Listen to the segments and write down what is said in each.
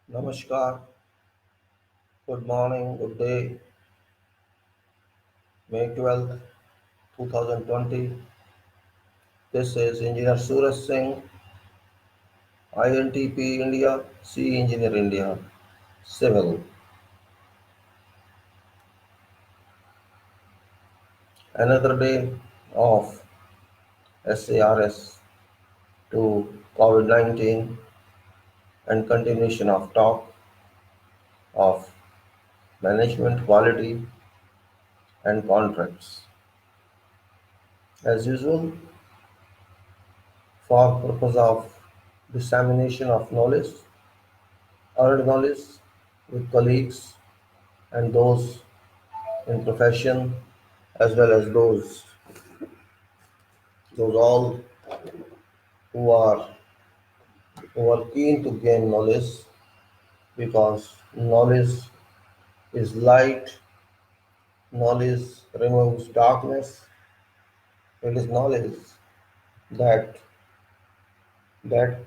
Namaskar, good morning, good day, May 12th, 2020. This is Engineer Suraj Singh, INTP India, C Engineer India, Civil. Another day of SARS to COVID-19 and continuation of talk of management quality and contracts. As usual, for purpose of dissemination of knowledge, earned knowledge with colleagues and those in profession as well as those all who are keen to gain knowledge because knowledge is light, knowledge removes darkness. It is knowledge that that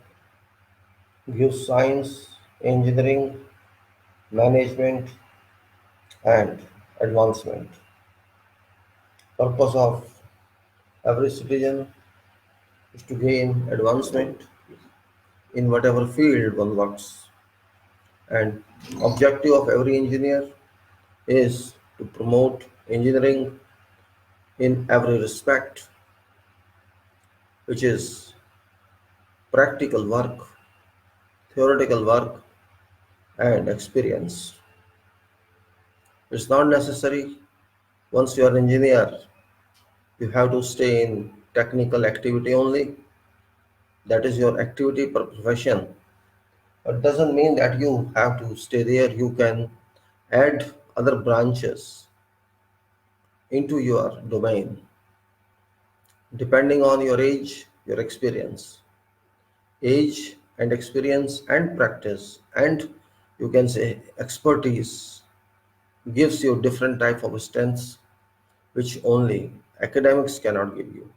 gives science, engineering, management and advancement. Purpose of every citizen is to gain advancement in whatever field one works. And objective of every engineer is to promote engineering in every respect, which is practical work, theoretical work, and experience. It's not necessary once you are an engineer, you have to stay in technical activity only. That is your activity per profession. It doesn't mean that you have to stay there. You can add other branches into your domain depending on your age, your experience. Age and experience and practice and you can say expertise gives you different type of strengths which only academics cannot give you.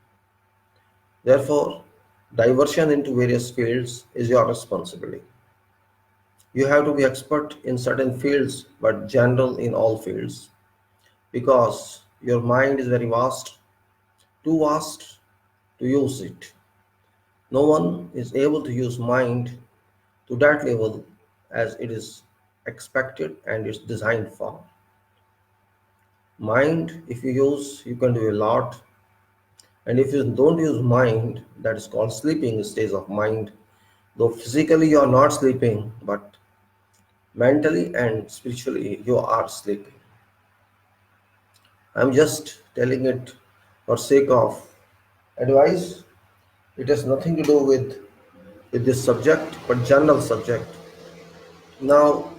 Therefore, diversion into various fields is your responsibility. You have to be expert in certain fields but general in all fields because your mind is very vast, too vast to use it. No one is able to use mind to that level as it is expected and it's designed for. Mind, if you use, you can do a lot. And if you don't use mind, that is called sleeping stage of mind. Though physically you are not sleeping, but mentally and spiritually you are sleeping. I'm just telling it for sake of advice. It has nothing to do with this subject, but general subject. Now,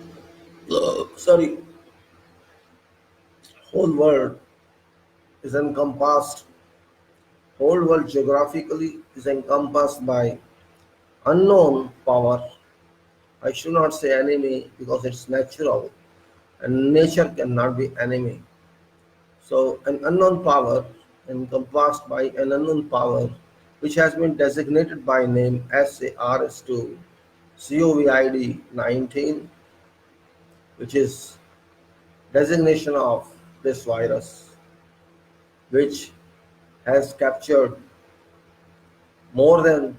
sorry, whole world is encompassed, whole world geographically is encompassed by unknown power. I should not say enemy because it's natural and nature cannot be enemy. So an unknown power encompassed by an unknown power which has been designated by name SARS2 COVID-19, which is designation of this virus which has captured more than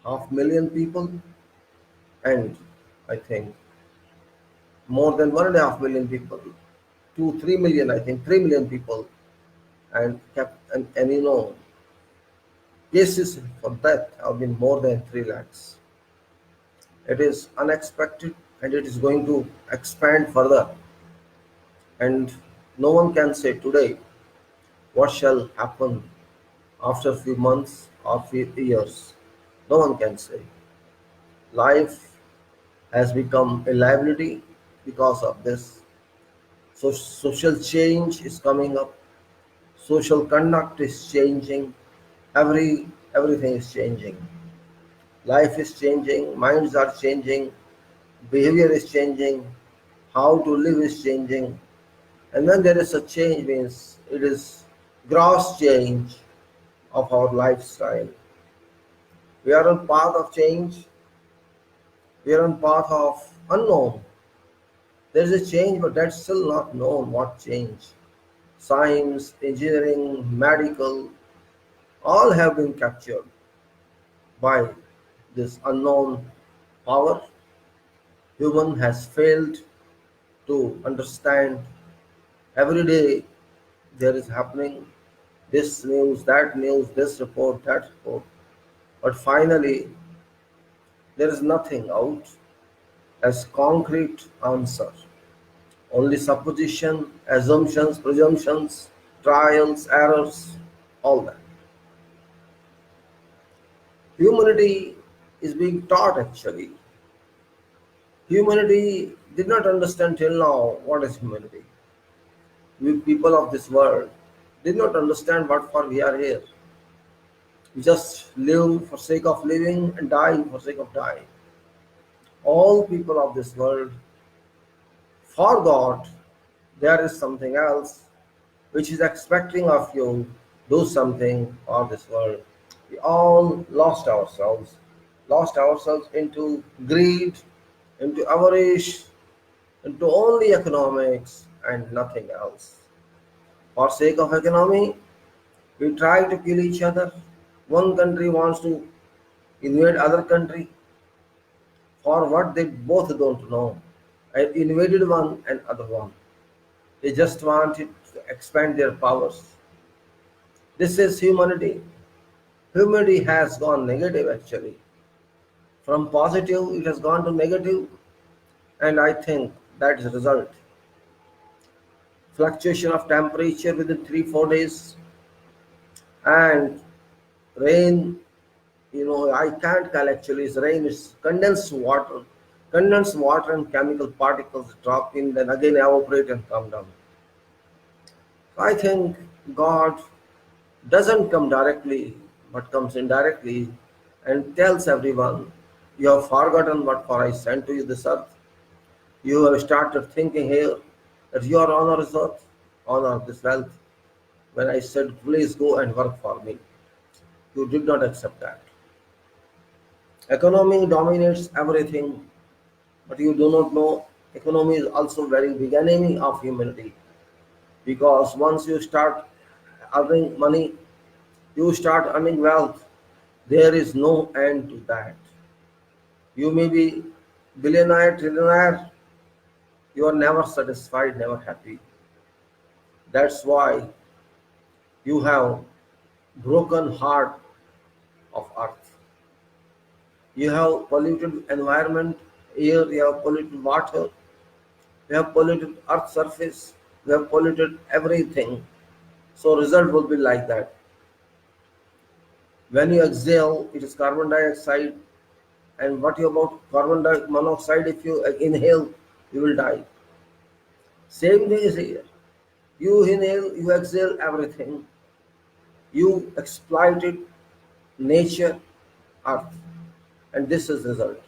500,000 people and I think more than 1.5 million people, 2 3 million, I think 3 million people, and cases for death have been more than 3 lakhs. It is unexpected and it is going to expand further. And no one can say today what shall happen after few months or few years. No one can say. Life has become a liability because of this. So social change is coming up. Social conduct is changing. Everything is changing. Life is changing. Minds are changing. Behavior is changing. How to live is changing. And when there is a change, means it is gross change of our lifestyle. We are on path of change We are on path of unknown. There is a change, but that's still not known what change. Science, engineering, medical, all have been captured by this unknown power. Human has failed to understand. Every day there is happening this news, this report, that report. But finally, there is nothing out as concrete answer. Only supposition, assumptions, presumptions, trials, errors, all that. Humanity is being taught actually. Humanity did not understand till now what is humanity. We people of this world did not understand what for we are here. We just live for sake of living and die for sake of dying. All people of this world forgot there is something else which is expecting of you do something for this world. We all lost ourselves into greed, into avarice, into only economics and nothing else. For sake of economy, we try to kill each other. One country wants to invade other country for what they both don't know. I invaded one and other one. They just wanted to expand their powers. This is humanity. Humanity has gone negative actually. From positive, it has gone to negative, and I think that is the result. Fluctuation of temperature within 3 4 days, and rain. I can't call actually. It's rain. It's condensed water. Condensed water and chemical particles drop in, then again evaporate and come down. So I think God doesn't come directly, but comes indirectly and tells everyone, you have forgotten what for I sent to you this earth. You have started thinking here that your honor is earth, honor this wealth. When I said, please go and work for me, you did not accept that. Economy dominates everything, but you do not know economy is also very big enemy of humanity, because once you start earning money, you start earning wealth. There is no end to that. You may be billionaire, trillionaire, you are never satisfied, never happy. That's why you have broken heart of earth. You have polluted environment, air, you have polluted water, you have polluted earth surface, you have polluted everything. So result will be like that. When you exhale, it is carbon dioxide. And what about monoxide? If you inhale, you will die. Same thing is here. You inhale, you exhale everything. You exploited nature, earth, and this is result.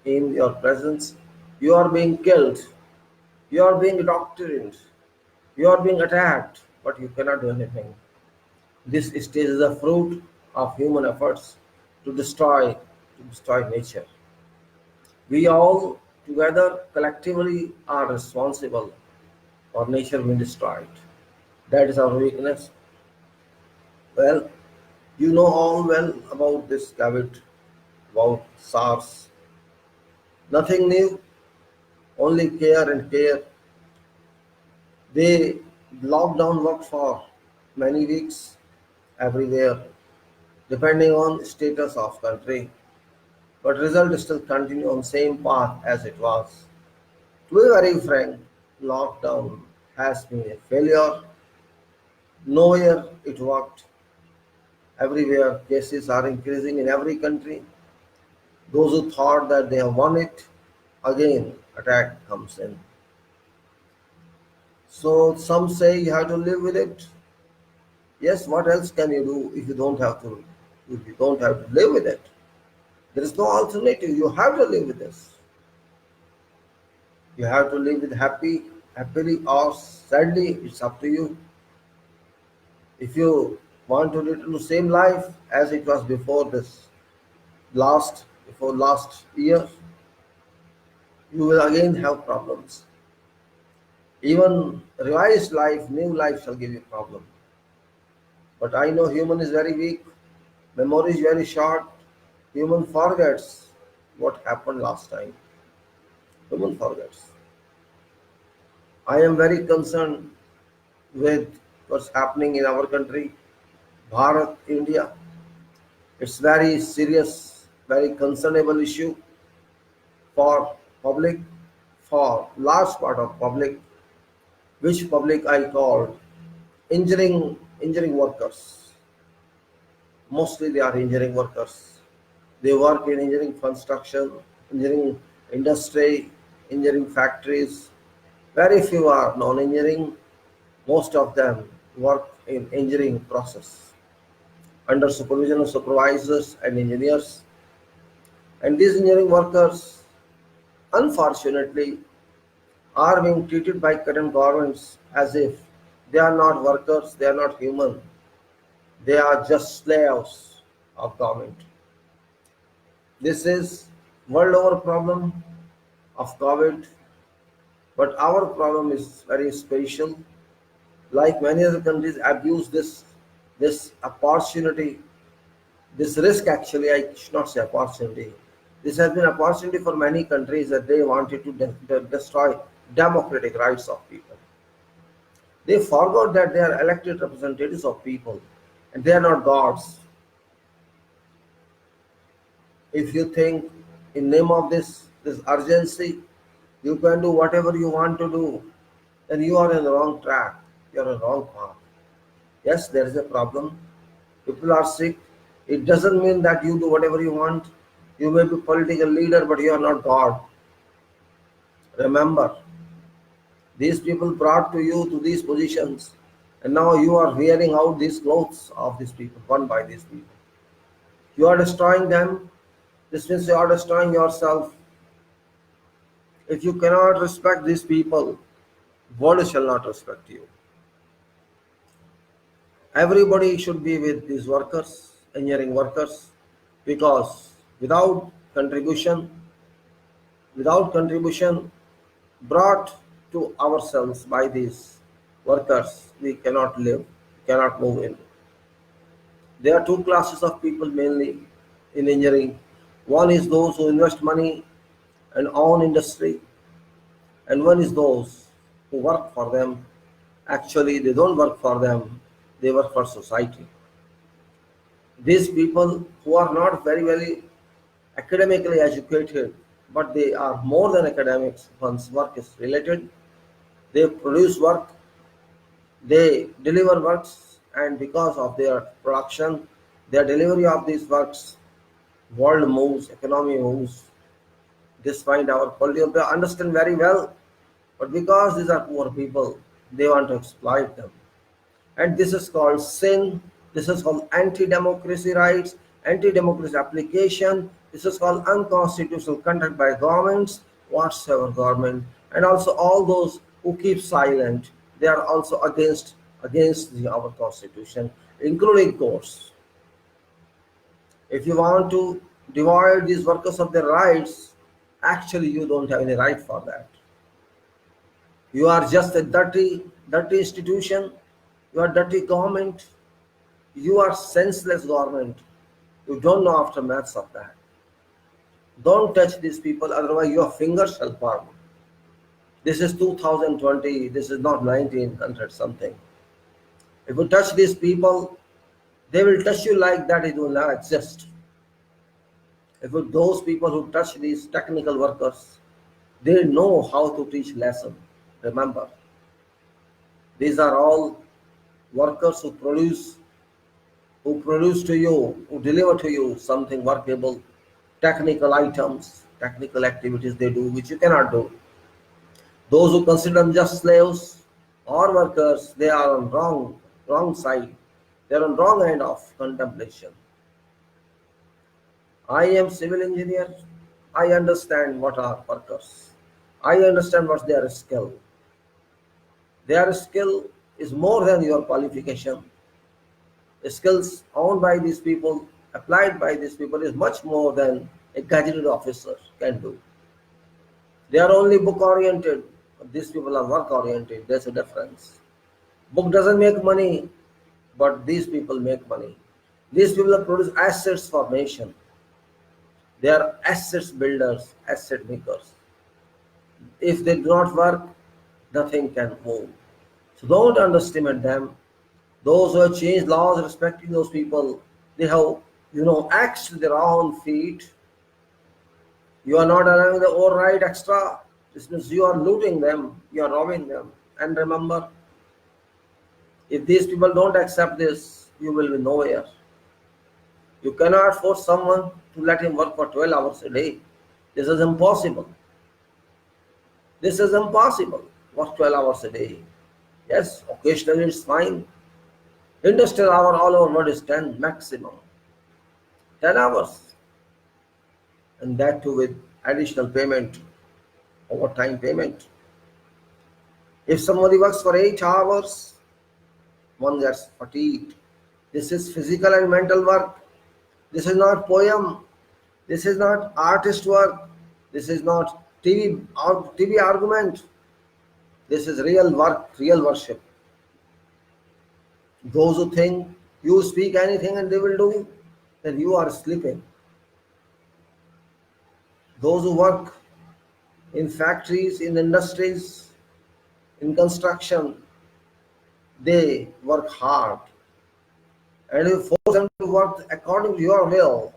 In your presence, you are being killed, you are being indoctrinated, you are being attacked, but you cannot do anything. This stage is a fruit of human efforts to destroy nature. We all together collectively are responsible for nature being destroyed. That is our weakness. Well, you know all well about this COVID, about SARS. Nothing new, only care and care. They lockdown worked for many weeks everywhere, depending on status of country. But result still continue on same path as it was. To be very frank, lockdown has been a failure. Nowhere it worked. Everywhere cases are increasing in every country. Those who thought that they have won it, again attack comes in. So some say you have to live with it. Yes, what else can you do if you don't have to live with it? There is no alternative. You have to live with this. You have to live with happily or sadly, it's up to you. If you want to live the same life as it was before last year, you will again have problems. Even revised life, new life shall give you problem. But I know human is very weak, memory is very short, human forgets what happened last time. Human forgets. I am very concerned with what's happening in our country, Bharat, India. It's very serious, very concernable issue for public, for large part of public, which public I call engineering workers. Mostly they are engineering workers. They work in engineering construction, engineering industry, engineering factories. Very few are non-engineering. Most of them work in engineering process under supervision of supervisors and engineers. And these engineering workers, unfortunately, are being treated by current governments as if they are not workers, they are not human, they are just slaves of government. This is world over problem of COVID, but our problem is very special. Like many other countries abuse this opportunity, this risk actually, I should not say opportunity. This has been an opportunity for many countries that they wanted to destroy democratic rights of people. They forgot that they are elected representatives of people and they are not gods. If you think in name of this urgency, you can do whatever you want to do, then you are in the wrong track. You are on the wrong path. Yes, there is a problem. People are sick. It doesn't mean that you do whatever you want. You may be political leader, but you are not God. Remember, these people brought to you to these positions, and now you are wearing out these clothes of these people, one by these people. You are destroying them. This means you are destroying yourself. If you cannot respect these people, world shall not respect you. Everybody should be with these workers, engineering workers, because contribution, without contribution brought to ourselves by these workers, we cannot live, cannot move in. There are two classes of people mainly in engineering. One is those who invest money and own industry, and one is those who work for them. Actually, they don't work for them, they work for society. These people who are not very academically educated, but they are more than academics once work is related. They produce work, they deliver works, and because of their production, their delivery of these works, world moves, economy moves. This find our quality of the understand very well, but because these are poor people, they want to exploit them. And this is called sin. This is called anti-democracy rights, anti-democracy application. This is called unconstitutional conduct by governments, whatsoever government, and also all those who keep silent. They are also our constitution, including courts. If you want to divide these workers of their rights, actually you don't have any right for that. You are just a dirty institution. You are dirty government. You are senseless government. You don't know aftermaths of that. Don't touch these people, otherwise your fingers shall burn. This is 2020. This is not 1900 something. If you touch these people, they will touch you like that it will not exist. If those people who touch these technical workers, they know how to teach lesson. Remember, these are all workers who produce to you, who deliver to you something workable, technical items, technical activities they do which you cannot do. Those who consider them just slaves or workers, they are on wrong side. They are on wrong end of contemplation. I am civil engineer. I understand what are workers. I understand what's their skill. Their skill is more than your qualification. The skills owned by these people, applied by these people, is much more than a gazetted officer can do. They are only book oriented. These people are work oriented. There's a difference. Book doesn't make money, but these people make money. These people produce assets for nation. They are assets builders, asset makers. If they do not work, nothing can move. So don't underestimate them. Those who have changed laws respecting those people, they have, axed their own feet. You are not allowing the override extra. This means you are looting them, you are robbing them. And remember, if these people don't accept this, you will be nowhere. You cannot force someone to let him work for 12 hours a day. This is impossible. This is impossible. Work 12 hours a day. Yes, occasionally it's fine. Industrial hour all over world is 10 maximum. 10 hours. And that too with additional payment, overtime payment. If somebody works for 8 hours, one gets fatigued. This is physical and mental work. This is not poem. This is not artist work. This is not TV argument. This is real work, real worship. Those who think you speak anything and they will do, then you are sleeping. Those who work in factories, in industries, in construction, they work hard. And you force them to work according to your will.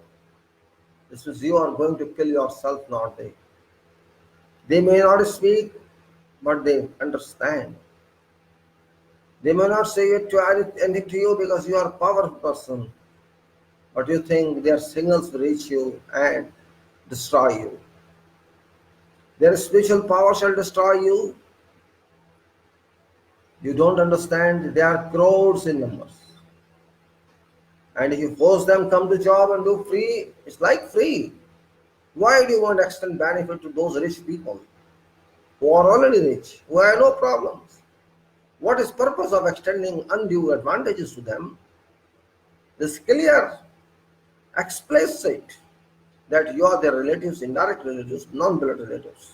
This means you are going to kill yourself, not they. They may not speak, but they understand. They may not say anything to you because you are a powerful person, but you think their signals will reach you and destroy you. Their spiritual power shall destroy you. You don't understand, they are crores in numbers. And if you force them come to job and do free, it's like free. Why do you want to extend benefit to those rich people who are already rich, who have no problems? What is purpose of extending undue advantages to them? This clear, explicit that you are their relatives, indirect relatives, non-blood relatives.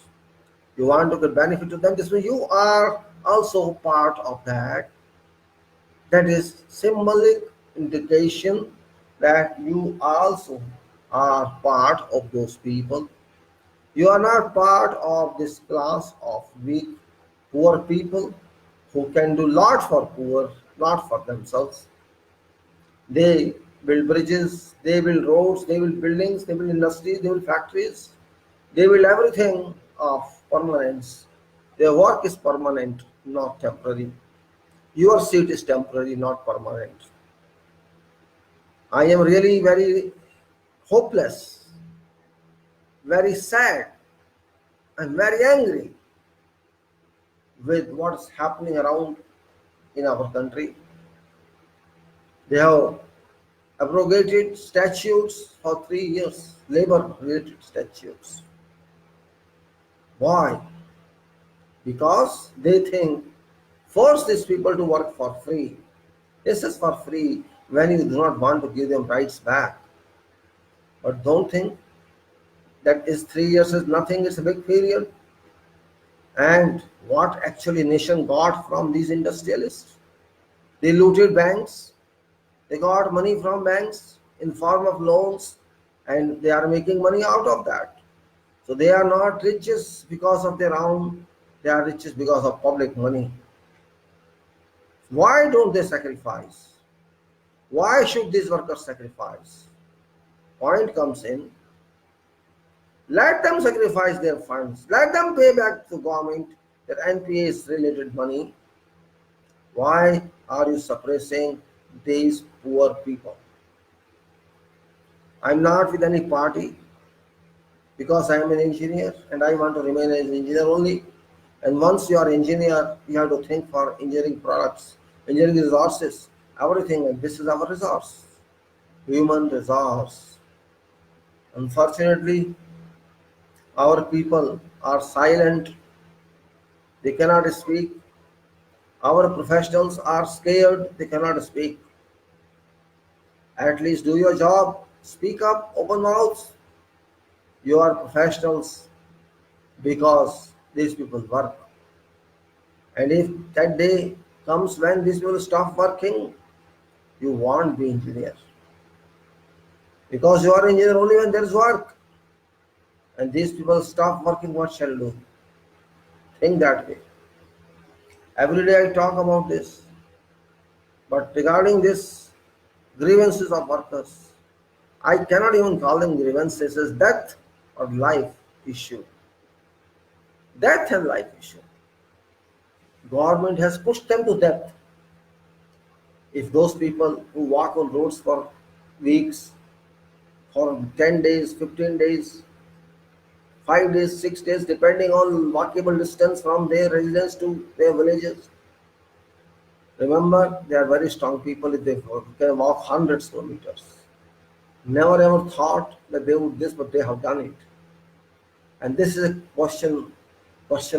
You want to get benefit to them, this means you are also part of that. That is symbolic indication that you also are part of those people. You are not part of this class of weak, poor people who can do lot for poor, not for themselves. They build bridges, they build roads, they build buildings, they build industries, they build factories, they build everything of permanence. Their work is permanent, not temporary. Your seat is temporary, not permanent. I am really very hopeless, very sad, and very angry with what's happening around in our country. They have abrogated statutes for 3 years, labor-related statutes. Why? Because they think force these people to work for free. This is for free when you do not want to give them rights back. But don't think that is 3 years is nothing, it's a big period. And what actually nation got from these industrialists? They looted banks, they got money from banks in form of loans, and they are making money out of that. So they are not riches because of their own, they are riches because of public money. Why don't they sacrifice? Why should these workers sacrifice? Point comes in, let them sacrifice their funds, let them pay back to government their NPAs related money. Why are you suppressing these poor people? I'm not with any party because I am an engineer and I want to remain as an engineer only. And once you are engineer, you have to think for engineering products, engineering resources, everything, and this is our resource, human resource. Unfortunately, our people are silent, they cannot speak. Our professionals are scared, they cannot speak. At least do your job, speak up, open mouths. You are professionals. because these people work. And if that day comes when these people stop working, you won't be engineer. Because you are engineer only when there is work. And these people stop working, what shall you do? Think that way. Every day I talk about this. But regarding this grievances of workers, I cannot even call them grievances as death or life issue. Death and life issue. Government has pushed them to death. If those people who walk on roads for weeks, for 10 days, 15 days, 5 days, 6 days, depending on walkable distance from their residence to their villages. Remember, they are very strong people if they can walk hundreds of kilometers. Never ever thought that they would this, but they have done it. And this is a question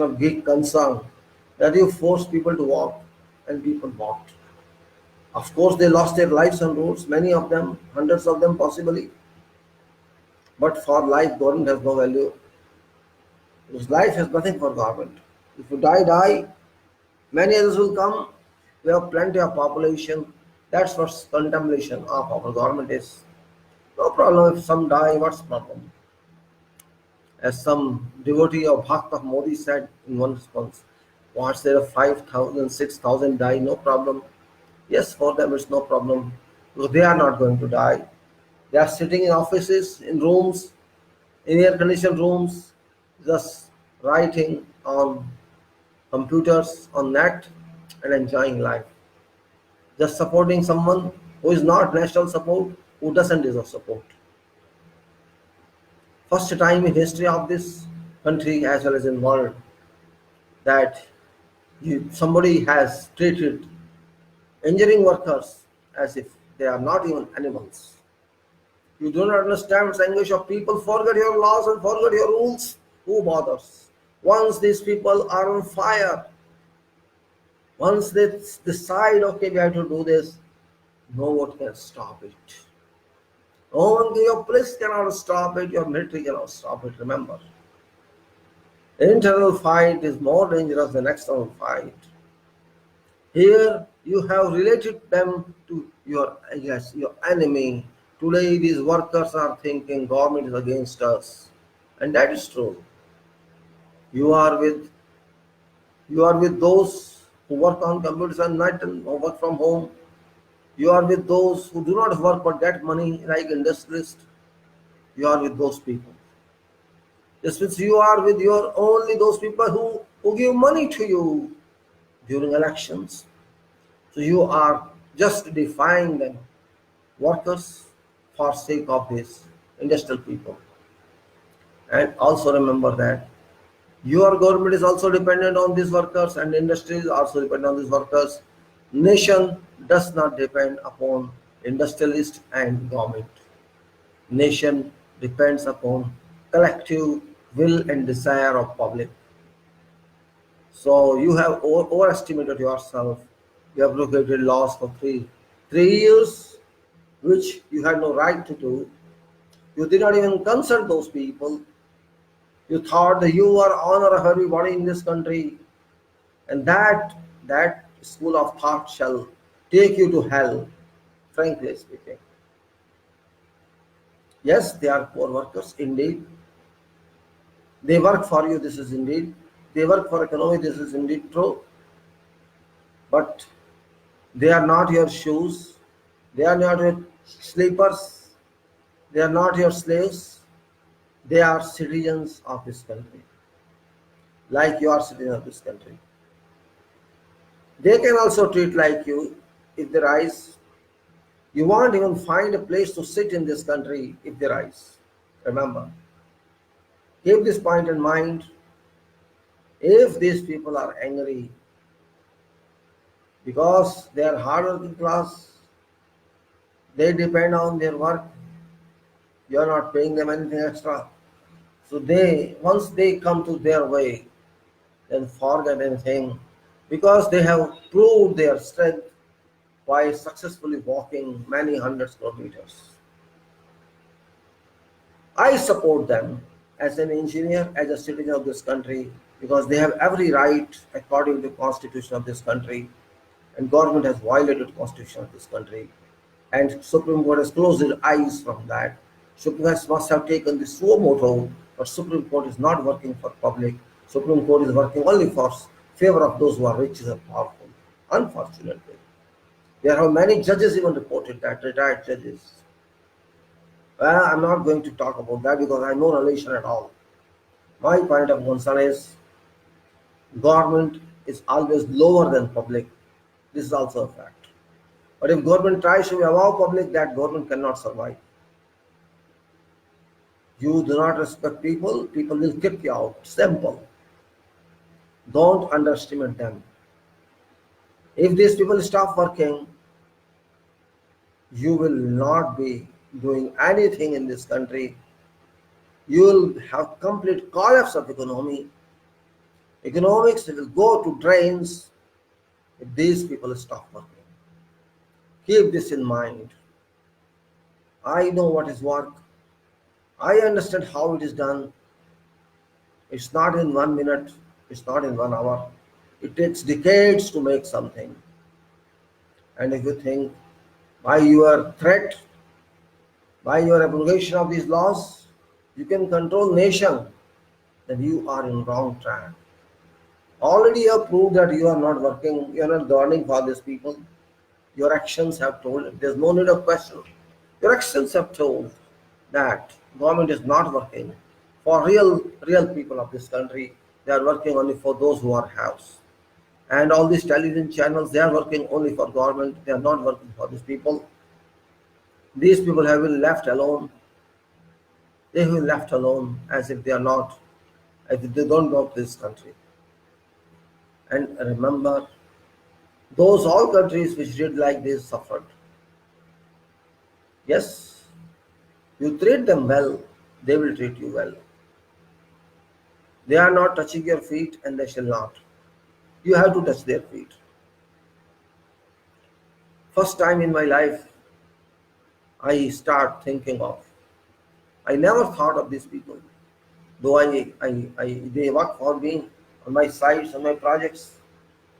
of big concern that you force people to walk, and people walked. Of course, they lost their lives on roads, many of them, hundreds of them possibly. But for life, government has no value. Because life has nothing for government. If you die, die. Many others will come. We have plenty of population. That's what contemplation of our government is. No problem if some die, what's the problem? As some devotee or Bhakt of Modi said in one response, what's there 5,000, 6,000 die, no problem. Yes, for them it's no problem because they are not going to die. They are sitting in offices, in rooms, in air-conditioned rooms, just writing on computers, on net, and enjoying life. Just supporting someone who is not national support, who doesn't deserve support. First time in history of this country as well as in world that somebody has treated engineering workers as if they are not even animals. You do not understand the anguish of people. Forget your laws and forget your rules. Who bothers? Once these people are on fire, once they decide, okay, we have to do this, no one can stop it. No one, your police cannot stop it, your military cannot stop it, remember. Internal fight is more dangerous than external fight. Here you have related them to your enemy. Today these workers are thinking government is against us. And that is true. You are with those who work on computers at night and who work from home. You are with those who do not work but get money like industrialists. You are with those people. Just means you are with your only those people who give money to you during elections. So you are just defying them, workers, for sake of these industrial people. And also remember that your government is also dependent on these workers and industry is also dependent on these workers. Nation does not depend upon industrialist and government. Nation depends upon collective will and desire of public. So you have overestimated yourself. You have located laws for three years, which you had no right to do. You did not even consult those people. You thought that you are honor of everybody in this country, and that school of thought shall take you to hell, frankly speaking. Yes, they are poor workers indeed. They work for you, this is indeed. They work for economy, this is indeed true. But they are not your shoes. They are not your sleepers. They are not your slaves. They are citizens of this country, like you are citizens of this country. They can also treat like you if they rise. You won't even find a place to sit in this country if they rise. Remember, keep this point in mind. If these people are angry because they are hard-working class, they depend on their work, you are not paying them anything extra. So once they come to their way, then forget anything because they have proved their strength by successfully walking many hundreds of kilometers. I support them as an engineer, as a citizen of this country, because they have every right according to the constitution of this country, and government has violated constitution of this country, and Supreme Court has closed its eyes from that. Supreme Court must have taken this suo moto, but Supreme Court is not working for public. Supreme Court is working only for favor of those who are rich and powerful. Unfortunately, there are many judges even reported that, retired judges. Well, I'm not going to talk about that because I have no relation at all. My point of concern is government is always lower than public. This is also a fact. But if government tries to be above public, that government cannot survive. You do not respect people, people will kick you out. Simple. Don't underestimate them. If these people stop working, you will not be doing anything in this country. You will have complete collapse of economy. Economics will go to drains if these people stop working. Keep this in mind. I know what is work. I understand how it is done. It's not in 1 minute. It's not in 1 hour. It takes decades to make something. And if you think by your threat, by your abrogation of these laws, you can control nation, then you are in wrong track. Already you have proved that you are not working, you are not governing for these people. Your actions have told, there's no need of question. Your actions have told that government is not working for real people of this country. They are working only for those who are haves. And all these television channels, they are working only for government. They are not working for these people. These people have been left alone. They have been left alone as if they are not, as if they don't know this country. And remember, those all countries which did like this suffered. Yes, you treat them well, they will treat you well. They are not touching your feet and they shall not. You have to touch their feet. First time in my life, I start thinking of. I never thought of these people. Though they work for me on my sites, on my projects,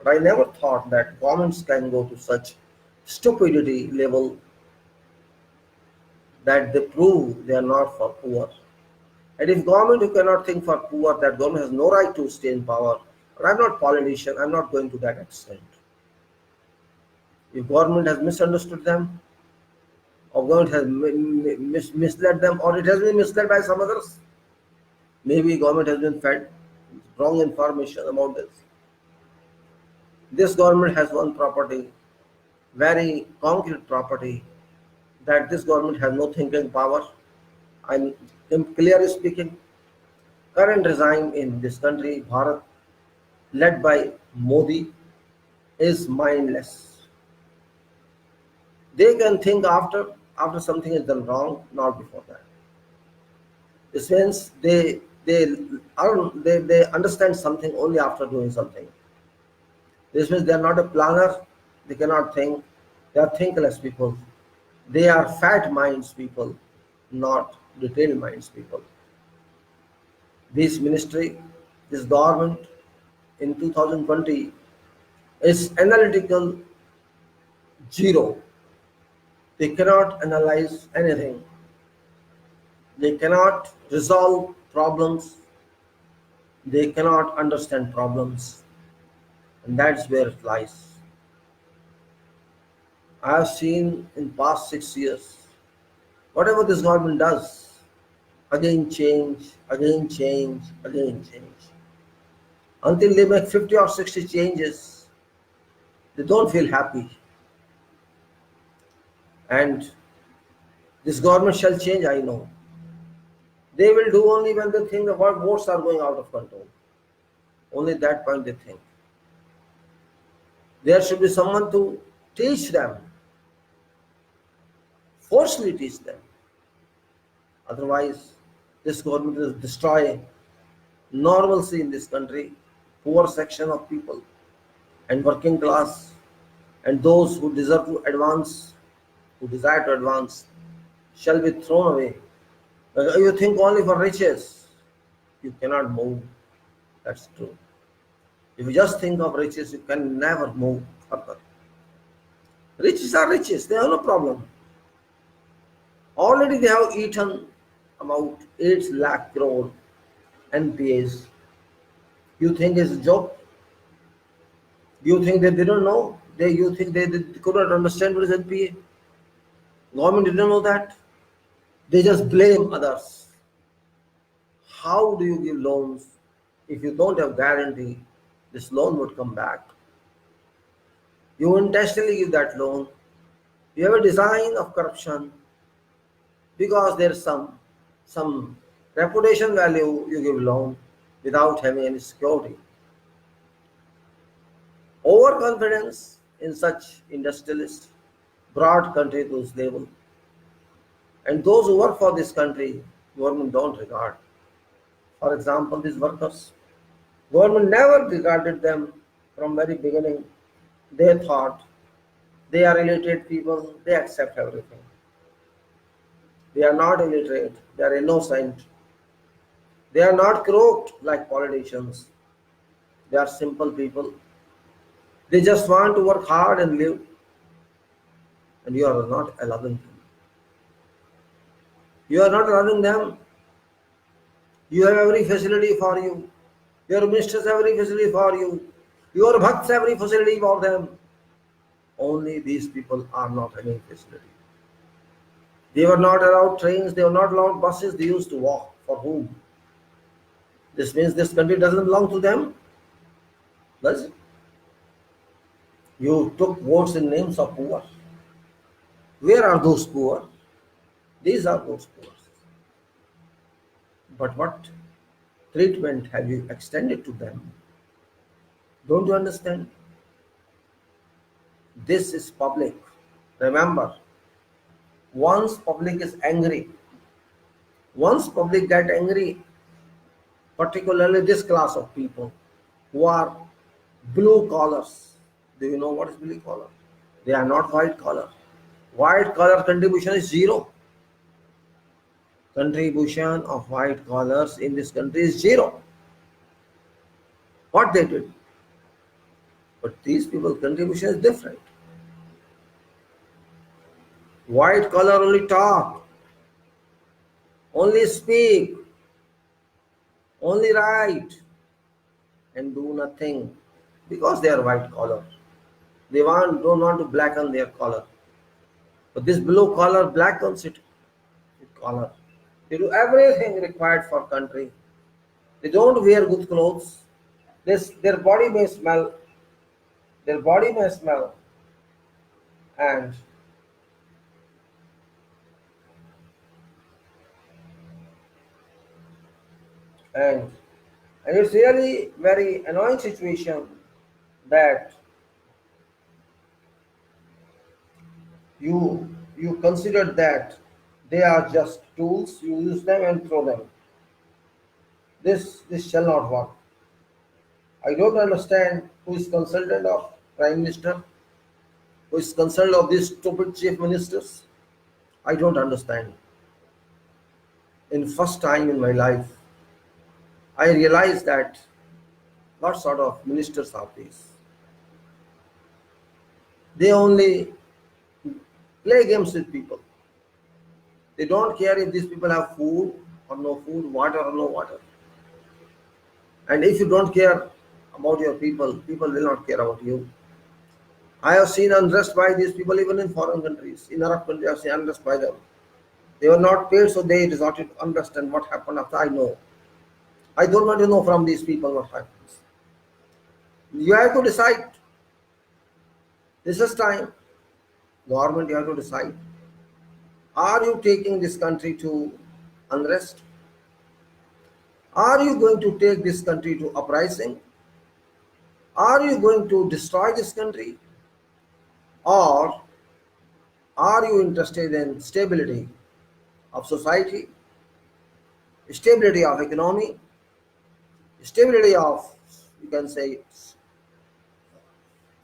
but I never thought that governments can go to such stupidity level that they prove they are not for poor. And if government who cannot think for poor, that government has no right to stay in power. But I'm not politician, I'm not going to that extent. If government has misunderstood them, or government has misled them, or it has been misled by some others, maybe government has been fed wrong information about this. This government has one property, very concrete property, that this government has no thinking power. I'm clearly speaking. Current regime in this country, Bharat, led by Modi, is mindless. They can think after something is done wrong, not before that. This means they understand something only after doing something. This means they are not a planner. They cannot think. They are thinkless people. They are fat minds people, not detailed minds people. This ministry, this government in 2020 is analytical zero. They cannot analyze anything. They cannot resolve problems. They cannot understand problems. And that's where it lies. I have seen in past 6 years, whatever this government does, again change, again change, again change. Until they make 50 or 60 changes, they don't feel happy. And this government shall change, I know. They will do only when they think the votes are going out of control. Only at that point they think. There should be someone to teach them, forcefully teach them. Otherwise, this government will destroy normalcy in this country, poor section of people, and working class, and those who deserve to advance, who desire to advance, shall be thrown away. You think only for riches. you cannot move. That's true. If you just think of riches, you can never move further. Riches are riches, they have no problem. Already they have eaten about 8 lakh crore NPAs. You think it's a joke? You think they didn't know? You think they could not understand what is NPA? Government didn't know that. They just blame others. How do you give loans if you don't have guarantee this loan would come back? You intentionally give that loan. You have a design of corruption because there's some reputation value you give loan without having any security. Overconfidence in such industrialists brought country to this level. And those who work for this country, government don't regard. For example, these workers, government never regarded them from very beginning. They thought they are illiterate people, they accept everything. They are not illiterate, they are innocent. They are not corrupt like politicians. They are simple people. They just want to work hard and live. And you are not allowing them. You are not allowing them. You have every facility for you. Your ministers have every facility for you. Your bhakts have every facility for them. Only these people are not having facility. They were not allowed trains, they were not allowed buses, they used to walk. For whom? This means this country doesn't belong to them? Does it? You took votes in names of poor. Where are those poor? These are those poor. But what treatment have you extended to them? Don't you understand? This is public. Remember, once public is angry, once public get angry, particularly this class of people who are blue collars. Do you know what is blue collar? They are not white collar. White collar contribution is zero. Contribution of white collars in this country is zero. What they did? But these people contribution is different. White collar only talk, only speak, only write, and do nothing because they are white collar. They don't want to blacken their collar. But this blue collar blackens it with collar. They do everything required for country. They don't wear good clothes. Their body may smell. Their body may smell. And it's really very annoying situation that you consider that they are just tools, you use them and throw them. This shall not work. I don't understand who is consultant of Prime Minister, who is consultant of these stupid chief ministers. I don't understand. In first time in my life, I realized that what sort of ministers are these. They only play games with people. They don't care if these people have food or no food, water or no water. And if you don't care about your people, people will not care about you. I have seen unrest by these people even in foreign countries. In Arab countries, I have seen unrest by them. They were not paid, so they resorted to unrest. And what happened after, I know. I don't want to know from these people what happens. You have to decide. This is time. Government, you have to decide. Are you taking this country to unrest? Are you going to take this country to uprising? Are you going to destroy this country? Or are you interested in stability of society, stability of economy, stability of, you can say,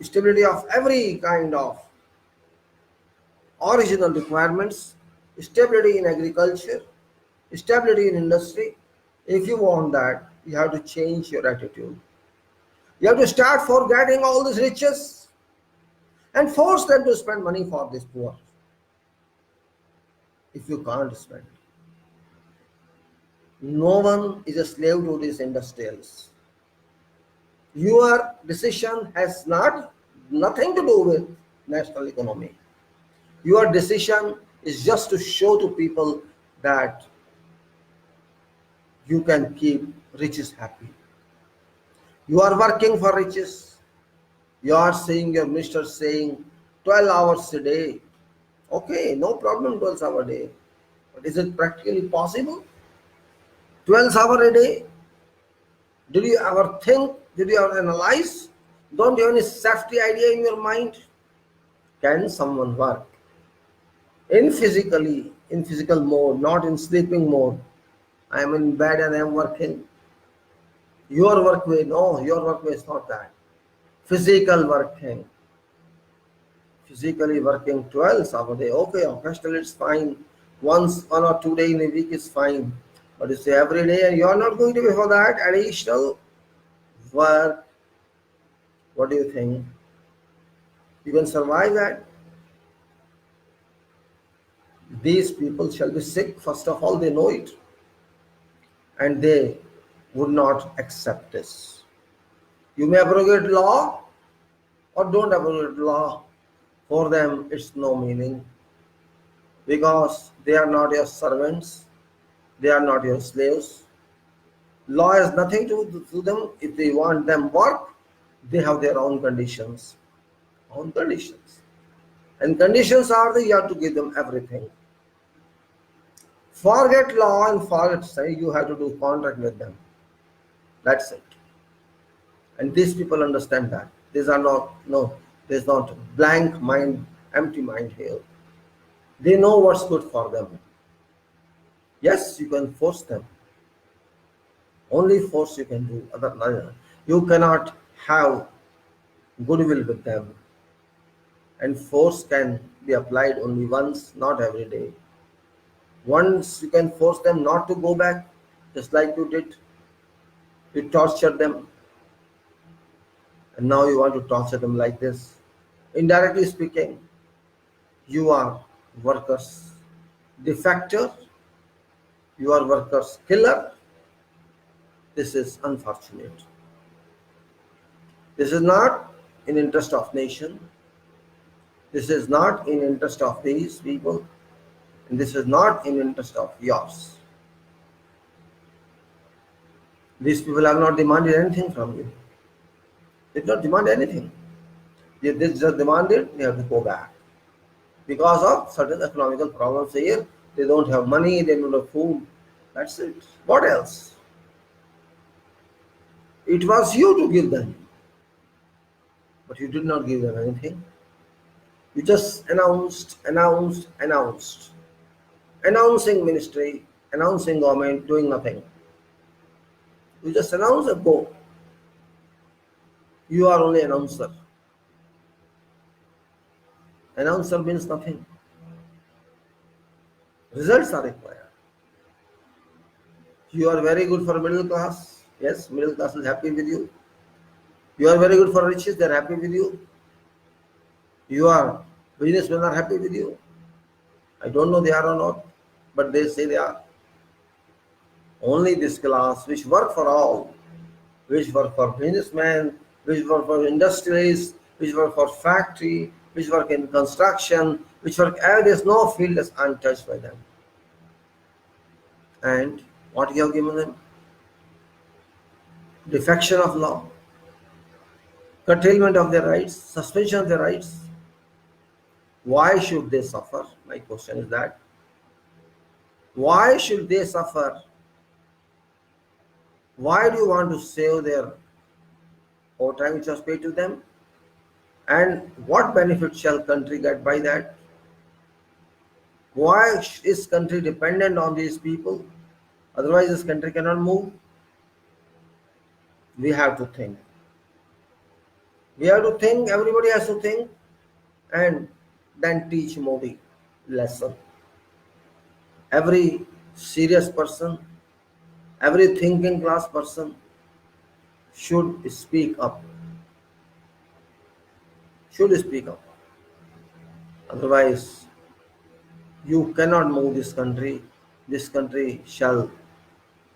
stability of every kind of original requirements, stability in agriculture, stability in industry, If you want that, you have to change your attitude. You have to start forgetting all these riches and force them to spend money for this poor. If you can't spend, no one is a slave to these industrials. Your decision has nothing to do with national economy. Your decision is just to show to people that you can keep riches happy. You are working for riches. You are seeing your minister saying 12 hours a day. Okay, no problem, 12 hours a day. But is it practically possible? 12 hours a day? Did you ever think? Did you ever analyze? Don't you have any safety idea in your mind? Can someone work in physical mode, not in sleeping mode? I am in bed and I am working. Your work way, no, your work way is not that. Physical working. Physically working 12 hours a day. Okay, occasionally it's fine. Once, 1 or 2 days in a week is fine. But you say every day and you are not going to be for that additional work. What do you think? You can survive that? These people shall be sick. First of all, they know it. And they would not accept this. You may abrogate law or don't abrogate law. For them, it's no meaning. Because they are not your servants. They are not your slaves. Law has nothing to do to them. If they want them work, they have their own conditions. Own conditions. And conditions are that you have to give them everything. Forget law and forget say you have to do contract with them. That's it. And these people understand that. These are not, no, there's not blank mind, empty mind here. They know what's good for them. Yes, you can force them. Only force you can do. You cannot have goodwill with them. And force can be applied only once, not every day. Once you can force them not to go back, just like you did. You tortured them. And now you want to torture them like this. Indirectly speaking, you are workers' defector, you are workers' killer. This is unfortunate. This is not in interest of nation. This is not in interest of these people. And this is not in interest of yours. These people have not demanded anything from you. They did not demand anything. They just demanded they have to go back. Because of certain economical problems here, they don't have money, they don't have food. That's it. What else? It was you to give them. But you did not give them anything. You just announced. Announcing ministry, announcing government, doing nothing. You just announce and go. You are only announcer. Announcer means nothing. Results are required. You are very good for middle class. Yes, middle class is happy with you. You are very good for riches, they are happy with you. You are businessmen are happy with you. I don't know they are or not, but they say they are. Only this class which work for all, which work for businessmen, which work for industries, which work for factory, which work in construction, which work, there is no field is untouched by them. And what you have given them? Defection of law, curtailment of their rights, suspension of their rights. Why should they suffer? My question is that. Why should they suffer? Why do you want to save their overtime which was paid to them? And what benefit shall country get by that? Why is country dependent on these people? Otherwise this country cannot move. We have to think. We have to think, everybody has to think, and then teach Modi lesson. Every serious person, Every thinking class person should speak up, should speak up. Otherwise, you cannot move this country. This country shall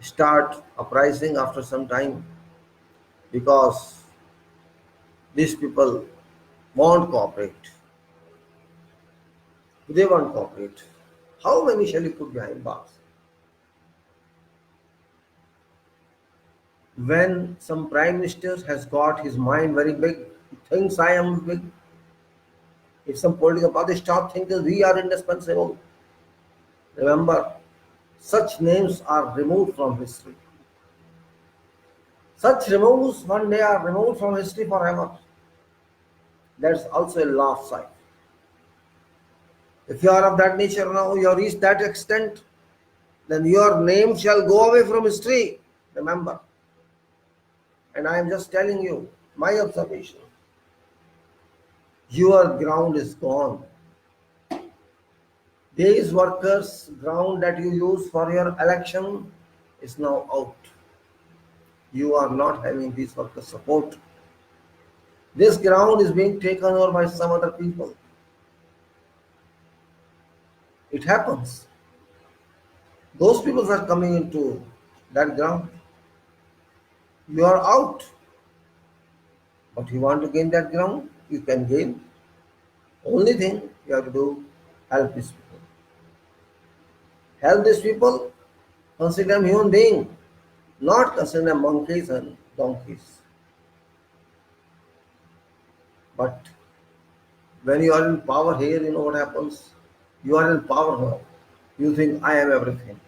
start uprising after some time because these people won't cooperate. They won't cooperate. How many shall you put behind bars? When some prime minister has got his mind very big, he thinks I am big. If some political party start thinking we are indispensable, remember, such names are removed from history. Such removes when they are removed from history forever. That's also a law of sight. If you are of that nature now, you have reached that extent, then your name shall go away from history. Remember. And I am just telling you my observation. Your ground is gone. These workers' ground that you use for your election is now out. You are not having these workers' support. This ground is being taken over by some other people. It happens. Those people are coming into that ground. You are out. But you want to gain that ground, you can gain. Only thing you have to do, help these people. Help these people, consider them human beings, not consider them monkeys and donkeys. But when you are in power here, you know what happens? You are in power now. You think I am everything.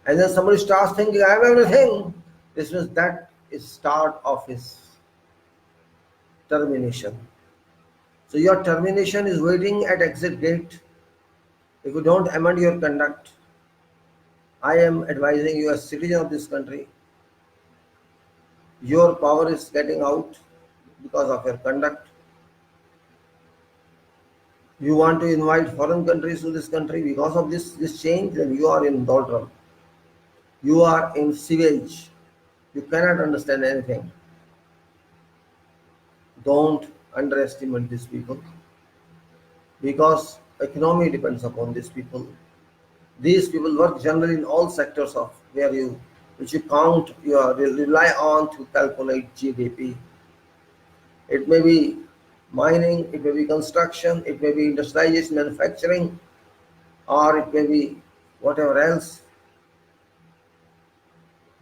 And then somebody starts thinking I am everything. This means that is start of his termination. So your termination is waiting at exit gate. If you don't amend your conduct, I am advising you as citizen of this country, your power is getting out because of your conduct. You want to invite foreign countries to this country because of this change, then you are in doldrum. You are in sewage. You cannot understand anything. Don't underestimate these people because economy depends upon these people. These people work generally in all sectors of where you which you count, you rely on to calculate GDP. It may be mining, it may be construction, it may be industrialization, manufacturing, or it may be whatever else.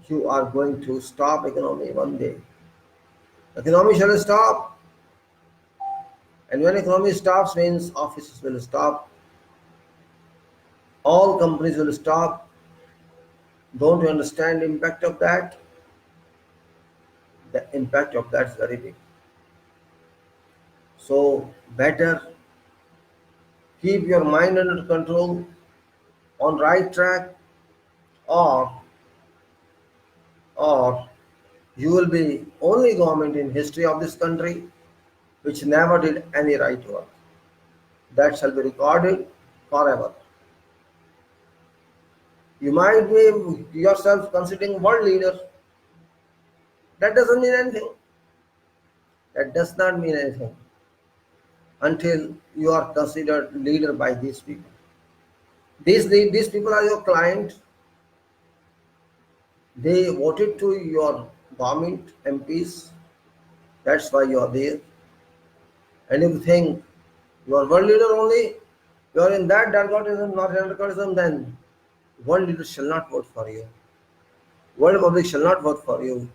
You are going to stop economy one day. Economy shall stop. And when economy stops means offices will stop. All companies will stop. Don't you understand the impact of that? The impact of that is very big. So better keep your mind under control, on right track, or or you will be only government in history of this country which never did any right work. That shall be recorded forever. You might be yourself considering world leader. That doesn't mean anything. That does not mean anything until you are considered leader by these people. These people are your client. They voted to your government MPs. That's why you are there. And if you think you are world leader only, you are in that dogmatism, not radicalism, then world leaders shall not vote for you. World public shall not vote for you.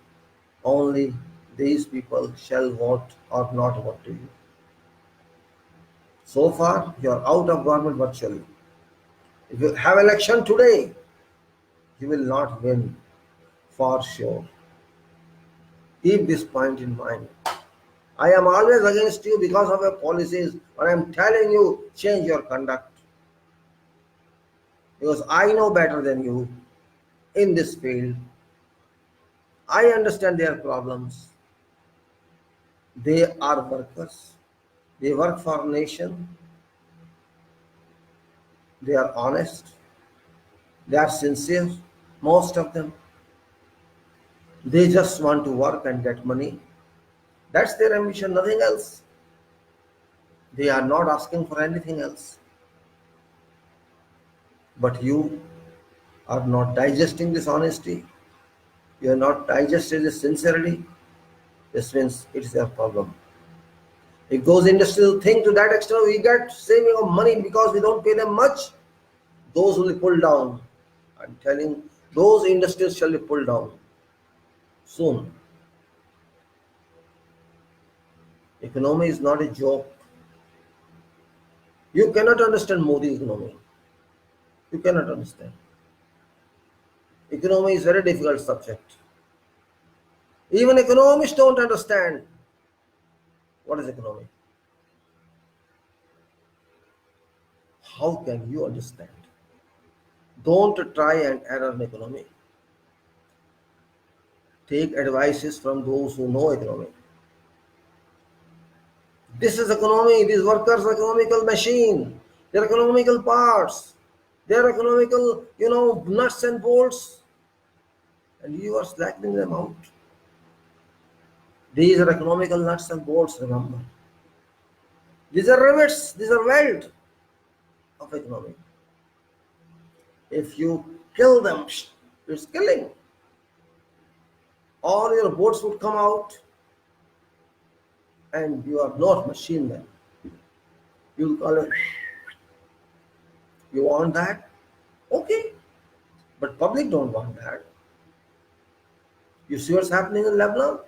Only these people shall vote or not vote to you. So far, you are out of government virtually. If you have election today, you will not win for sure. Keep this point in mind. I am always against you because of your policies, but I am telling you, change your conduct. Because I know better than you in this field. I understand their problems. They are workers. They work for a nation. They are honest. They are sincere. Most of them, they just want to work and get money. That's their ambition, nothing else. They are not asking for anything else. But you are not digesting this honesty. You are not digesting this sincerity. This means it's their problem. If those industries think to that extent, we get saving of money because we don't pay them much, those will be pulled down. I'm telling, those industries shall be pulled down soon. Economy is not a joke. You cannot understand Modi economy. You cannot understand. Economy is a very difficult subject. Even economists don't understand what is economy. How can you understand? Don't try and error in economy. Take advices from those who know economy. This is economy. These workers are economical machine. They're economical parts. They're economical, nuts and bolts. And you are slackening them out. These are economical nuts and bolts, remember. These are rivets. These are weld of economy. If you kill them, it's killing. All your boats would come out and you are not machine then. You'll call it. You want that? Okay. But public don't want that. You see what's happening in Lebanon?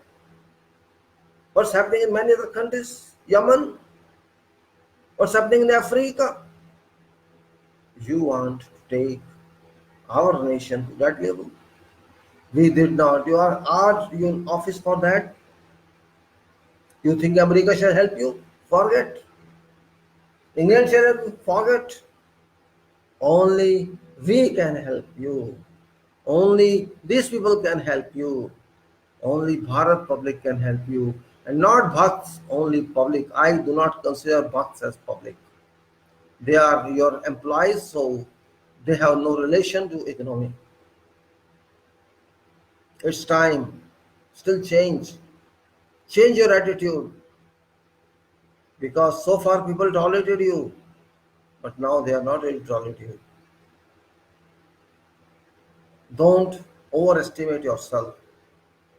What's happening in many other countries? Yemen? What's happening in Africa? You want to take our nation to that level. We did not. Are you in office for that? You think America shall help you? Forget. England shall help you? Forget. Only we can help you. Only these people can help you. Only Bharat public can help you. And not Bhakts, only public. I do not consider Bhakts as public. They are your employees, so they have no relation to economy. It's time. Still change. Change your attitude. Because so far people tolerated you, but now they are not ready to tolerate you. Don't overestimate yourself.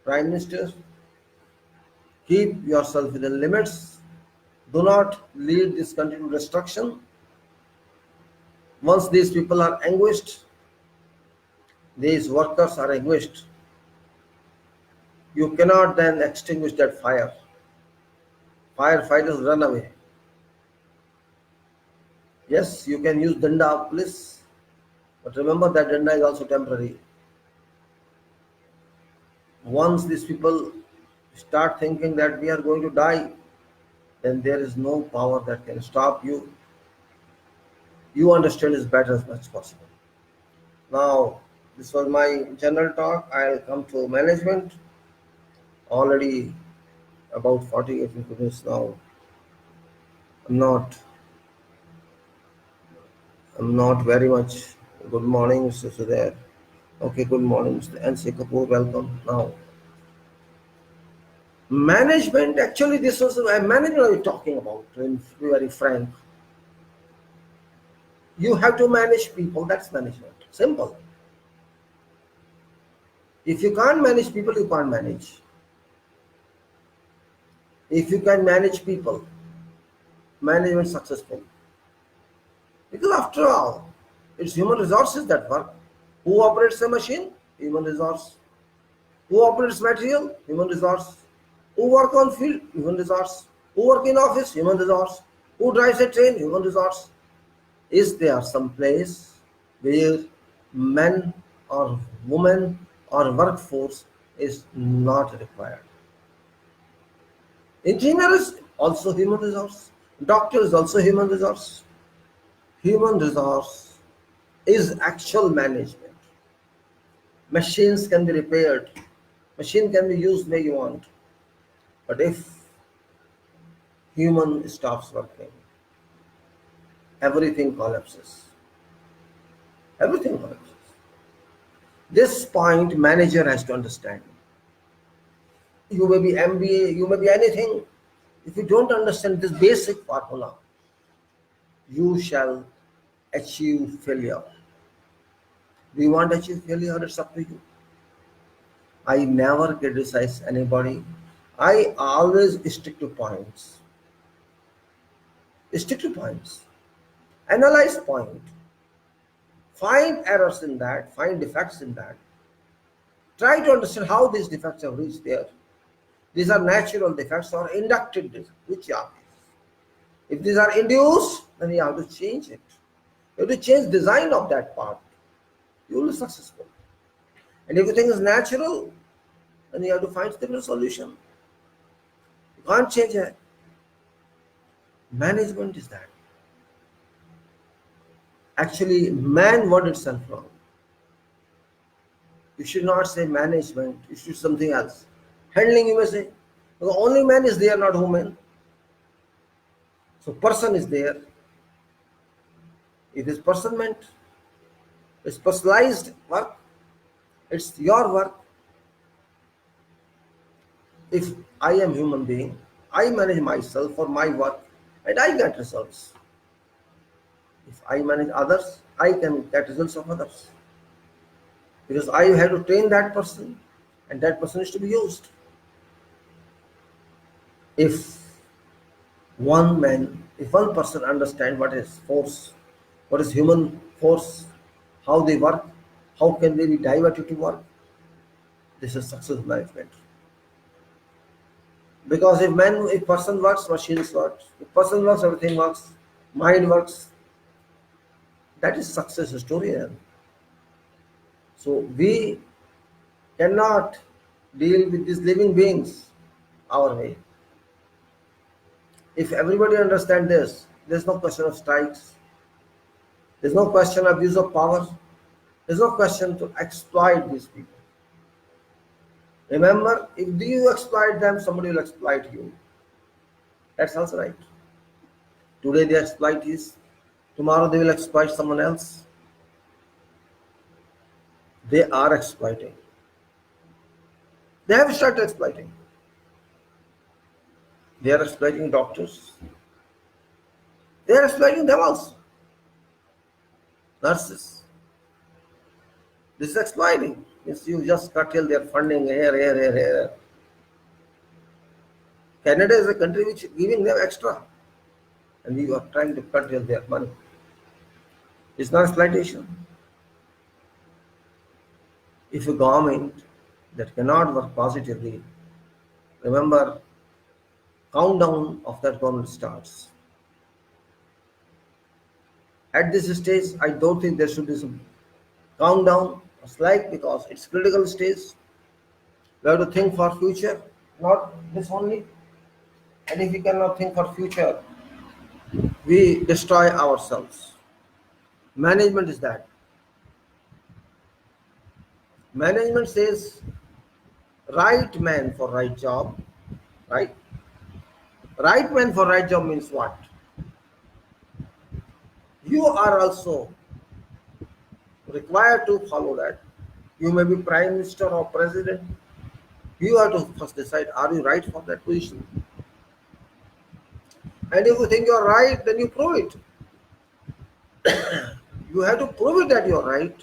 Prime Minister, keep yourself within limits. Do not lead this country to destruction. Once these people are anguished, these workers are anguished, you cannot then extinguish that fire. Firefighters run away. Yes, you can use danda of police, but remember that danda is also temporary. Once these people start thinking that we are going to die, then there is no power that can stop you. You understand this better as much as possible. Now, this was my general talk. I'll come to management. Already about 48 minutes now. I'm not very much. Good morning, Mr. there. Okay, good morning, Mr. N.C. Kapoor. Welcome. Now, management. Actually, this was management. Are you talking about? To be very frank, you have to manage people. That's management. Simple. If you can't manage people, you can't manage. If you can manage people, management successful. Because after all, it's human resources that work. Who operates a machine? Human resource. Who operates material? Human resource. Who work on field? Human resource. Who work in office? Human resource. Who drives a train? Human resource. Is there some place where men or women or workforce is not required? Engineer is also human resource. Doctor is also human resource. Human resource is actual management. Machines can be repaired. Machine can be used where you want. But if human stops working, everything collapses. Everything collapses. This point manager has to understand. You may be MBA, you may be anything. If you don't understand this basic formula, you shall achieve failure. Do you want to achieve failure? It's up to you. I never criticize anybody. I always stick to points. Stick to points. Analyze point. Find errors in that. Find defects in that. Try to understand how these defects have reached there. These are natural defects or inducted defects. Which are these? If these are induced, then you have to change it. You have to change design of that part. You will be successful. And if you think it's natural, then you have to find different solution. You can't change it. Management is that. Actually, man word itself wrong. You should not say management, you should something else. Handling you may say. Because only man is there, not woman. So person is there. It is person meant. It's personalized work. It's your work. If I am human being, I manage myself for my work and I get results. If I manage others, I can get results of others. Because I have to train that person and that person is to be used. If one person understands what is force, what is human force, how they work, how can they be diverted to work, this is success management. Because if person works, machines work. If person works, everything works. Mind works. That is success story. So we cannot deal with these living beings our way. If everybody understands this, there's no question of strikes. There's no question of abuse of power. There's no question to exploit these people. Remember, if you exploit them, somebody will exploit you. That's also right. Today they exploit you. Tomorrow they will exploit someone else. They are exploiting. They have started exploiting. They are exploiting doctors. They are exploiting them also. Nurses. This is exploiting. Means you just curtail their funding here. Canada is a country which is giving them extra. And you are trying to curtail their money. It's not exploitation. If a government that cannot work positively, remember, countdown of that government starts. At this stage, I don't think there should be some countdown, because it's critical stage. We have to think for future, not this only. And if we cannot think for future, we destroy ourselves. Management is that. Management says right man for right job, right? Right man for right job means what? You are also required to follow that. You may be prime minister or president. You have to first decide, are you right for that position? And if you think you are right, then you prove it. You have to prove it that you are right.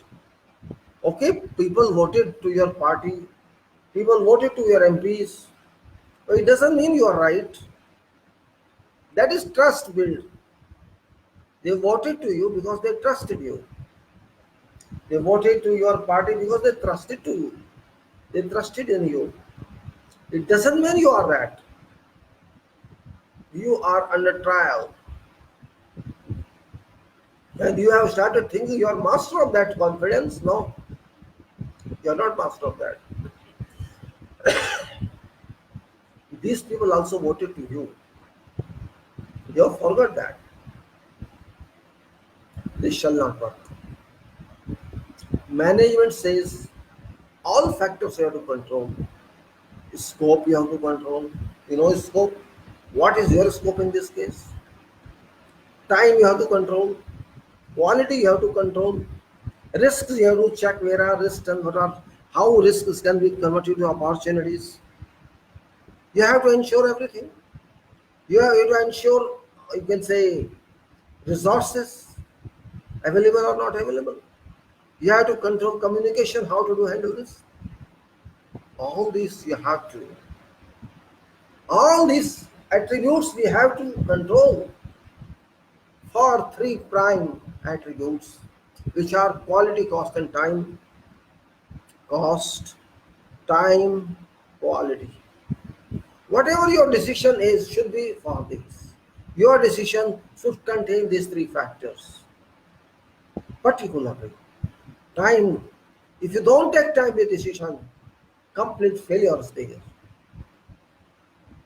Okay, people voted to your party, people voted to your MPs, but it doesn't mean you are right. That is trust built. They voted to you because they trusted you. They voted to your party because they trusted to you. They trusted in you. It doesn't mean you are right. You are under trial. And you have started thinking you are master of that confidence. No, you are not master of that. These people also voted to you. You have forgot that. This shall not work. Management says all factors you have to control. Scope you have to control. You know scope? What is your scope in this case? Time you have to control. Quality you have to control. Risks, you have to check where are risks and what are, how risks can be converted to opportunities. You have to ensure everything. You have to ensure, you can say, resources available or not available. You have to control communication, how to do handle this. All these you have to. All these attributes we have to control for three prime attributes, which are quality, cost, and time. Cost, time, quality. Whatever your decision is, should be for this. Your decision should contain these three factors. Particularly, time. If you don't take time with decision, complete failure is there.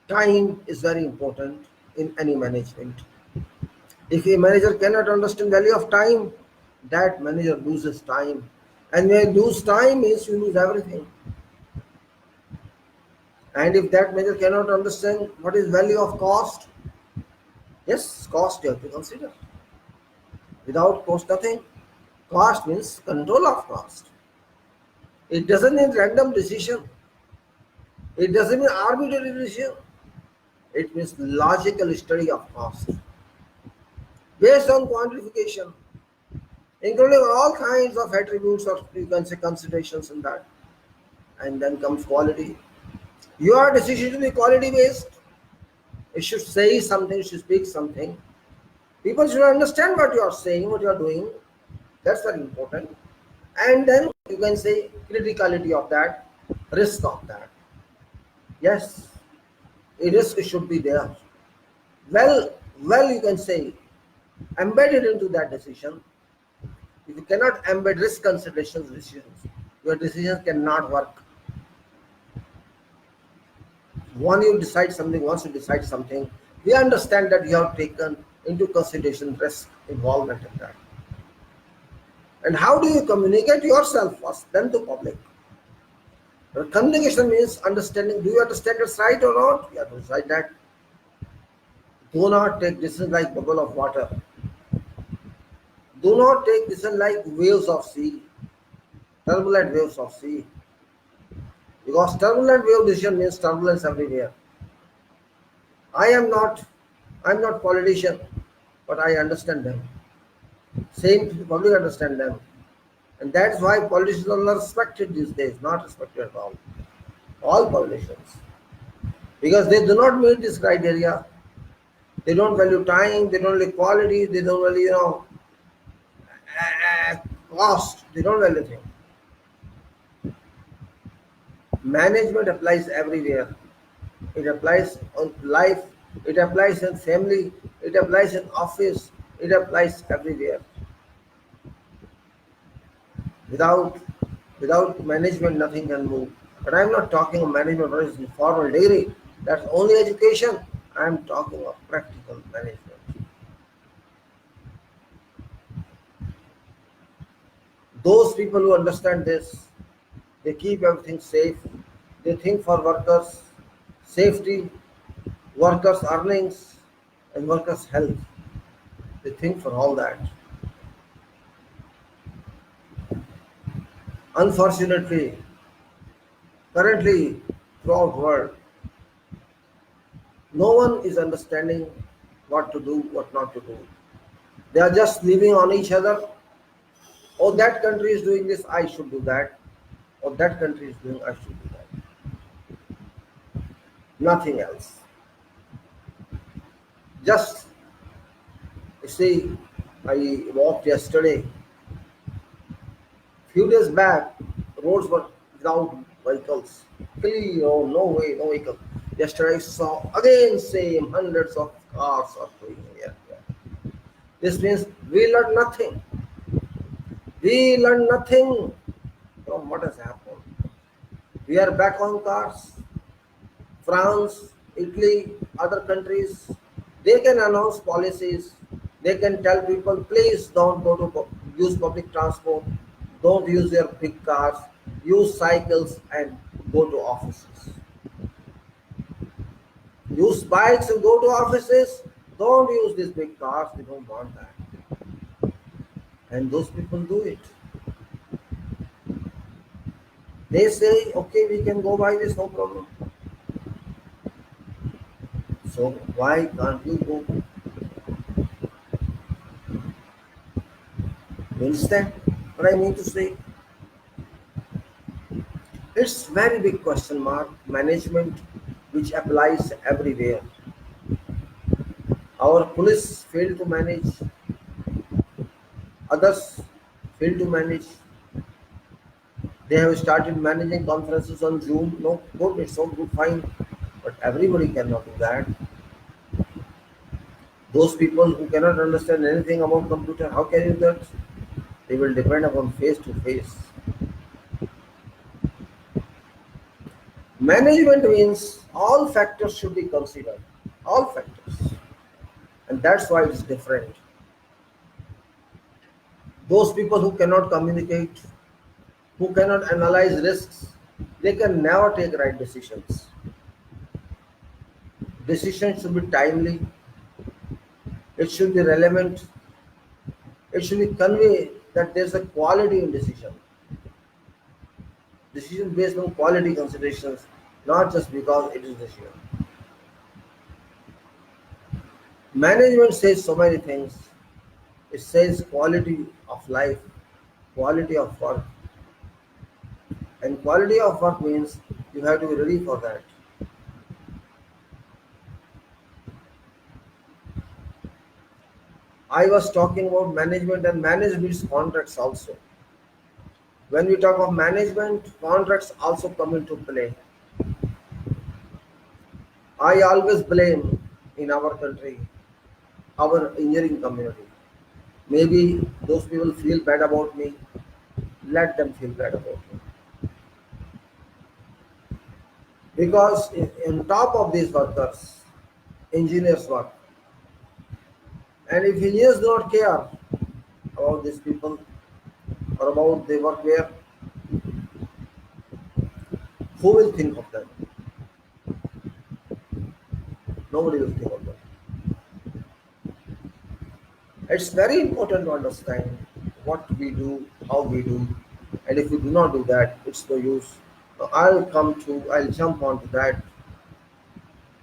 Time is very important in any management. If a manager cannot understand value of time, that manager loses time. And when you lose time means you lose everything. And if that manager cannot understand what is value of cost, yes, cost you have to consider. Without cost, nothing. Cost means control of cost. It doesn't mean random decision. It doesn't mean arbitrary decision. It means logical study of cost based on quantification, including all kinds of attributes or you can say considerations in that. And then comes quality. Your decision should be quality based. It should say something, it should speak something. People should understand what you are saying, what you are doing. That's very important. And then you can say criticality of that, risk of that. Yes, a risk should be there. Well, you can say embedded into that decision. If you cannot embed risk considerations, decisions, your decisions cannot work. Once you decide something, we understand that you have taken into consideration risk involvement in that. And how do you communicate yourself first, then to public? Communication means understanding, do you understand it's right or not? You have to decide that. Do not take decisions like bubble of water. Do not take decisions like waves of sea, turbulent waves of sea. Because turbulent wave decision means turbulence everywhere. I'm not politician, but I understand them. Same public understand them. And that's why politicians are not respected these days, not respected at all. All politicians. Because they do not meet this criteria. They don't value time, they don't value quality, they don't value, cost, they don't value anything. Management applies everywhere. It applies on life, it applies in family, it applies in office, it applies everywhere. Without management, nothing can move. But I'm not talking of management what is formal degree. That's only education. I'm talking of practical management. Those people who understand this, they keep everything safe. They think for workers' safety, workers' earnings, and workers' health. They think for all that. Unfortunately, currently throughout world, no one is understanding what to do, what not to do. They are just living on each other. Oh, that country is doing this, I should do that. Or that country is doing, I should do that. Nothing else. Just see, I walked yesterday. Few days back, roads were without vehicles. Clear, oh, no way, no vehicle. Yesterday I saw again same hundreds of cars are going here. This means we learned nothing. We learned nothing from what has happened. We are back on cars. France, Italy, other countries, they can announce policies. They can tell people, please don't go to use public transport. Don't use your big cars. Use cycles and go to offices. Use bikes and go to offices. Don't use these big cars. They don't want that. And those people do it. They say, okay, we can go by this, no problem. So why can't you go? You understand what I mean to say? It's very big question mark. Management which applies everywhere. Our police fail to manage, others fail to manage. They have started managing conferences on Zoom. No, good, it's all good, fine. But everybody cannot do that. Those people who cannot understand anything about computer, how can you do that? They will depend upon face to face. Management means all factors should be considered. All factors. And that's why it's different. Those people who cannot communicate, who cannot analyze risks, they can never take right decisions. Decisions should be timely, it should be relevant, it should be convey that there's a quality in decision. Decision based on quality considerations, not just because it is decision. Management says so many things. It says quality of life, quality of work. And quality of work means you have to be ready for that. I was talking about management, and management contracts also. When we talk of management, contracts also come into play. I always blame in our country our engineering community. Maybe those people feel bad about me. Let them feel bad about me. Because on top of these workers, engineers work. And if engineers do not care about these people or about their work where, who will think of them? Nobody will think of them. It's very important to understand what we do, how we do, and if we do not do that, it's no use. Now, I'll jump onto that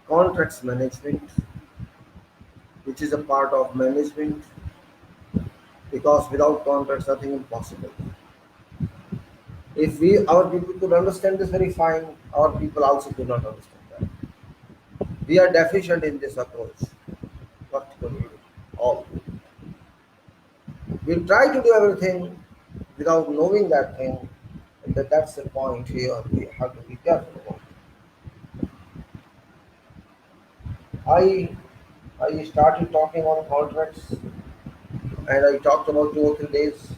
contracts management, which is a part of management, because without contracts, nothing is possible. If our people could understand this very fine, our people also could not understand that. We are deficient in this approach, particularly all. We try to do everything without knowing that thing, and that's the point here. We have to be careful about. I I started talking on contracts, and I talked about 2 or 3 days.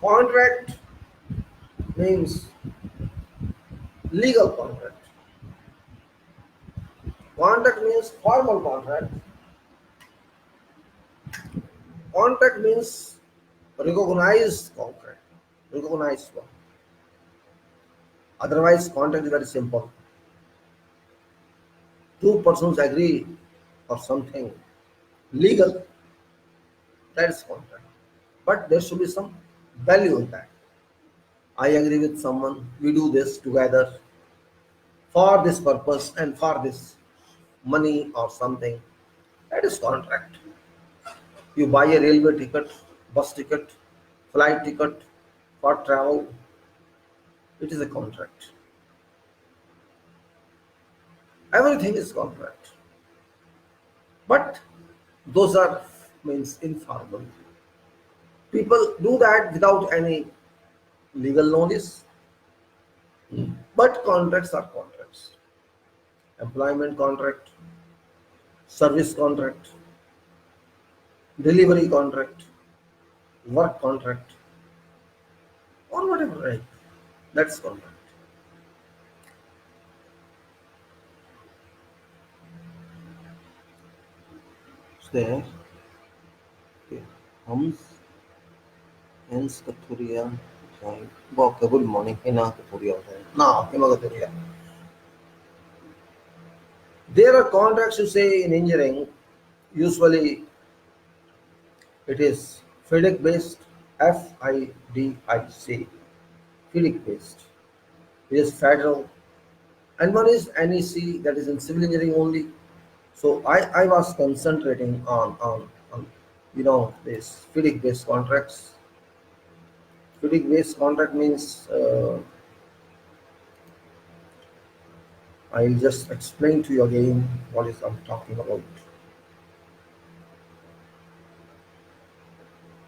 Contract means legal contract. Contract means formal contract. Contract means recognized contract, recognized one. Otherwise, contract is very simple. Two persons agree for something legal, that is contract. But there should be some value in that. I agree with someone, we do this together for this purpose and for this money or something. That is contract. You buy a railway ticket, bus ticket, flight ticket for travel. It is a contract. Everything is contract. But those are means informal. People do that without any legal notice. But contracts are contracts. Employment contract, service contract, delivery contract, work contract, or whatever, right? That's contract. It's there. Okay. Hums, hence, Kathuria. Okay, good morning. There are contracts you say in engineering. Usually it is FIDIC based, FIDIC, FIDIC based. It is federal, and one is NEC, that is in civil engineering only. So I was concentrating on this FIDIC based contracts. FIDIC based contract means I'll just explain to you again what is I'm talking about.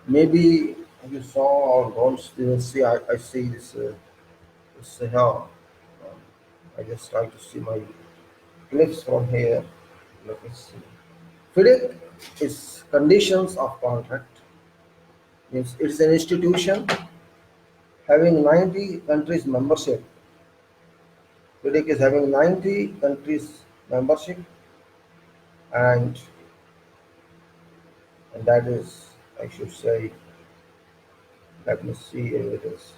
Maybe you saw or don't you see. I see this here. I just try to see my clips from here. Let me see. FIDIC is conditions of contract. Means it's an institution having 90 countries membership. FIDIC is having 90 countries membership, and that is, I should say, let me see if it is.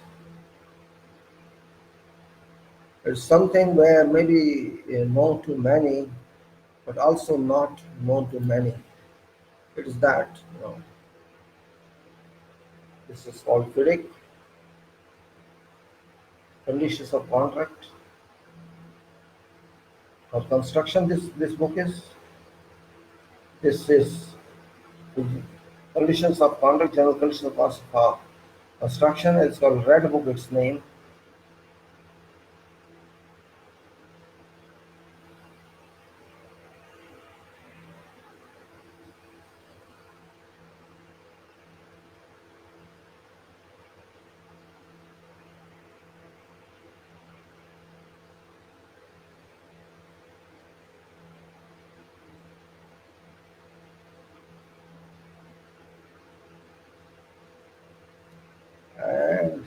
It's something where maybe known to many, but also not known to many. It is that. This is called FIDIC, conditions of contract for construction. This book is. This is conditions of contract, general conditions of construction. It's called Red Book. Its name. And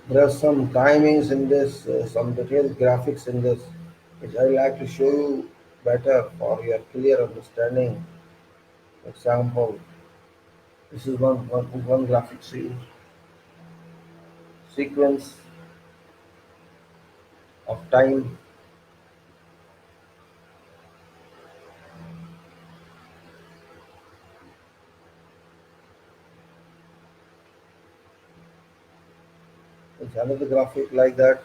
there are some timings in this, some detailed graphics in this, which I like to show you better for your clear understanding. For example, this is one graphic sequence of time. It's another graphic like that.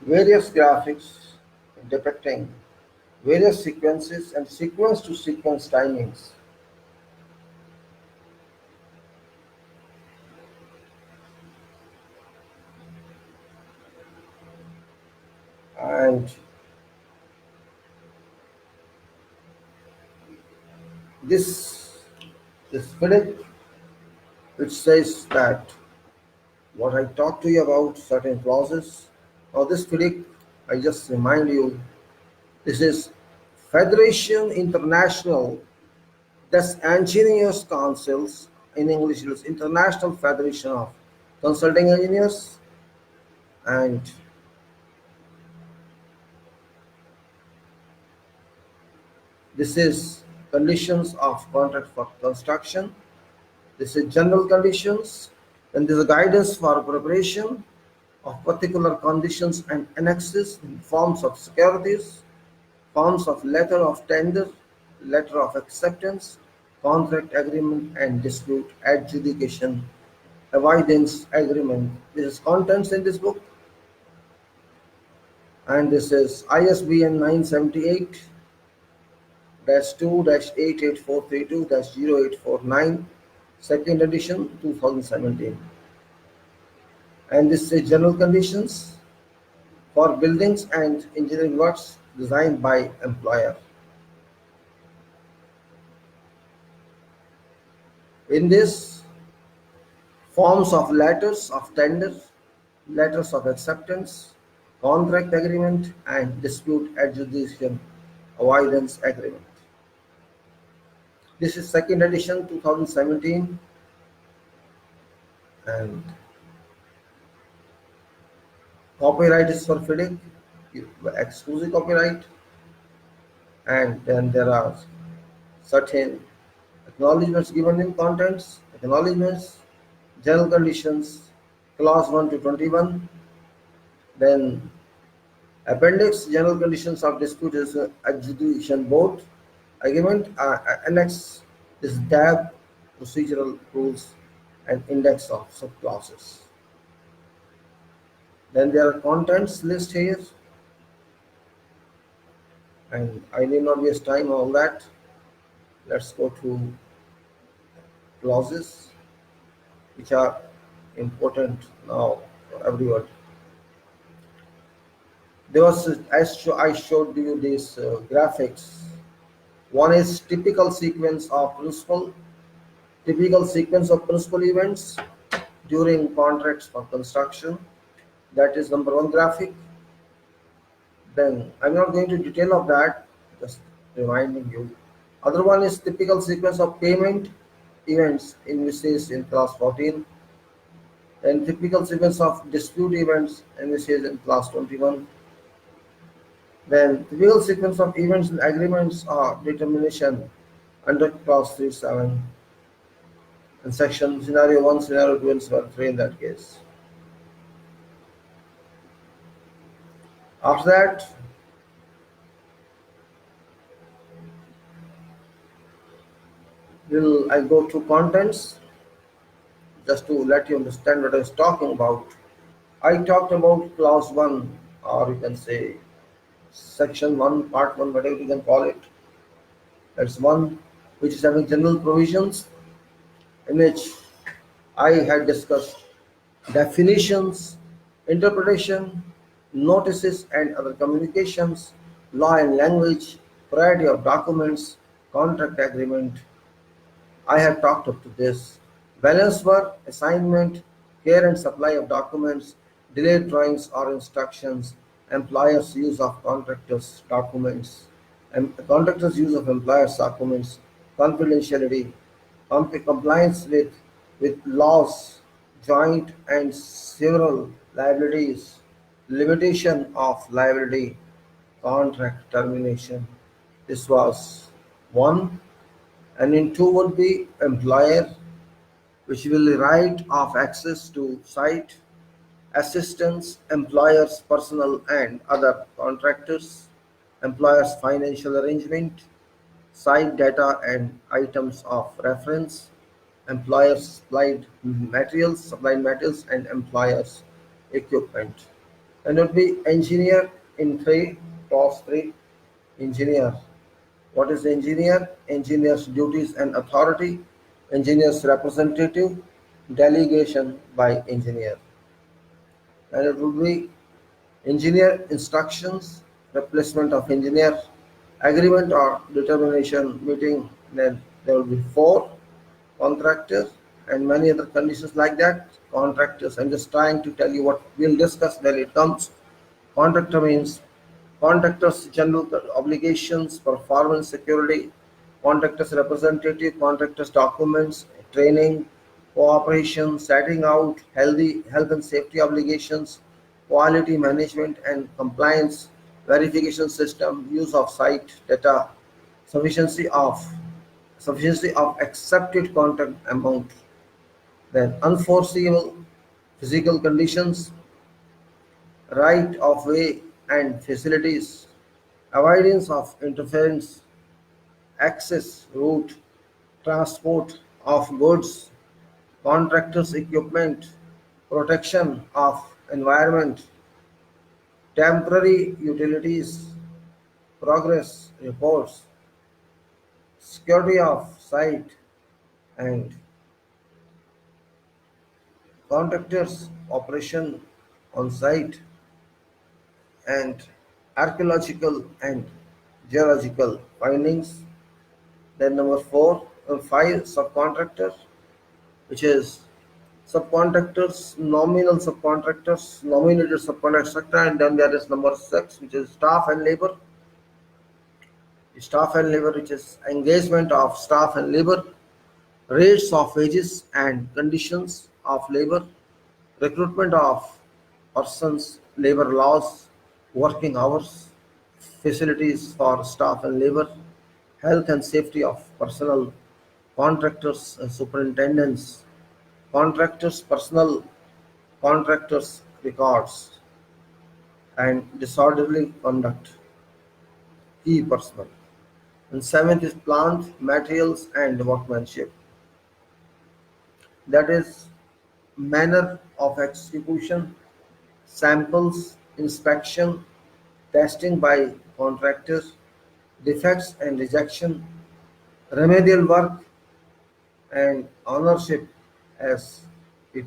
Various graphics depicting various sequences and sequence to sequence timings. And this FIDIC, which says that what I talked to you about certain clauses. Now this FIDIC, I just remind you, this is Federation International des Engineers Councils. In English, it is International Federation of Consulting Engineers, and this is conditions of contract for construction. This is general conditions, and this is guidance for preparation of particular conditions and annexes in forms of securities, forms of letter of tender, letter of acceptance, contract agreement, and dispute adjudication avoidance agreement. This is contents in this book, and this is ISBN 978 2 88432 0849, second edition 2017. And this is general conditions for buildings and engineering works designed by employer. In this, forms of letters of tender, letters of acceptance, contract agreement, and dispute adjudication avoidance agreement. This is second edition 2017, and copyright is for FIDIC, exclusive copyright, and then there are certain acknowledgements given in contents, acknowledgements, general conditions, clause 1 to 21, then appendix, general conditions of dispute is adjudication board agreement, annex is DAB, procedural rules, and index of subclasses. Then there are contents list here, and I need not waste time on that. Let's go to clauses, which are important now for everyone. There was, as I showed you these graphics. One is typical sequence of principal events during contracts for construction. That is number one graphic. Then I'm not going to detail of that, just reminding you. Other one is typical sequence of payment events invoices in class 14, and typical sequence of dispute events invoices in class 21. Then typical sequence of events and agreements are determination under clause 37, and section scenario 1, scenario 2, and scenario 3 in that case. After that, I go to contents just to let you understand what I was talking about. I talked about clause 1, or you can say section 1, part 1, whatever you can call it. That's 1, which is having general provisions, in which I had discussed definitions, interpretation, notices and other communications, law and language, priority of documents, contract agreement. I have talked up to this. Balance work, assignment, care and supply of documents, delayed drawings or instructions, employers' use of contractors' documents, and contractors' use of employers' documents, confidentiality, compliance with laws, joint and several liabilities, limitation of liability, contract termination. This was one, and in two would be employer, which will be right of access to site, assistance, employer's personal and other contractors, employer's financial arrangement, site data and items of reference, employer's supplied materials, and employer's equipment. And it would be engineer in clause 3, engineer. What is engineer? Engineer's duties and authority, engineer's representative, delegation by engineer. And it would be engineer instructions, replacement of engineer, agreement or determination meeting. Then there will be 4, contractors, and many other conditions like that. Contractors, I'm just trying to tell you what we'll discuss when it comes. Contractor means contractors' general obligations, performance, security, contractors' representative, contractors' documents, training, cooperation, setting out health and safety obligations, quality management and compliance, verification system, use of site data, sufficiency of accepted contract amount, then unforeseeable physical conditions, right of way and facilities, avoidance of interference, access route, transport of goods, contractors' equipment, protection of environment, temporary utilities, progress reports, security of site, and contractors' operation on site, and archaeological and geological findings. Then number 4 or 5, subcontractor, which is Subcontractors, nominal subcontractors, nominated subcontractor, and then there is number six, which is staff and labor. Staff and labor, which is engagement of staff and labor, rates of wages and conditions of labor, recruitment of persons, labor laws, working hours, facilities for staff and labor, health and safety of personnel, contractors and superintendents, contractors' personnel, contractors' records, and disorderly conduct, key personnel. And seventh is plant, materials, and workmanship. That is manner of execution, samples, inspection, testing by contractors, defects and rejection, remedial work, and ownership as it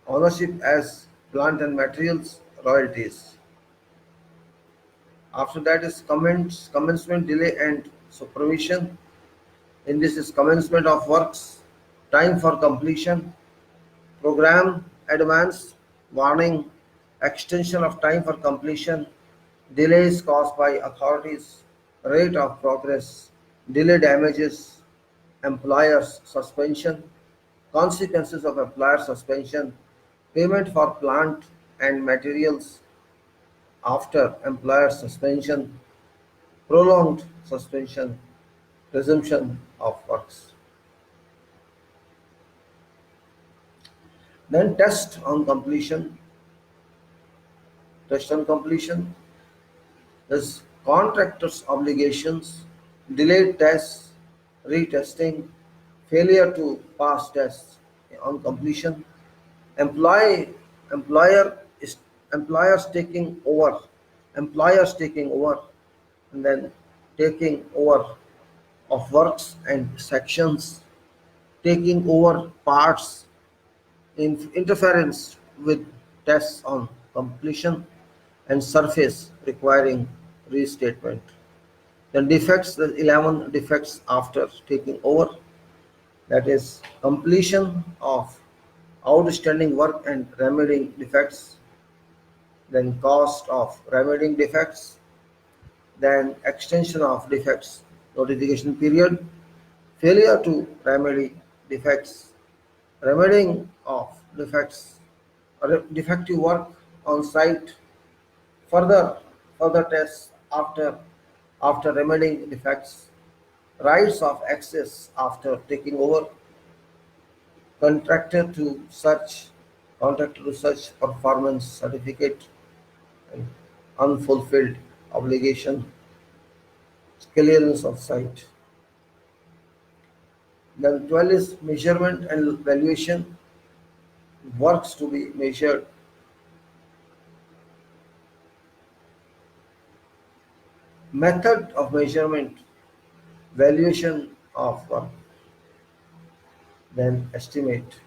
ownership as plant and materials, royalties. After that is commencement, delay, and supervision. In this is commencement of works, time for completion, program, advance, warning, extension of time for completion, delays caused by authorities, rate of progress, delay damages, employer's suspension, consequences of employer suspension, payment for plant and materials after employer suspension, prolonged suspension, resumption of works. Then test on completion is contractor's obligations, delayed tests, retesting, failure to pass tests on completion, employee employer is employers taking over, employers taking over, and then taking over of works and sections, taking over parts, interference with tests on completion, and surface requiring restatement. Then defects, the 11 defects after taking over, that is completion of outstanding work and remedying defects, then cost of remedying defects, then extension of defects notification period, failure to remedy defects, remedying of defects, defective work on site, further further tests after remedying defects, rights of access after taking over, contractor to such contractor to such performance certificate, and unfulfilled obligation, clearance of site. Then 12 is measurement and valuation, works to be measured, method of measurement, valuation of work, then estimate.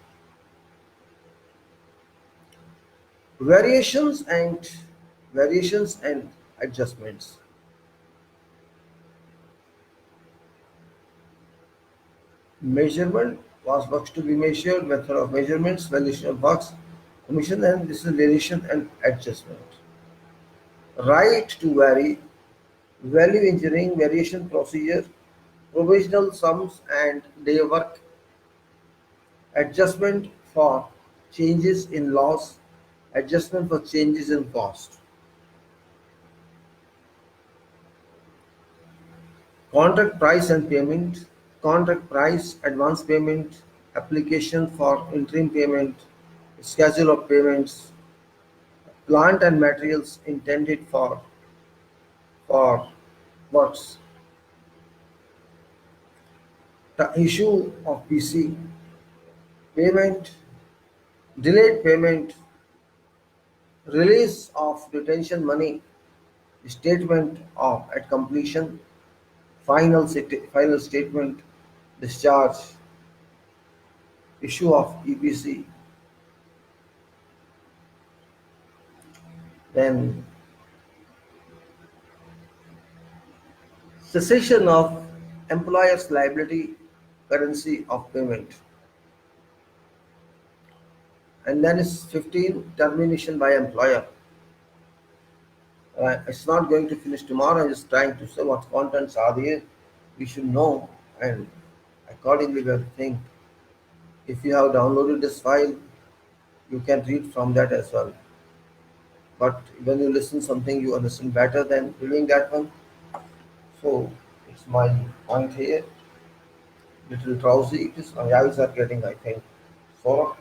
Variations and adjustments. Measurement was works to be measured, method of measurements, valuation of works, commission, and this is variation and adjustment. Right to vary, value engineering, variation procedure, provisional sums and day work, adjustment for changes in loss, adjustment for changes in cost. Contract price and payment, contract price, advance payment, application for interim payment, schedule of payments, plant and materials intended for works, the issue of PC, payment, delayed payment, release of detention money, statement of at completion, final statement, discharge, issue of EPC, then cessation of employer's liability, currency of payment. And then is 15, termination by employer. It's not going to finish tomorrow. I'm just trying to say what contents are there. We should know, and accordingly we'll think. If you have downloaded this file, you can read from that as well. But when you listen something, you understand better than reading that one. So it's my point here. Little drowsy. It is my eyes are getting, I think. So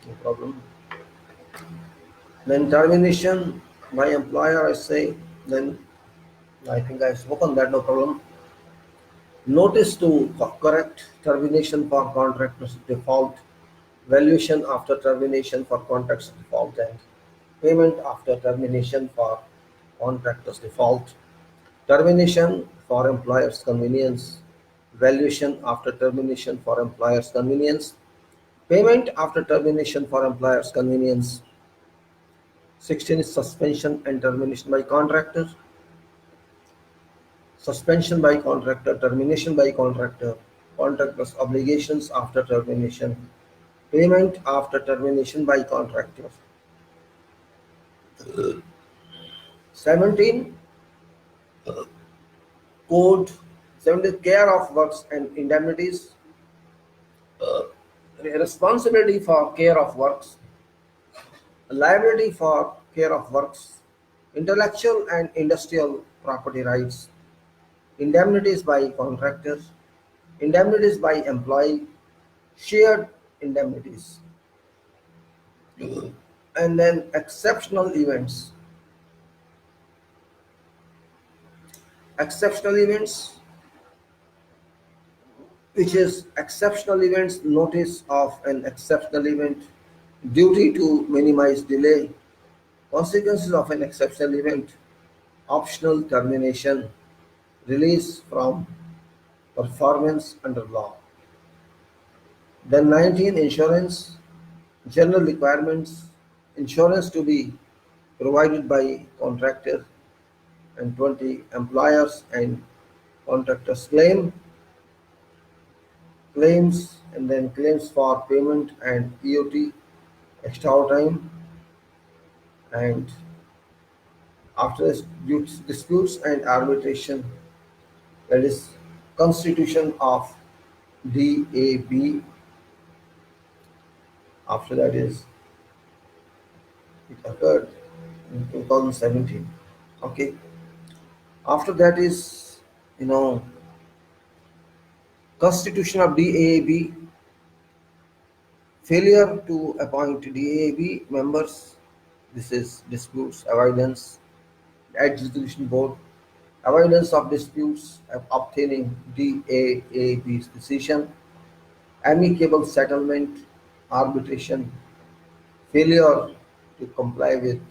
no problem. Then termination by employer, I say. Then I think I've spoken that, no problem. Notice to correct termination for contractor's default, valuation after termination for contractor's default, and payment after termination for contractor's default. Termination for employer's convenience, valuation after termination for employer's convenience, payment after termination for employer's convenience. 16 is suspension and termination by contractor, suspension by contractor, termination by contractor, contractor's obligations after termination, payment after termination by contractor. 17 code, 17 care of works and indemnities, responsibility for care of works, liability for care of works, intellectual and industrial property rights, indemnities by contractors, indemnities by employee, shared indemnities, and then exceptional events. Exceptional events, which is exceptional events, notice of an exceptional event, duty to minimize delay, consequences of an exceptional event, optional termination, release from performance under law. Then 19, insurance, general requirements, insurance to be provided by contractor, and 20, employers and contractors claims, and then claims for payment and EOT, extra time, and after disputes and arbitration, that is constitution of DAB. After that is it occurred in 2017. Okay. After that is, you know, constitution of DAB, failure to appoint DAB members. This is disputes avoidance, adjudication board, avoidance of disputes, obtaining DAAB's decision, amicable settlement, arbitration, failure to comply with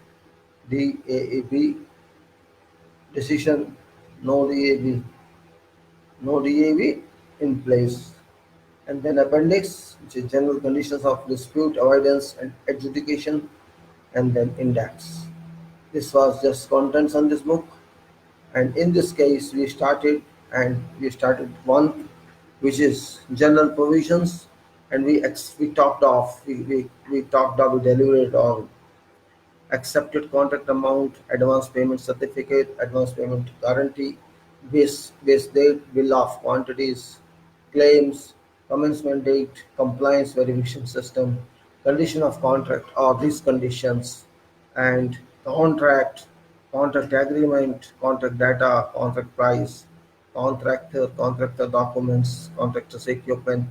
DAAB decision, no DAB, no DAB in place. And then appendix, which is general conditions of dispute avoidance and adjudication, and then index. This was just contents on this book, and in this case we started one, which is general provisions, and we talked of, we deliberated on accepted contract amount, advance payment certificate, advance payment guarantee, base date, bill of quantities, claims, commencement date, compliance verification system, condition of contract or these conditions, and contract, contract agreement, contract data, contract price, contractor documents, contractor's equipment,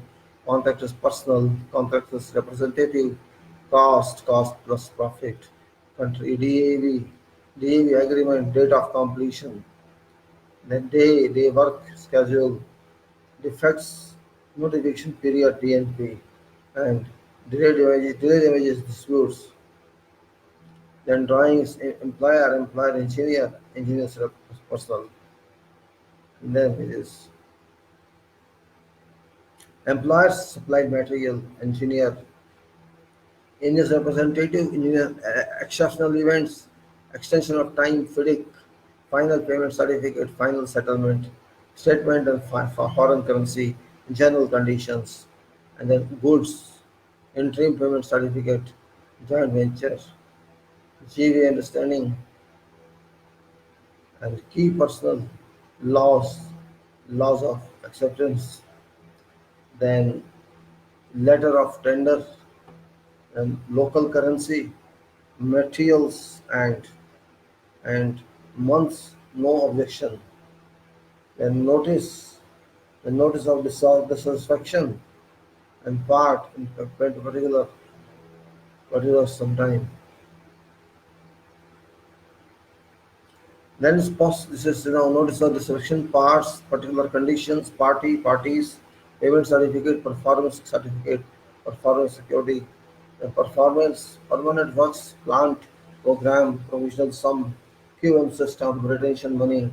contractor's personal, contractor's representative, cost plus profit, country DAV agreement, date of completion, then day work schedule, defects, notification period DNP, and delayed images disputes, then drawings, employer, engineer's personal, and then it is employers supplied material, engineer, India's representative in exceptional events, extension of time, FIDIC, final payment certificate, final settlement, statement and for foreign currency, general conditions, and then goods, interim payment certificate, joint venture, GV understanding, and key personal laws, laws of acceptance, then letter of tender and local currency, materials and months no objection, then the notice of dissatisfaction and part in particular sometime. Then this is notice of dissatisfaction, parts, particular conditions, parties, payment certificate, performance certificate, performance security, the performance, permanent works, plant, program, provisional sum, QM system, retention money,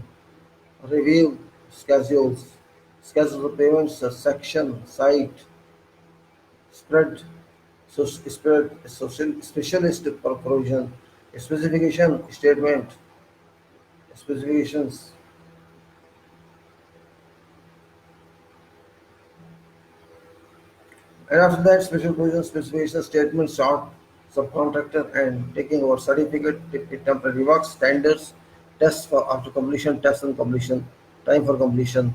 review schedules, schedule of payments, section, site, spread, specialist provision, specification, statement, specifications, and after that special provision, specification, statement, short, subcontractor, and taking over certificate, temporary works, standards, tests for after completion, tests and completion, time for completion,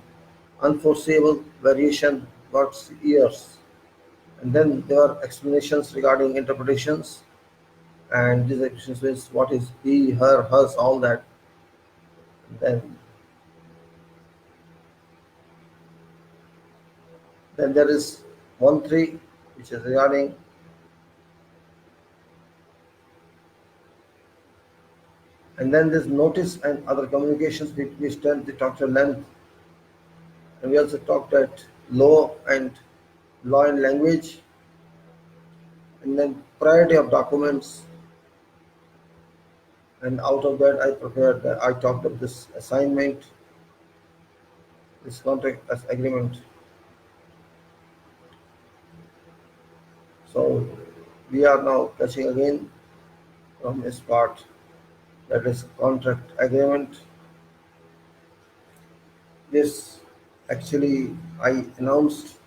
unforeseeable variation, works years. And then there are explanations regarding interpretations, and these explanations is what is he, her, hers, all that. Then then there is 1.3, which is regarding, and then there's notice and other communications which tend to talk to length, and we also talked at law and language, and then priority of documents, and out of that I talked of this assignment, this contract as agreement. So we are now touching again from this part, that is contract agreement. This actually I announced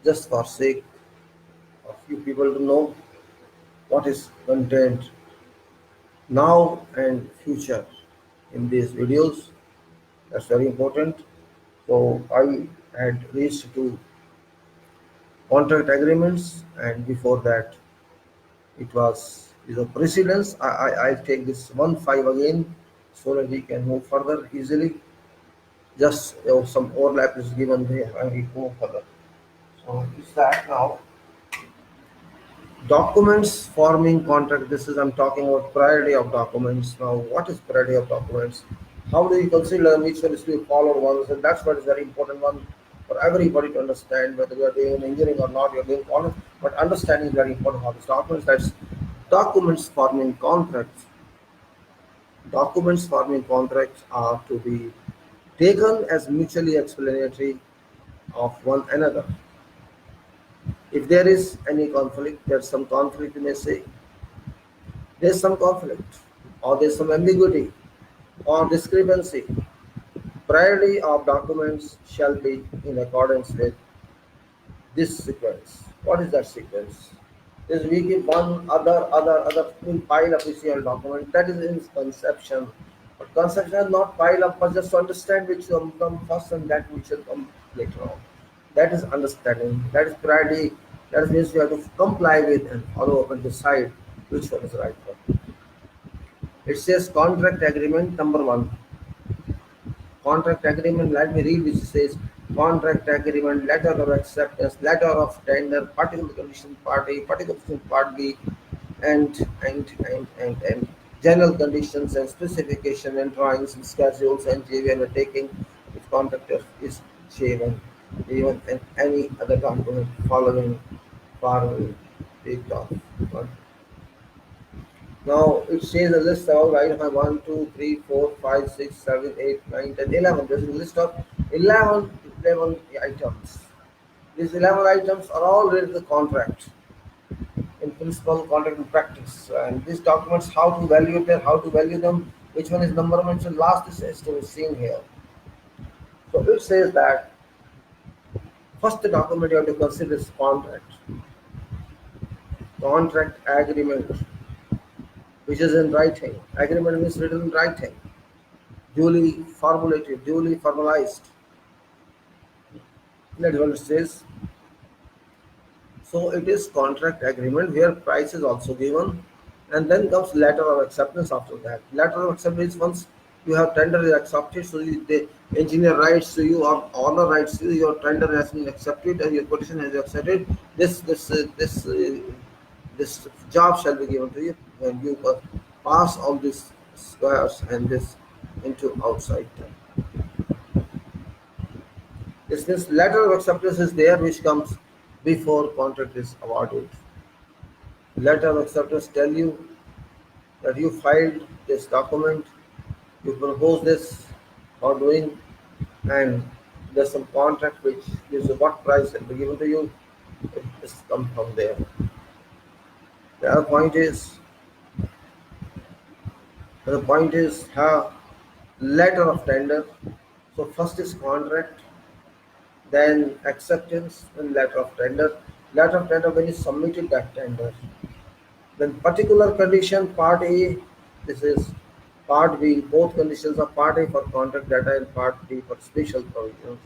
just for sake of you people to know what is content now and future in these videos. That's very important. So I had reached to contract agreements, and before that it was precedence. I'll take this 1.5 again so that we can move further easily. Just some overlap is given there and we move further. So is that now documents forming contract. This is I'm talking about priority of documents. Now what is priority of documents? How do you consider which one is to be followed ones? And that's what is very important one for everybody to understand, whether you are doing engineering or not, you're doing college, but understanding is very important for these documents. That's documents forming contracts. Documents forming contracts are to be taken as mutually explanatory of one another. If there is any conflict, there's some conflict, you may say, there's some conflict, or there's some ambiguity or discrepancy. Priority of documents shall be in accordance with this sequence. What is that sequence? Is we give one other in pile of official document. That is in conception. But conception is not pile up, but just to understand which will come first and that which will come later on. That is understanding. That is priority. That means we have to comply with and follow up and decide which one is right one. It says contract agreement number 1. Contract agreement, let me read which says contract agreement, letter of acceptance, letter of tender, particular condition party, particular condition party, and general conditions and specification and drawings and schedules and JV undertaking if contractor is shaven, even and any other document following take off. Now it says a list of right 1, 2, 3, 4, 5, 6, 7, 8, 9, 10, 11. There's a list of 11 items. These 11 items are all related to the contract. In principle, contract, and practice. And these documents, how to value them, how to value them, which one is number mentioned last is to be seen here. So it says that first the document you have to consider is contract. Contract agreement, which is in writing. Agreement means written in writing, duly formulated, duly formalized. That's what it says. So it is contract agreement where price is also given, and then comes letter of acceptance after that. Letter of acceptance once you have tender is accepted, so the engineer writes to you or owner writes to you, your tender has been accepted and your quotation has been accepted. This job shall be given to you, and you pass all these squares and this into outside. This means letter of acceptance is there, which comes before contract is awarded. Letter of acceptance tell you that you filed this document, you propose this for doing, and there's some contract which gives you what price will be given to you. It just comes from there. The other point is have letter of tender. So first is contract, then acceptance, and letter of tender. Letter of tender when you submitted that tender. Then particular condition part A, this is part B. Both conditions are part A for contract data and part B for special provisions.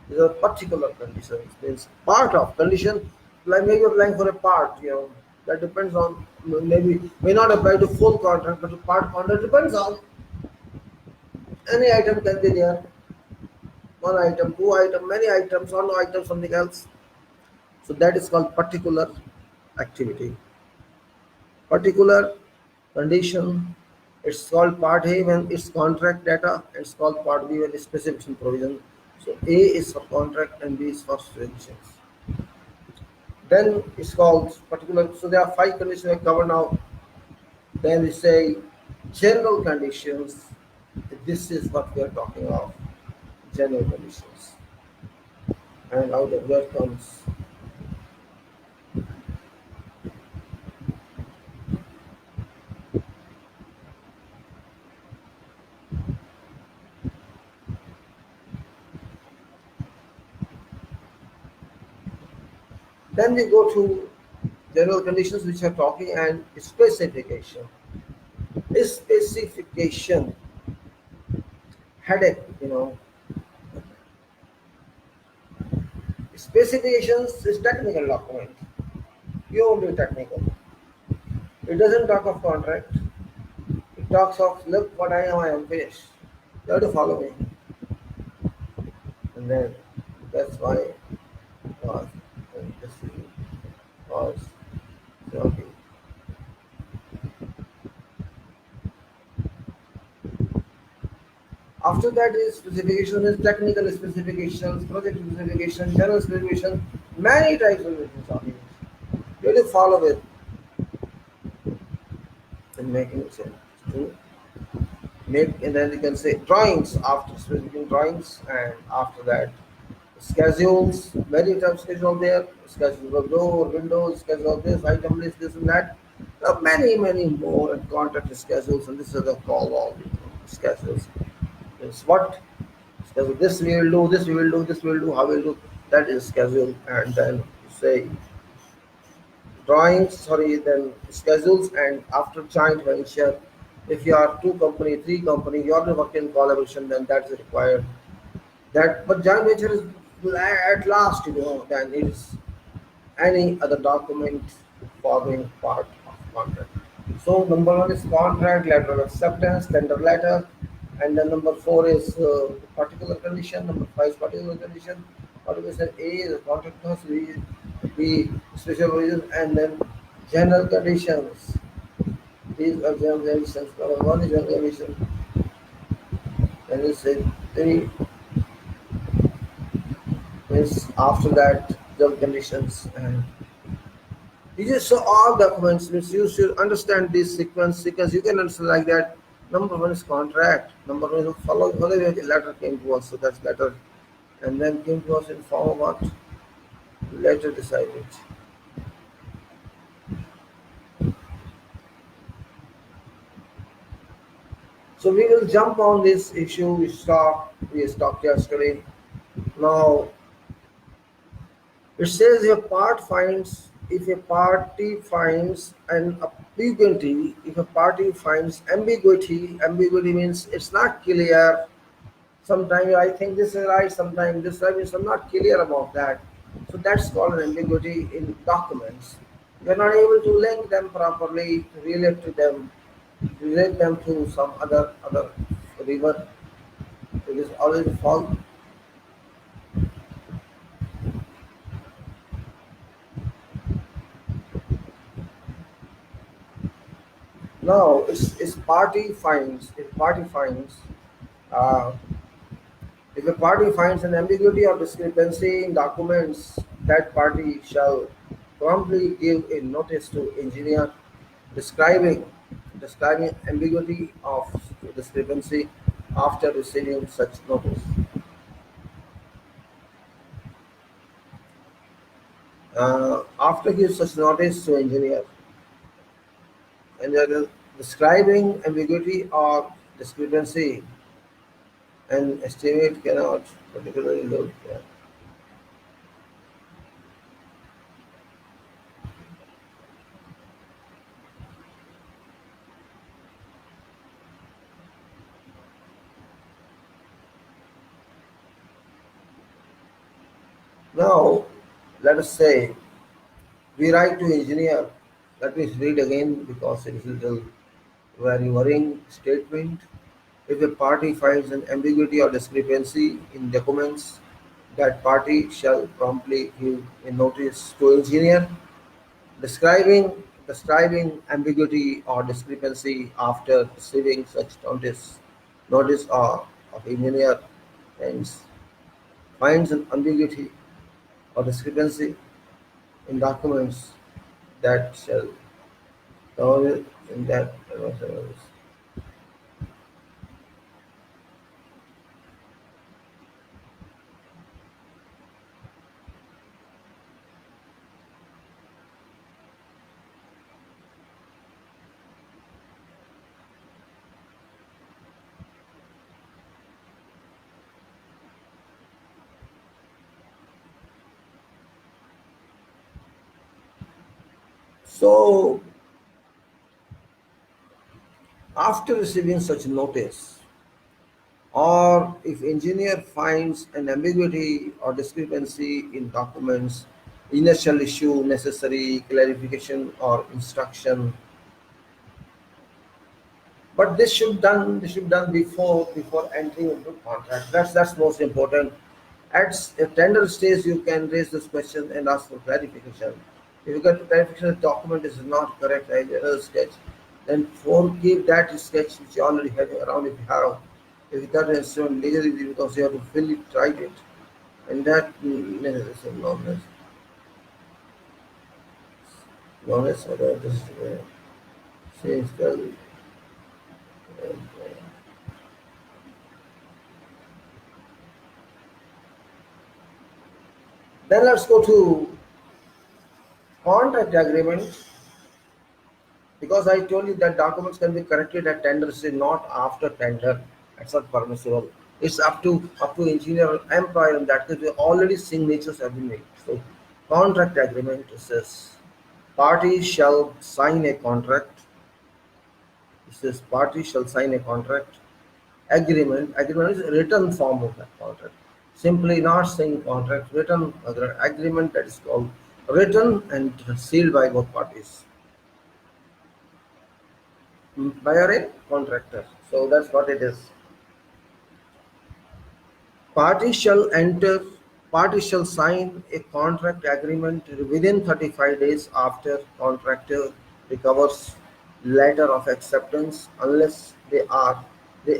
These are particular conditions. Means part of condition, like maybe you're applying for a part, that depends on maybe may not apply to full contract, but to part contract depends on any item can be there. One item, two item, many items, one item, something else. So that is called particular activity. Particular condition, it's called part A when it's contract data, it's called part B when it's specification provision. So A is for contract and B is for specifications. Then it's called particular, so there are 5 conditions I cover now. Then we say general conditions. This is what we are talking of, general conditions. And out of that comes then we go to general conditions which are talking and specification. Specification headache. Specifications is technical document. You won't be technical. It doesn't talk of contract. It talks of look what I am finished. You have to follow me. And then that's why was and this was okay. After that is specification is technical specifications, project specification, general specification, many types of specifications are used. You have to follow it in making sense. To make and then you can say drawings after specifying drawings, and after that schedules, many types of schedule there, schedule of door, windows, schedule of this, item list, this and that. There are many more and contract schedules, and this is the call all schedules. It's what schedule this we will do, this we will do, this we will do, how we will do. That is schedule, and then say drawings, sorry, then schedules, and after joint venture, if you are 2 company, 3 company, you are working in collaboration, then that's required. That but joint venture is at last, then it is any other document forming part of contract. So number 1 is contract, letter of acceptance, tender letter, and then number 4 is particular condition, number 5 is particular condition, particular condition A is the contract cost, B special provision, and then general conditions. These are general conditions. Number 1 is general condition, then you say 3 is after that general conditions, and these are so all documents means you should understand this sequence because you can understand like that. Number 1 is contract. Number 1 is follow the letter came to us, so that's letter, and then came to us in form of what? Letter decided. So we will jump on this issue we stopped yesterday. Now it says if a party finds an ambiguity, if a party finds ambiguity means it's not clear. Sometimes I think this is right, sometimes this is right, means I'm not clear about that. So that's called an ambiguity in documents. We're not able to link them properly, relate them to some other river. It is always fault. Now, uh, if a party finds an ambiguity or discrepancy in documents, that party shall promptly give a notice to engineer describing describing ambiguity of discrepancy after receiving such notice. After give such notice to engineer, and then describing ambiguity or discrepancy, an estimate cannot particularly look. Yeah. Now, let us say we write to engineer. Let me read again because it is a little very worrying statement. If a party finds an ambiguity or discrepancy in documents, that party shall promptly give a notice to engineer describing describing ambiguity or discrepancy after receiving such notice of engineer finds an ambiguity or discrepancy in documents that shall cover in that. So after receiving such notice, or if engineer finds an ambiguity or discrepancy in documents, initial issue necessary clarification or instruction. But this should done before entering into contract. That's most important. At a tender stage, you can raise this question and ask for clarification. If you get clarification, the document is not correct, I error sketch, then forgive that sketch which you already have around if you have. If that instrument legally because you have to fill it, write it, and that necessary knowledge, knowledge or just says then let's go to contract agreement. Because I told you that documents can be corrected at tender stage, not after tender. That's not permissible. It's up to engineer or employer in that case. Already signatures have been made. So contract agreement says parties shall sign a contract. It says parties shall sign a contract. Agreement is a written form of that contract. Simply not saying contract, written agreement that is called written and sealed by both parties. Buyer and contractor. So that's what it is. Parties shall enter, parties shall sign a contract agreement within 35 days after contractor recovers letter of acceptance unless they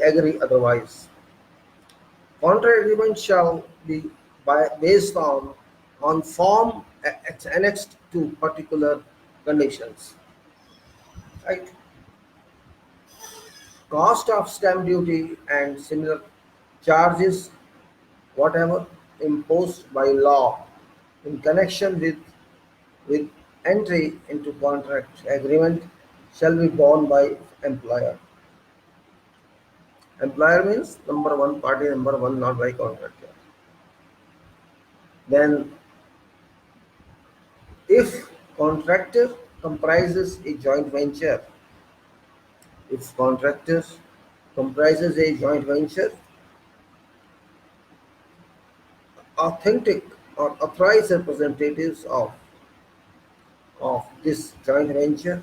agree otherwise. Contract agreement shall be based on form annexed to particular conditions. Right? Cost of stamp duty and similar charges, whatever imposed by law in connection with entry into contract agreement shall be borne by employer. Employer means number one party, number one not by contractor. Then if contractor comprises a joint venture, if contractors comprises a joint venture, authentic or authorized representatives of this joint venture,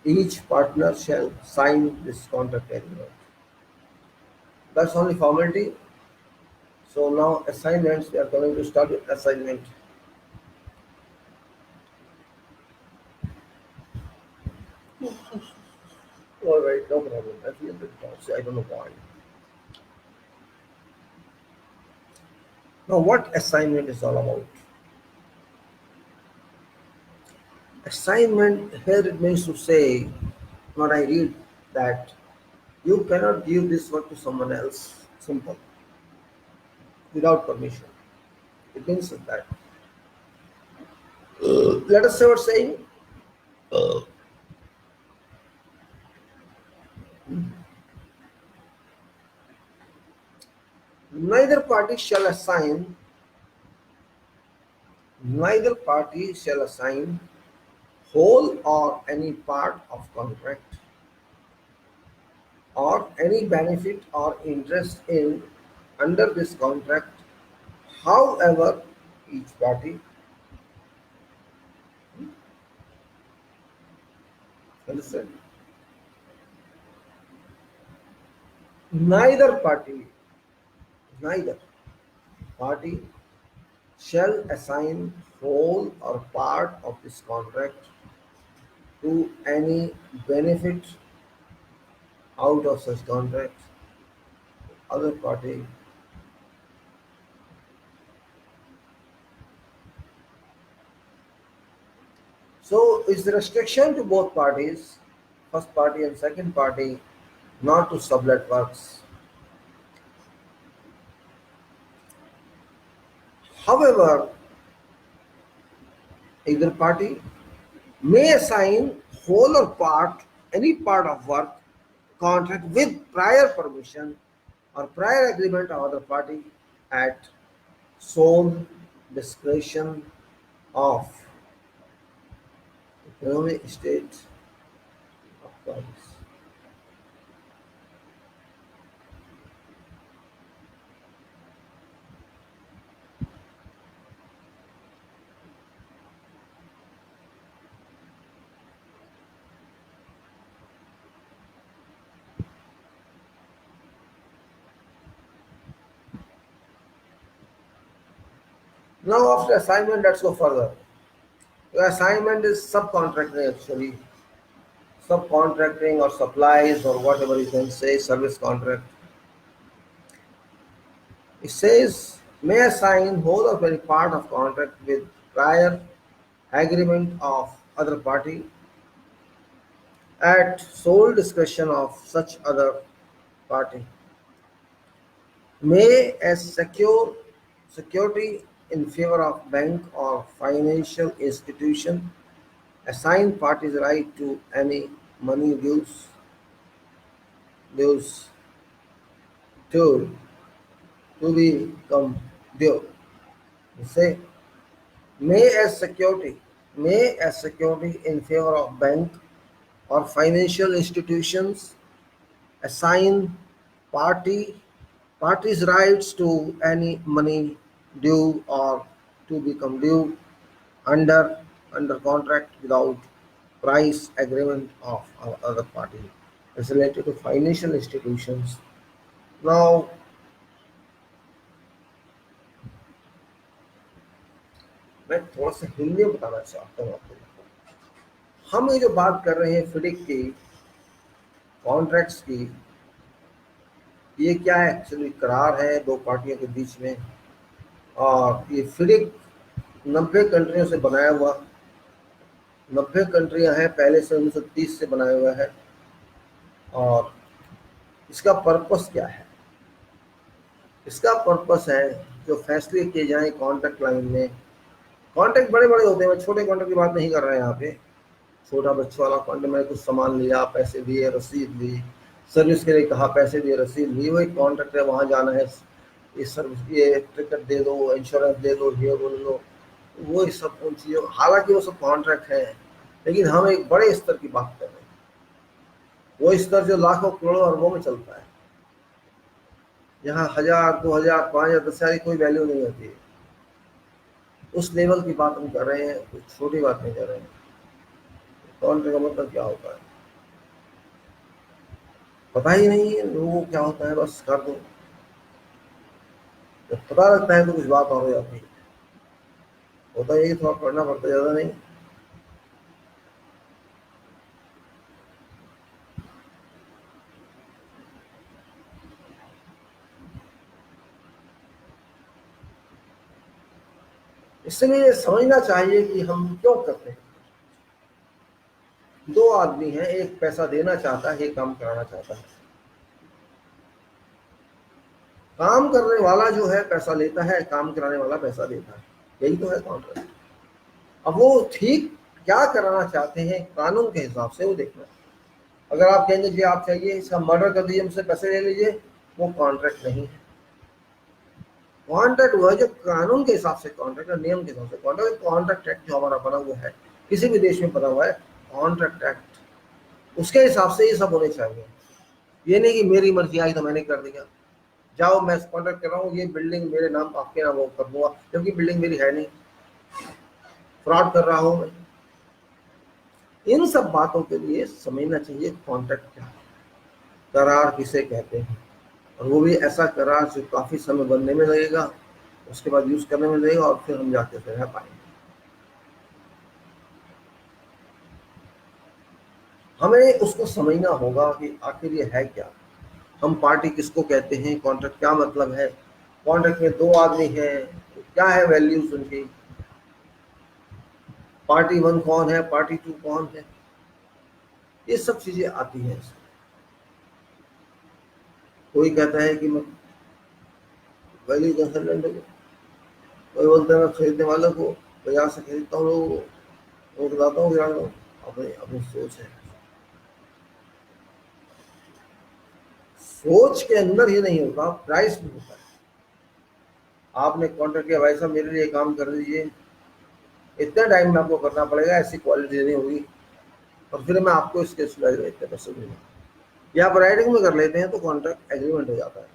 each partner shall sign this contract agreement. That's only formality. So now assignments, we are going to start with assignment. All right, no problem. I feel a bit drowsy. I don't know why. Now, what assignment is all about? Assignment here it means to say, when I read that you cannot give this work to someone else, simple, without permission. It means that. Let us say what saying. Neither party shall assign, neither party shall assign whole or any part of contract or any benefit or interest in under this contract, however each party, understand, neither party, neither party shall assign whole or part of this contract to any benefit out of such contract other party. So it's the restriction to both parties, first party and second party, not to sublet works. However, either party may assign whole or part, any part of work contract with prior permission or prior agreement of other party at sole discretion of economic state of parties. Now after assignment, let's go further. The assignment is subcontracting actually. Subcontracting or supplies or whatever you can say, service contract. It says may assign whole or any part of contract with prior agreement of other party at sole discretion of such other party. May as security in favor of bank or financial institution assign parties right to any money dues to become due. You say may as security in favor of bank or financial institutions assign party parties rights to any money due or to become due under under contract without price agreement of other party. It's related to financial institutions. Now मैं थोड़ा सा हिंदी में बताना चाहता हूँ आपको। हम ये जो बात कर रहे हैं फिडिक की, कॉन्ट्रैक्ट्स की, ये क्या है? एक्चुअली करार है दो पार्टियों के बीच में, और ये फिडिक 90 कंट्रियों से बनाया हुआ, 90 कंट्रियां हैं, पहले से 1930 से बनाया हुआ है। और इसका पर्पस क्या है? इसका पर्पस है जो फैसले किए जाएं कॉन्ट्रैक्ट लाइन में। कॉन्ट्रैक्ट बड़े बड़े होते हैं, छोटे कॉन्ट्रैक्ट की बात नहीं कर रहे हैं यहाँ पे। छोटा बच्चों वाला कॉन्ट्रैक्ट, मैंने कुछ सामान लिया, पैसे दिए, रसीद ली, सर्विस के लिए कहा, पैसे दिए, रसीद ली, वो एक कॉन्ट्रैक्ट है, वहाँ जाना है, इस सर्विस, ये टिकट दे दो, इंश्योरेंस दे दो, ये बोल लो, वो सब उन चीज़ों, हालांकि वो सब कॉन्ट्रैक्ट है, लेकिन हम एक बड़े स्तर की बात कर रहे हैं, वो स्तर जो लाखों करोड़ों अरबों में चलता है, यहाँ 1000, 2000, 5000, 10,000 की कोई वैल्यू नहीं होती है। उस लेवल की बात हम कर रहे हैं, कोई छोटी बात नहीं कर रहे हैं। कॉन्ट्रैक्ट का मतलब क्या होता है पता ही नहीं है लोगों को, क्या होता है बस कर दो, जब पता लगता है तो कुछ बात और हो जाती है। होता है, थोड़ा पढ़ना पड़ता है, ज़्यादा नहीं। इसलिए समझना चाहिए कि हम क्यों करते हैं। दो आदमी हैं, एक पैसा देना चाहता है, एक काम कराना चाहता है। काम करने वाला जो है पैसा लेता है, काम कराने वाला पैसा देता है, यही तो है कॉन्ट्रैक्ट। अब वो ठीक क्या कराना चाहते हैं कानून के हिसाब से वो देखना है। अगर आप कहेंगे जी आप चाहिए इसका मर्डर कर दीजिए, मुझसे पैसे ले लीजिए, वो कॉन्ट्रैक्ट नहीं है। कॉन्ट्रैक्ट हुआ जो कानून के हिसाब से कॉन्ट्रैक्ट, नियम के हिसाब से कॉन्ट्रैक्ट। कॉन्ट्रैक्ट एक्ट जो हमारा बना हुआ है, किसी भी देश में बना हुआ है कॉन्ट्रैक्ट एक्ट, उसके हिसाब से ये सब होने चाहिए। ये नहीं कि मेरी मर्जी आई तो मैंने कर दिया, जाओ मैं कॉन्ट्रैक्ट कर रहा हूँ, ये बिल्डिंग मेरे नाम आपके नाम वो कर दूंगा, जबकि बिल्डिंग मेरी है नहीं, फ्रॉड कर रहा हूँ मैं। इन सब बातों के लिए समझना चाहिए कॉन्ट्रैक्ट क्या है, करार किसे कहते हैं, और वो भी ऐसा करार जो काफी समय बनने में लगेगा, उसके बाद यूज करने में लगेगा, और फिर हम जाके फिर रह पाएंगे। हमें उसको समझना होगा कि आखिर ये है क्या, हम पार्टी किसको कहते हैं, कॉन्ट्रैक्ट क्या मतलब है, कॉन्ट्रैक्ट में दो आदमी हैं तो क्या है वैल्यूज उनकी, पार्टी वन कौन है, पार्टी टू कौन है, ये सब चीजें आती हैं इसमें। कोई कहता है कि मैं वैल्यू कंसल्टेंट हूँ, कोई बोलता है मैं खरीदने वालों को बाजार से खरीदता हूँ लोगों को, वो बताता हूँ यार, अपनी अपनी सोच है। सोच के अंदर ही नहीं होता, प्राइस में होता है। आपने कॉन्ट्रैक्ट किया, भाई साहब मेरे लिए काम कर दीजिए, इतने टाइम में आपको करना पड़ेगा, ऐसी क्वालिटी देनी होगी, और फिर मैं आपको इसके सिवाय इतने पैसे दूंगा, या आप राइटिंग में कर लेते हैं तो कॉन्ट्रैक्ट एग्रीमेंट हो जाता है।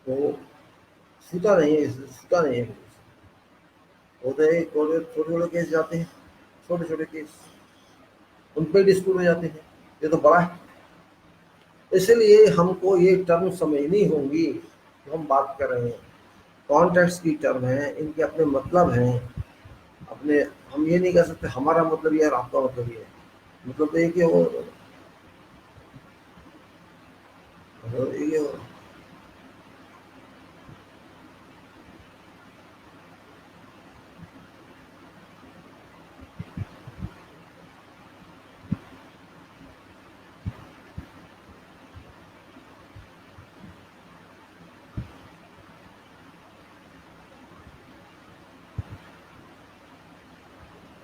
तो छूटा नहीं है, छूटा नहीं है। होते हैं छोटे छोटे केस जाते हैं, छोटे छोटे केस उन पर डिस्प्यूट हो जाते हैं, ये तो बड़ा है। इसलिए हमको ये टर्म समझनी होंगी जो हम बात कर रहे हैं, कॉन्ट्रैक्ट्स की टर्म है, इनके अपने मतलब हैं, अपने, हम ये नहीं कह सकते हमारा मतलब ये है और आपका मतलब ये है, मतलब तो एक ही होगा, मतलब एक ही होगा।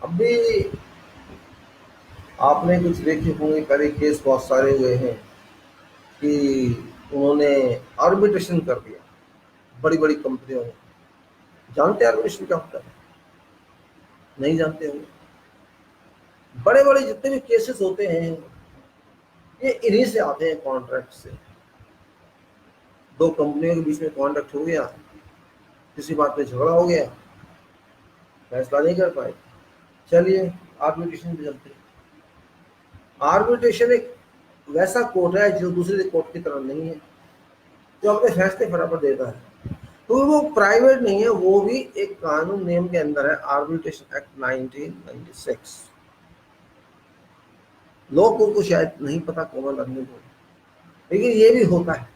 अभी आपने कुछ देखे होंगे, पहले केस बहुत सारे हुए हैं कि उन्होंने आर्बिट्रेशन कर दिया बड़ी बड़ी कंपनियों ने। जानते हैं आर्बिट्रेशन क्या होता है? नहीं जानते होंगे। बड़े बड़े जितने भी केसेस होते हैं ये इन्हीं से आते हैं, कॉन्ट्रैक्ट से। दो कंपनियों के बीच में कॉन्ट्रैक्ट हो गया, किसी बात पे झगड़ा हो गया, फैसला नहीं कर पाए, चलिए आर्बिट्रेशन पे चलते हैं। आर्बिट्रेशन एक वैसा कोर्ट है जो दूसरे कोर्ट की तरह नहीं है, जो अपने फैसले बराबर देता है। तो वो प्राइवेट नहीं है, वो भी एक कानून नियम के अंदर है, आर्बिट्रेशन एक्ट 1996। लोगों को शायद नहीं पता, कॉमन आदमी को, लेकिन ये भी होता है।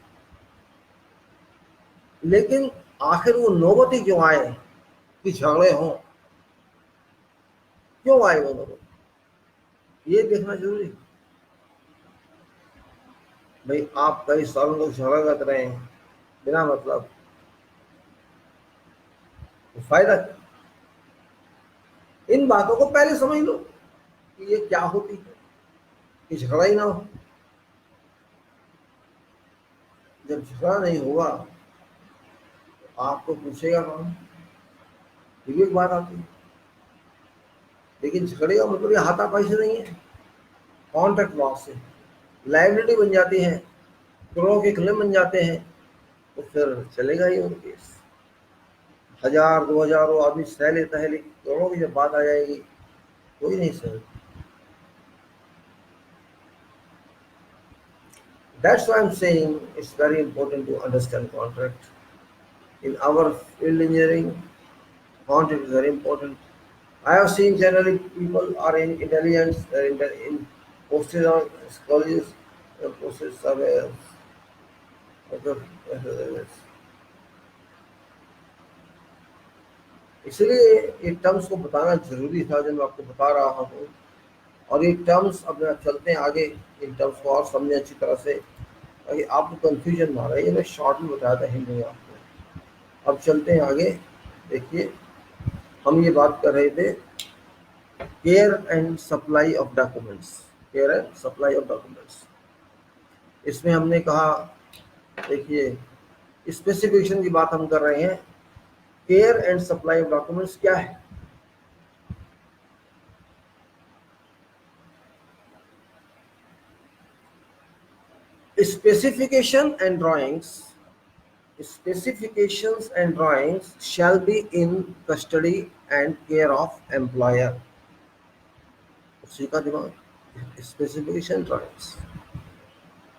लेकिन आखिर वो नौबत ही क्यों आए कि झगड़े हों, क्यों आए वो नौबत, ये देखना जरूरी है। भाई आप कई सालों तक झगड़ा करते रहे हैं बिना मतलब, तो फायदा क्या? इन बातों को पहले समझ लो कि ये क्या होती है। कि झगड़ा ही ना हो। जब झगड़ा नहीं होगा तो आपको पूछेगा कौन, ये भी एक बात आती है। लेकिन झगड़े का मतलब ये हाथापाई से नहीं है, कॉन्ट्रैक्ट लॉस से लाइबिलिटी बन जाती है, करोड़ों के क्लेम बन जाते हैं, तो फिर चलेगा ही वो केस। 1000 2000 वो आदमी सह लेता है, लेकिन करोड़ों की जब बात आ जाएगी कोई नहीं सह। That's why I'm saying it's very important to understand contract. In our field engineering, contract is very important. I have seen generally people are in intelligence, in posted on colleges, posted somewhere else. मतलब इसलिए ये terms को बताना जरूरी था जो मैं आपको बता रहा हूँ। और ये टर्म्स अब चलते हैं आगे, इन टर्म्स को और समझें अच्छी तरह से ताकि आपको कंफ्यूजन ना रहे। ये मैं शॉर्ट में बताया था हिंदी में आपको। अब चलते हैं आगे। देखिए, हम ये बात कर रहे थे care and supply of documents. Care and supply of documents, इसमें हमने कहा, देखिए स्पेसिफिकेशन की बात हम कर रहे हैं। Care and supply of documents क्या है? Specification and drawings, specifications and drawings shall be in custody and care of employer। उसी का दिमाग, स्पेसिफिकेशन ड्राइंग्स।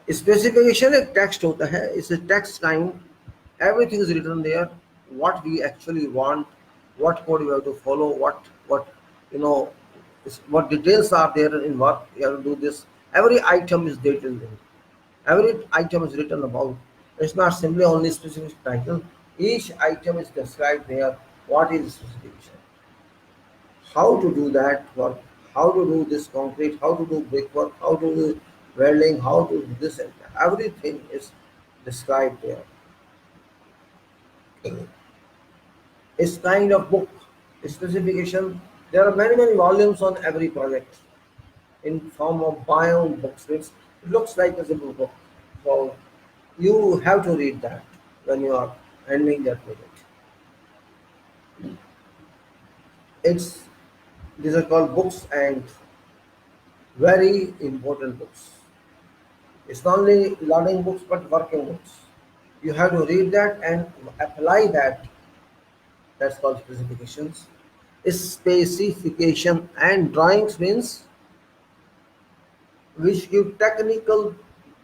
स्पेसिफिकेशन एक टेक्स्ट होता है, इस text time everything is written there, what we actually want, what code we have to follow, what you know what details are there in what you have to do this. Every item is detailed in, every item is written about. It's not simply only specific title. Each item is described there. What is specification? How to do that work? How to do this concrete? How to do brickwork? How to do welding? How to do this? And everything is described there. It's kind of book specification. There are many volumes on every project in form of bound books. It looks like a simple book. So you have to read that when you are handling that project. It's These are called books, and very important books. It's not only learning books but working books. You have to read that and apply that. That's called specifications. Specification and drawings means which give technical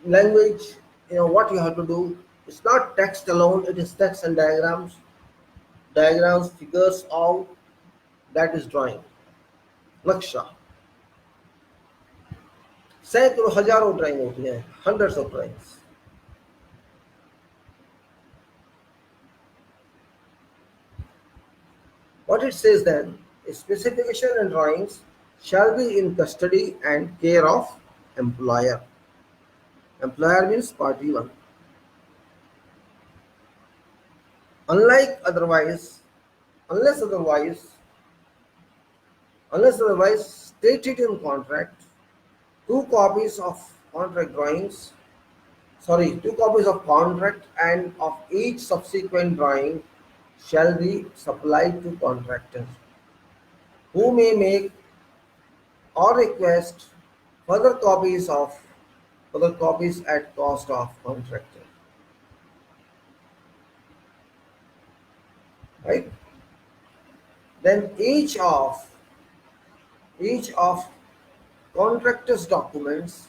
language. You know what you have to do. It's not text alone. It is text and diagrams, figures, all that is drawing. Laksha. सैकड़ों हजारों drawing होती हैं, hundreds of drawings. What it says then, specification and drawings shall be in custody and care of employer. Employer means party one. Unlike otherwise, unless otherwise, unless otherwise stated in contract, two copies of contract drawings, two copies of contract and of each subsequent drawing shall be supplied to contractor, who may make or request further copies at cost of contractor. Right? Then each of contractor's documents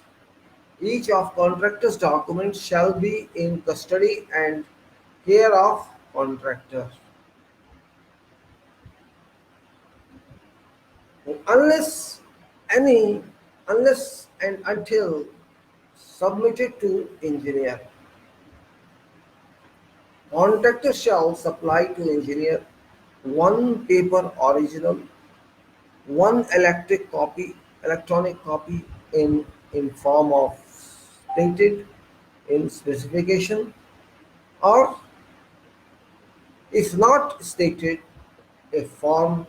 shall be in custody and care of contractor, unless and until submitted to engineer. Contractor shall supply to engineer one paper original, one electronic copy in form of stated in specification, or if not stated, a form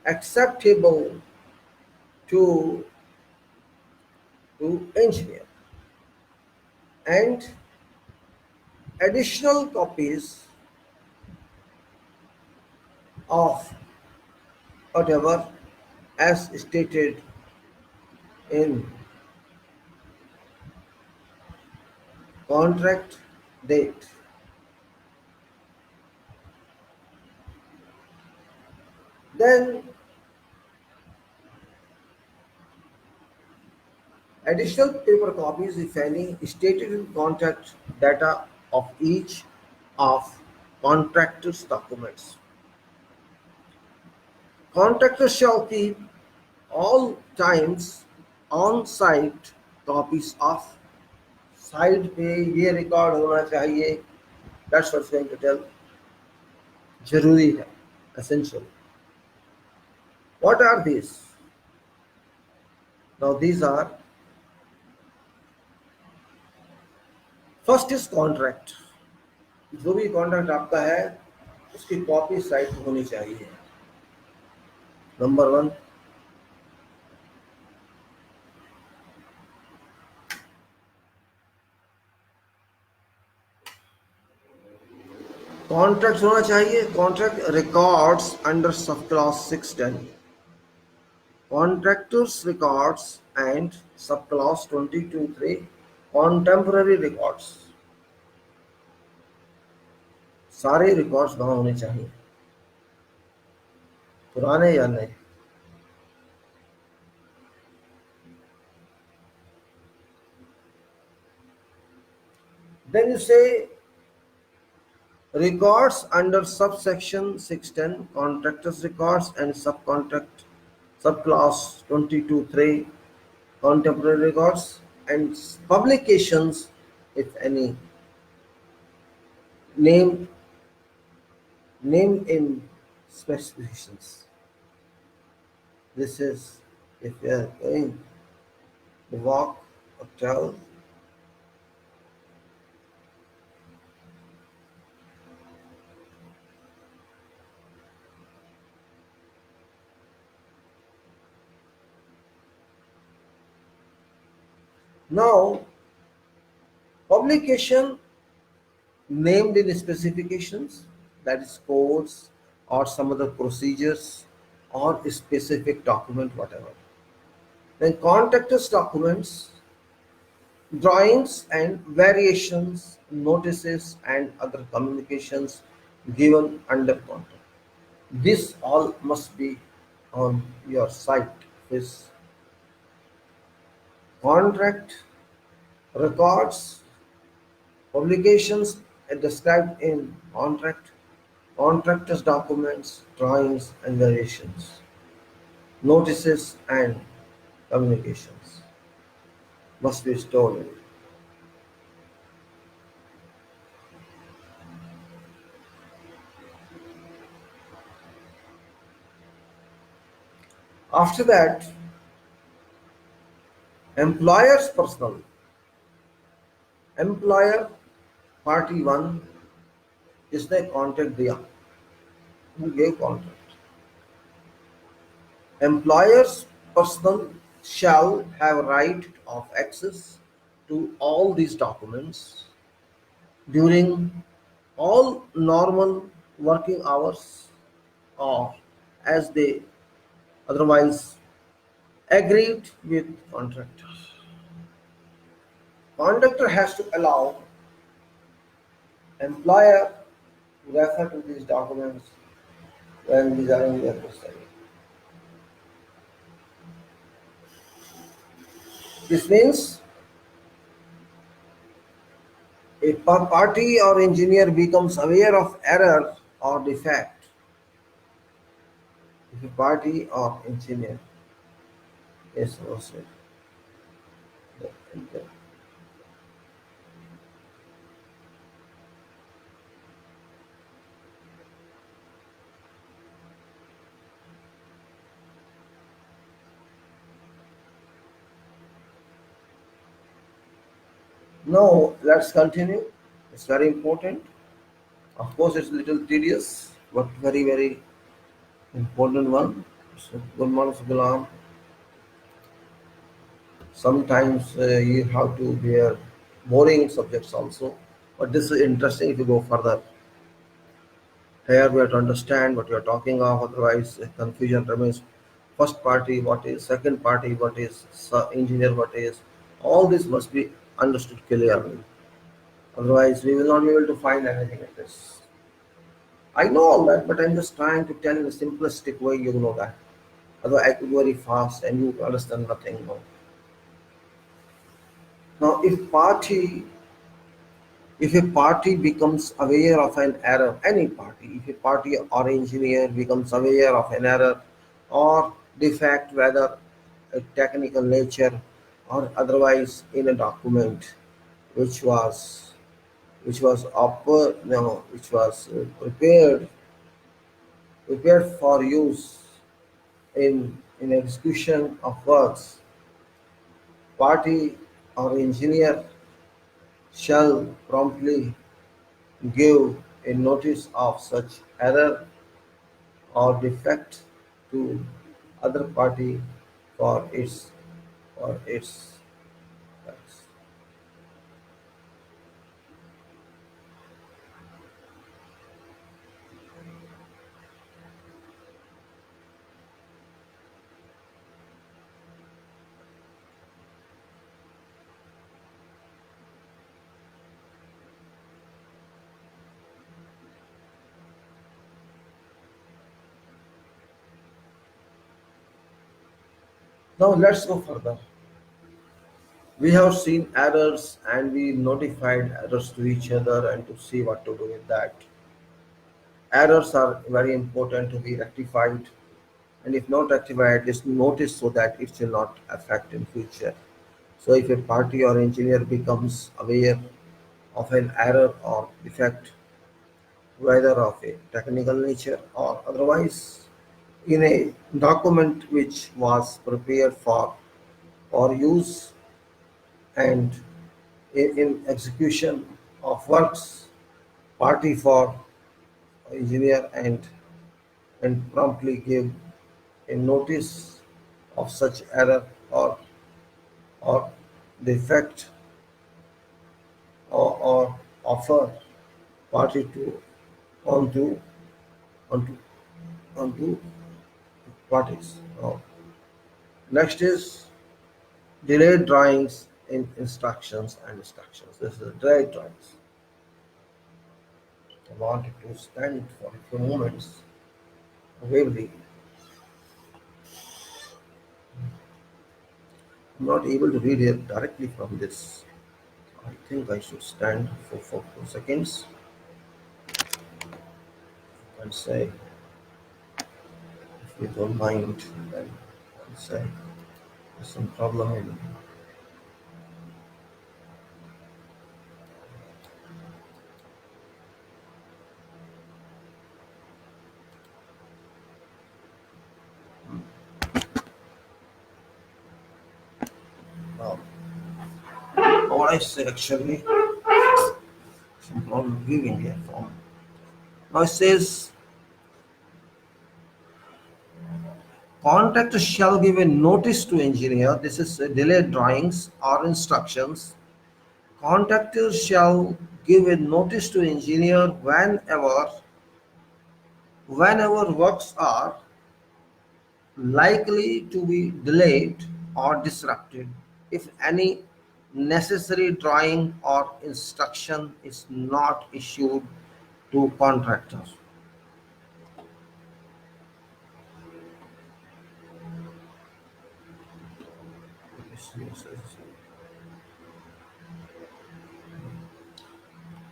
acceptable to to engineer, and additional copies of whatever as stated in contract date. Then additional paper copies, if any, stated in contract data of each of contractor's documents. Contractor shall keep all times on-site copies of side पे ये record होना चाहिए. That's what's going to tell. जरूरी है, essential. What are these? Now these are, first is contract. जो भी contract आपका है उसकी कॉपी साइट में होनी चाहिए. Number one. कॉन्ट्रैक्ट होना चाहिए. Contract records under sub class 610, contractors records and subclass 22(3) contemporary records. सारे रिकॉर्ड्स वहां होने चाहिए, पुराने या नए. Then you say records under subsection 610, contractors records and subcontract subclass 22(3) contemporary records, and publications, if any, named in specifications. This is if you are going to walk or travel. Now, publication named in specifications, that is codes or some other procedures or specific document, whatever. Then contractors documents, drawings and variations, notices and other communications given under contract. This all must be on your site. This contract records, publications described in contract, contractors documents, drawings and variations, notices and communications must be stored in it. After that, employer's personal. Employer party 1 इसने contract दिया, who gave contract. Employer's personal shall have right of access to all these documents during all normal working hours or as they otherwise agreed with contractor. Contractor has to allow employer to refer to these documents when designing their custody. This means a party or engineer becomes aware of error or defect. If a party or engineer is also now let's continue. It's very important. Of course, it's a little tedious, but very, very important one. So, good morning, Gulam. Sometimes you have to bear boring subjects also, but this is interesting if you go further. Here we have to understand what you are talking of, otherwise confusion remains. First party, what is, second party, what is, engineer, what is. All this must be understood clearly. Otherwise, we will not be able to find anything in this. I know all that, but I'm just trying to tell in a simplistic way you know that. Otherwise, I could very fast and you understand nothing. No. Now, if a party becomes aware of an error, any party, if a party or engineer becomes aware of an error or defect, whether a technical nature or otherwise in a document which was which was prepared for use in execution of works, party or engineer shall promptly give a notice of such error or defect to other party for its rights. Now let's go further. We have seen errors and we notified errors to each other and to see what to do with that. Errors are very important to be rectified, and if not rectified, it's noticed so that it will not affect in future. So if a party or engineer becomes aware of an error or defect, whether of a technical nature or otherwise, in a document which was prepared for use and in execution of works, party for engineer and promptly give a notice of such error or defect or offer party to onto onto onto parties. Next is delayed drawings in instructions and instructions. This is delayed drawings. I wanted to stand for a few moments. Really, I'm not able to read it directly from this. I think I should stand for 2 seconds and say, if you don't mind, then I'll say there's some problem in. Now, what I say actually, some problem giving here form. Now it says contractor shall give a notice to engineer. This is delayed drawings or instructions. Contractor shall give a notice to engineer whenever works are likely to be delayed or disrupted if any necessary drawing or instruction is not issued to contractor.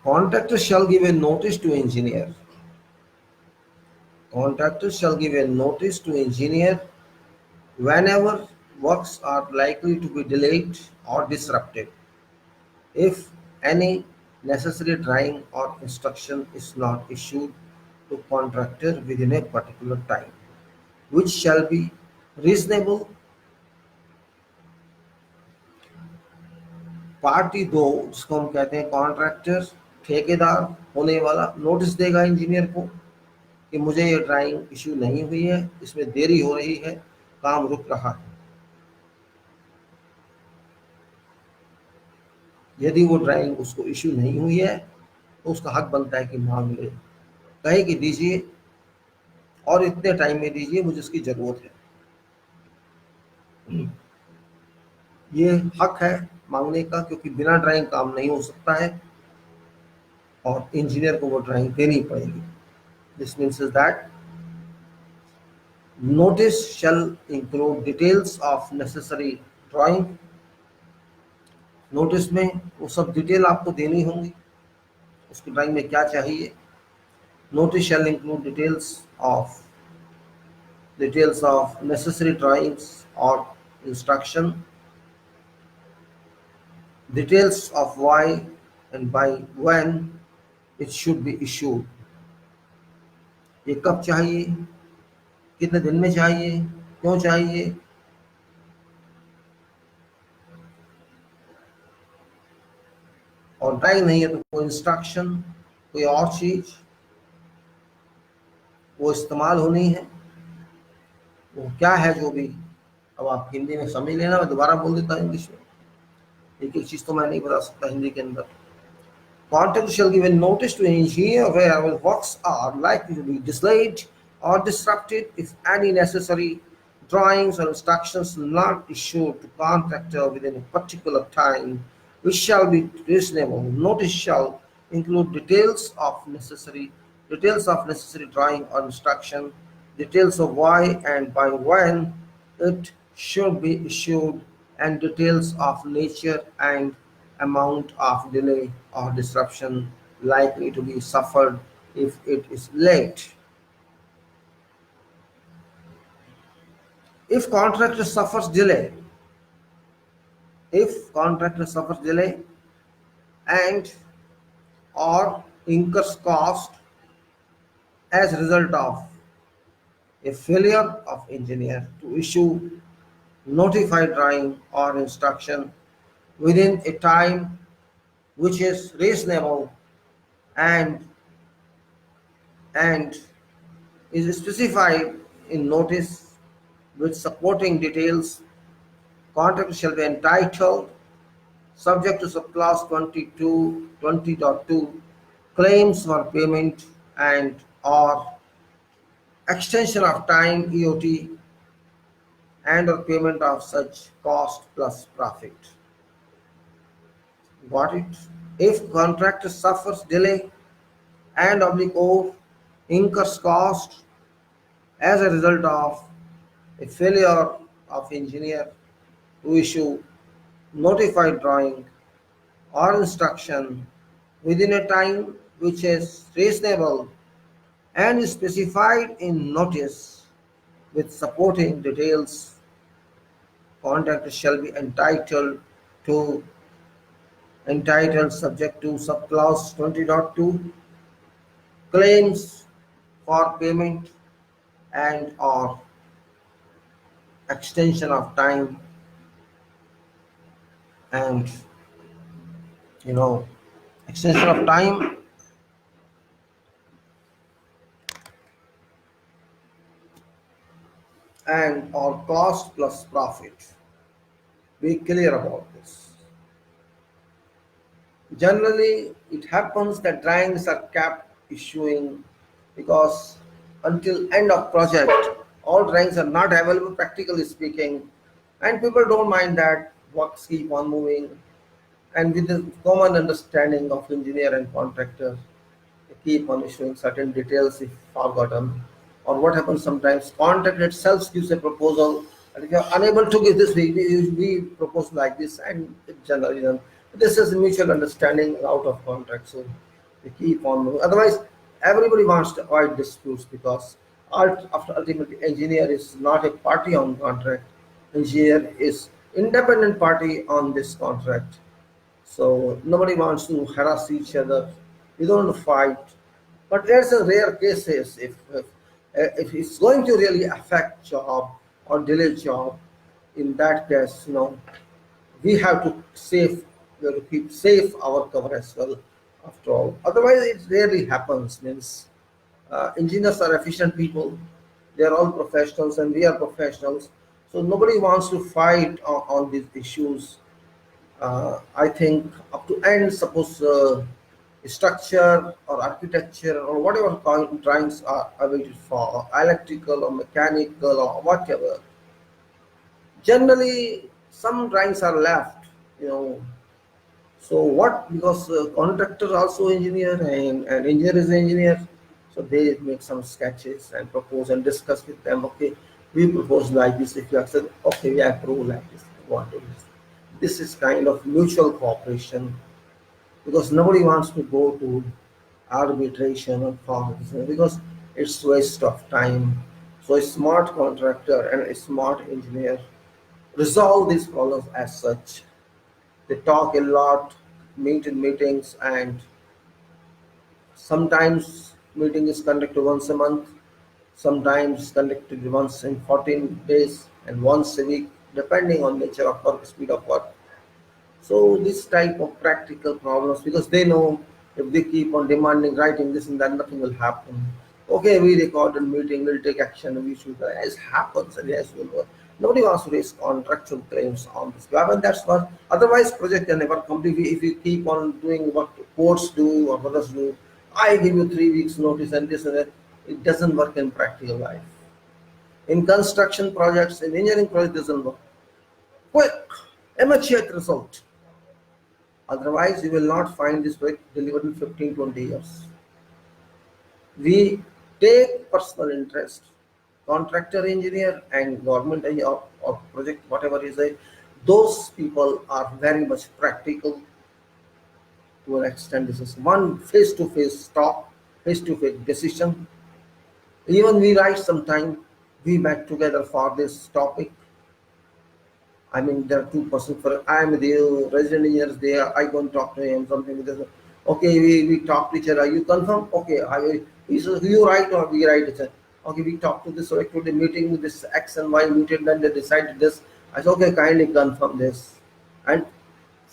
Contractor shall give a notice to engineer. Contractor shall give a notice to engineer whenever works are likely to be delayed or disrupted if any necessary drawing or instruction is not issued to contractor within a particular time, which shall be reasonable. Party दो जिसको हम कहते हैं contractor, ठेकेदार होने वाला notice देगा engineer को कि मुझे ये ड्राइंग इशू नहीं हुई है, इसमें देरी हो रही है, काम रुक रहा है. यदि वो ड्राइंग उसको इश्यू नहीं हुई है तो उसका हक बनता है कि मांग ले, कहे कि दीजिए और इतने टाइम में दीजिए, मुझे इसकी जरूरत है। ये हक है मांगने का, क्योंकि बिना ड्राइंग काम नहीं हो सकता है और इंजीनियर को वो ड्राइंग देनी पड़ेगी। This means is that notice shall include details of necessary drawing. Notice में वो सब डिटेल आपको देनी होंगी, उसकी ड्राइंग में क्या चाहिए। Notice shall include details of necessary drawings or instruction, details of why and by when it should be issued। ये कब चाहिए, कितने दिन में चाहिए, क्यों चाहिए, और ड्राइंग नहीं है तो कोई इंस्ट्रक्शन, कोई और चीज वो इस्तेमाल होनी है, वो क्या है जो भी। अब आप हिंदी में समझ लेना, मैं दोबारा बोल देता हूँ इंग्लिश में, एक एक चीज तो मैं नहीं बता सकता हिंदी के अंदर। Contractor shall give a notice to an engineer where works are likely to be delayed or disrupted if any necessary drawings or instructions are not issued to contractor within a particular time, which shall be reasonable. Notice shall include details of necessary drawing or instruction, details of why and by when it should be issued, and details of nature and amount of delay or disruption likely to be suffered if it is late. If contractor suffers delay, if contractor suffers delay and or incurs cost as a result of a failure of engineer to issue notified drawing or instruction within a time which is reasonable and and is specified in notice with supporting details, contractor shall be entitled, subject to subclause 20.2, claims for payment and or extension of time EOT and or payment of such cost plus profit. Got it? If contractor suffers delay and or incurs cost as a result of a failure of engineer to issue notified drawing or instruction within a time which is reasonable and is specified in notice with supporting details, contractor shall be to entitled subject to subclause 20.2, claims for payment and or extension of time and extension of time and or cost plus profit. Be clear about this. Generally, it happens that drawings are kept issuing because until end of project, all drawings are not available practically speaking, and people don't mind that, works keep on moving, and with the common understanding of engineer and contractor, they keep on issuing certain details if forgotten. Or what happens sometimes, contractor itself gives a proposal, and if you are unable to give this, we propose like this, and it generally done. This is mutual understanding out of contract, so they keep on moving. Otherwise, everybody wants to avoid disputes because after ultimately engineer is not a party on contract. Engineer is independent party on this contract. So nobody wants to harass each other. We don't want to fight. But there's a rare cases if it's going to really affect job or delay job. In that case, we have to keep safe our cover as well. After all, otherwise it rarely happens. Means engineers are efficient people. They are all professionals, and we are professionals. So nobody wants to fight on these issues. I think up to end, suppose structure or architecture or whatever drawings are awaited for, electrical or mechanical or whatever. Generally, some drawings are left, you know. So what? Because contractor also engineer and engineer is engineer, so they make some sketches and propose and discuss with them. Okay, we propose like this. If you accept, okay, we approve like this. What is this? This is kind of mutual cooperation because nobody wants to go to arbitration or forms because it's waste of time. So a smart contractor and a smart engineer resolve these problems as such. They talk a lot, meet in meetings, and sometimes meeting is conducted once a month, sometimes conducted once in 14 days, and once a week, depending on nature of work, speed of work. So this type of practical problems, because they know if they keep on demanding writing this and that, nothing will happen. Okay, we record a meeting, we'll take action, we should, as happens, and yes, will work. Nobody wants to raise contractual claims on this. But that's what, otherwise project can never complete. If you keep on doing what courts do or others do, I give you 3 weeks notice and this and that, it doesn't work in practical life. In construction projects, in engineering projects, it doesn't work. Quick, immediate result. Otherwise, you will not find this project delivered in 15, 20 years. We take personal interest, contractor engineer and government or project, whatever is it, those people are very much practical to an extent. This is one face-to-face talk, face-to-face decision. Even we write sometime, we met together for this topic. I mean, there are two persons. For I am with you, resident engineers there. I go and talk to him, something with this. Okay, we talk to each other. You confirm? Okay, he says, you write or we write? It. Okay, we talk to this, so to the meeting with this X and Y meeting, then they decided this. I said, okay, kindly confirm this. And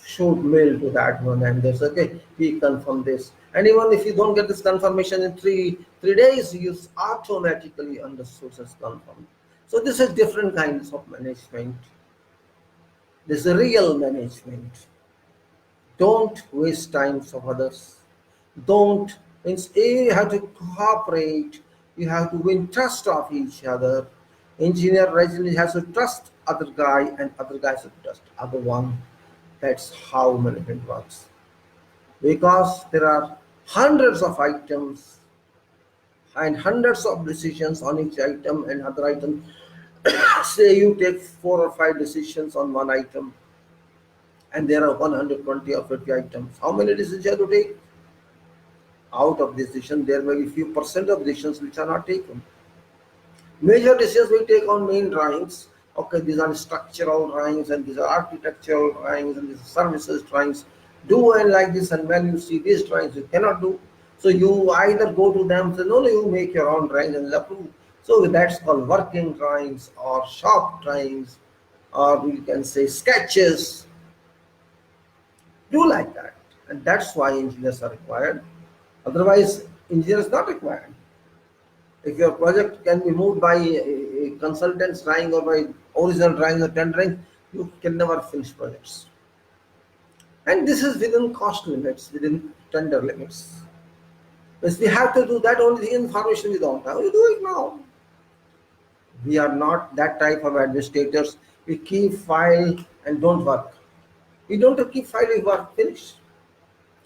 shoot mail to that one, and they say, okay, we confirm this. And even if you don't get this confirmation in three days, you automatically understood as confirmed. So this is different kinds of management. This is real management. Don't waste times of others. Don't. You have to cooperate. You have to win trust of each other. Engineer resident has to trust other guy, and other guys have to trust other one. That's how management works. Because there are hundreds of items and hundreds of decisions on each item and other item. Say you take 4 or 5 decisions on one item, and there are 120 or 50 items. How many decisions you have to take? Out of decision, there may be few percent of decisions which are not taken. Major decisions we take on main drawings. Okay, these are structural drawings, and these are architectural drawings, and these are services drawings. Do and like this, and when you see these drawings, you cannot do. So you either go to them and say, no, no, you make your own drawings and approve. So that's called working drawings or shop drawings, or you can say sketches. Do like that. And that's why engineers are required. Otherwise, engineers not required. If your project can be moved by a consultant's drawing or by original drawing or tendering, you can never finish projects. And this is within cost limits, within tender limits. If we have to do that, only the information we don't have, we do it now. We are not that type of administrators. We keep file and don't work. We don't keep file if work finished.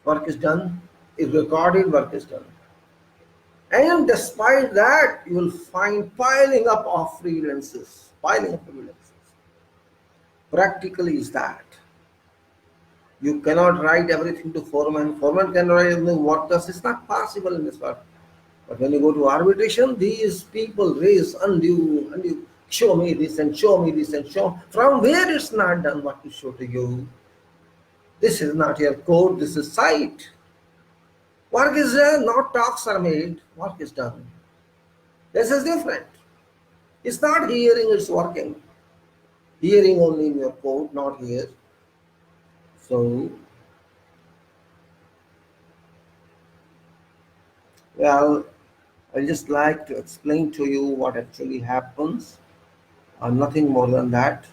Work is done, is recorded, work is done. And despite that, you will find piling up of freelances. Piling up freelances. Practically is that. You cannot write everything to foreman. Foreman can write everything workers. It's not possible in this work. But when you go to arbitration, these people raise undue, show me this and show me this and show. From where it's not done what to show to you. This is not your code, this is site. Work is done, not talks are made, work is done. This is different. It's not hearing, it's working. Hearing only in your code, not here. So, well, I just like to explain to you what actually happens. Nothing more than that.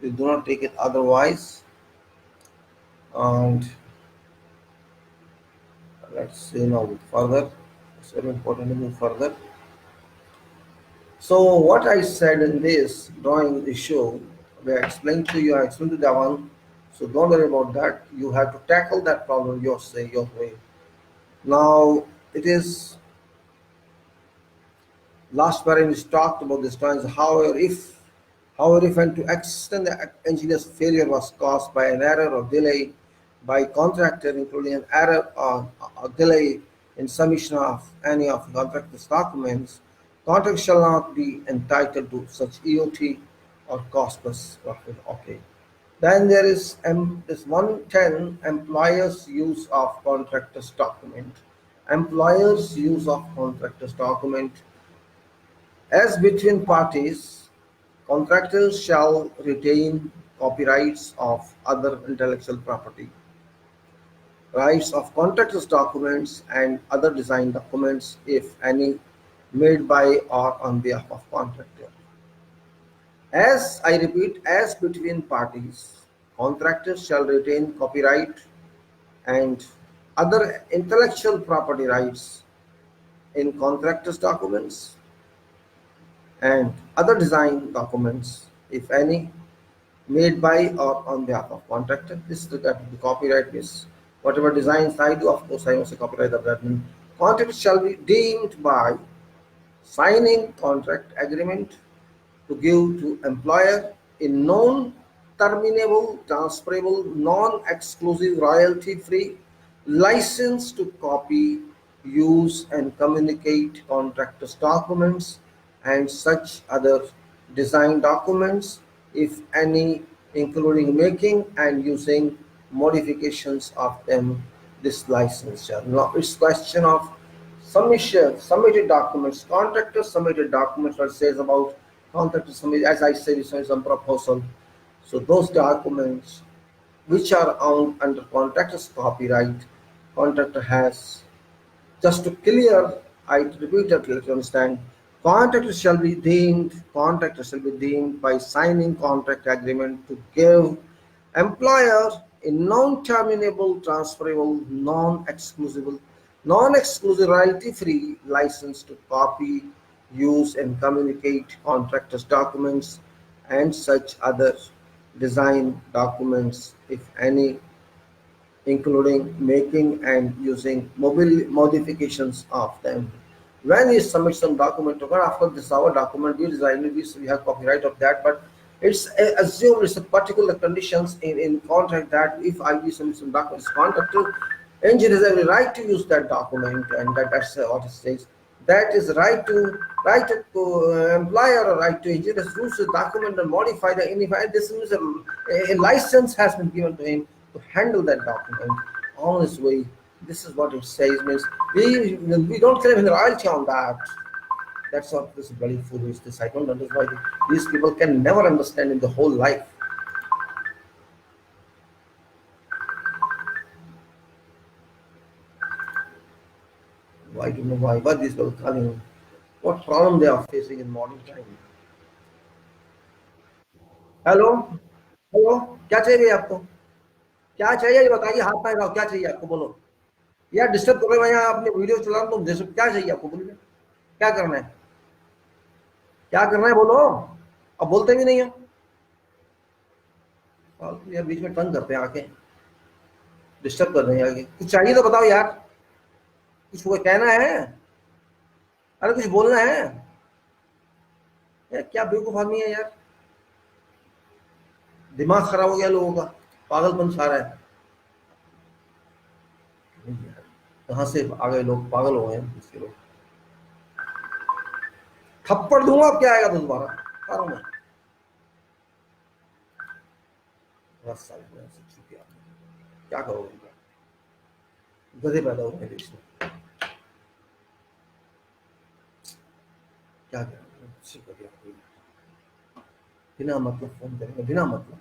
You do not take it otherwise. And let's see now further. It's very important to move further. So what I said in this drawing the show, I explained to you, I explained to Devan. So don't worry about that. You have to tackle that problem your way. Now it is last parent is talked about this times. However, if and to extent the engineer's failure was caused by an error or delay by contractor, including an error or delay in submission of any of the contractor's documents, contractor shall not be entitled to such EOT or cost plus profit. Okay. Then there is this 110 employer's use of contractor's document. Employer's use of contractor's document as between parties, contractors shall retain copyrights of other intellectual property, rights of contractors' documents and other design documents, if any, made by or on behalf of contractor. As I repeat, as between parties, contractors shall retain copyright and other intellectual property rights in contractors' documents and other design documents, if any, made by or on behalf of contractor. This is the copyright is whatever designs I do, of course I must copyright of that. Contract shall be deemed by signing contract agreement to give to employer a non-terminable, transferable, non-exclusive, royalty-free license to copy, use, and communicate contractors' documents and such other design documents, if any, including making and using modifications of them. This license shall. Now it's question of submitted documents, contractor submitted documents, what says about contractor submitted, as I said, is some proposal. So those documents which are owned under contractor's copyright, contractor has, just to clear, I repeat it, let you understand, contractor shall be deemed by signing contract agreement to give employer a non-terminable, transferable, non-exclusive royalty-free license to copy, use, and communicate contractors' documents and such other design documents, if any, including making and using mobile modifications of them. When we submit some document to God, after this our document, we design it, we have copyright of that, but it's assumed it's a particular conditions in contract that if I give some documents, contractor engineer has every right to use that document, and that's what it says. That is right to employer or right to engineer to use the document and modify the any. This means a license has been given to him to handle that document on his way. This is what it says. Means we don't claim the royalty on that. That's what this bloody foolish. This I don't understand why these people can never understand in the whole life. I don't know why these people calling. What problem they are facing in modern time? Hello hello क्या चाहिए आपको क्या चाहिए ये बताइए हाथ पाए क्या चाहिए आपको बोलो यार डिस्टर्ब कर रहे हो यहाँ अपने वीडियो चला रहा हूँ तुम जैसे क्या चाहिए आपको बोलिए क्या करना है बोलो अब बोलते भी नहीं हो यार बीच में तंग करते हैं आके डिस्टर्ब कर रहे हैं आगे कुछ चाहिए तो बताओ यार कुछ वो कहना है अरे कुछ बोलना है यार क्या बेवकूफ आदमी है यार दिमाग खराब हो गया लोगों का पागलपन सारा है कहां से आ गए लोग पागल हो गए हैं इसके लोग थप्पड़ दूंगा अब क्या आएगा तो दोबारा करो मैं बस साल क्या करोगे गधे पैदा हो गए देश में क्या करें बिना मतलब फोन करेंगे बिना मतलब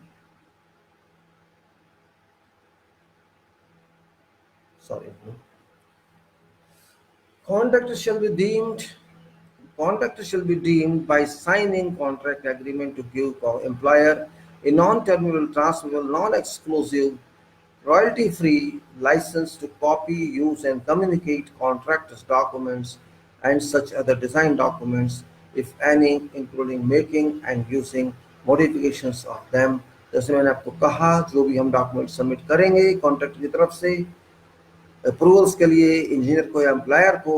sorry contractor shall be deemed by signing contract agreement to give employer a non-terminal, transferable, non-exclusive, royalty-free license to copy, use, and communicate contractors' documents and such other design documents, if any, including making and using modifications of them. जैसे मैंने आपको कहा, जो भी हम document submit करेंगे contractor की तरफ से अप्रूवल्स के लिए इंजीनियर को या एम्प्लॉयर को,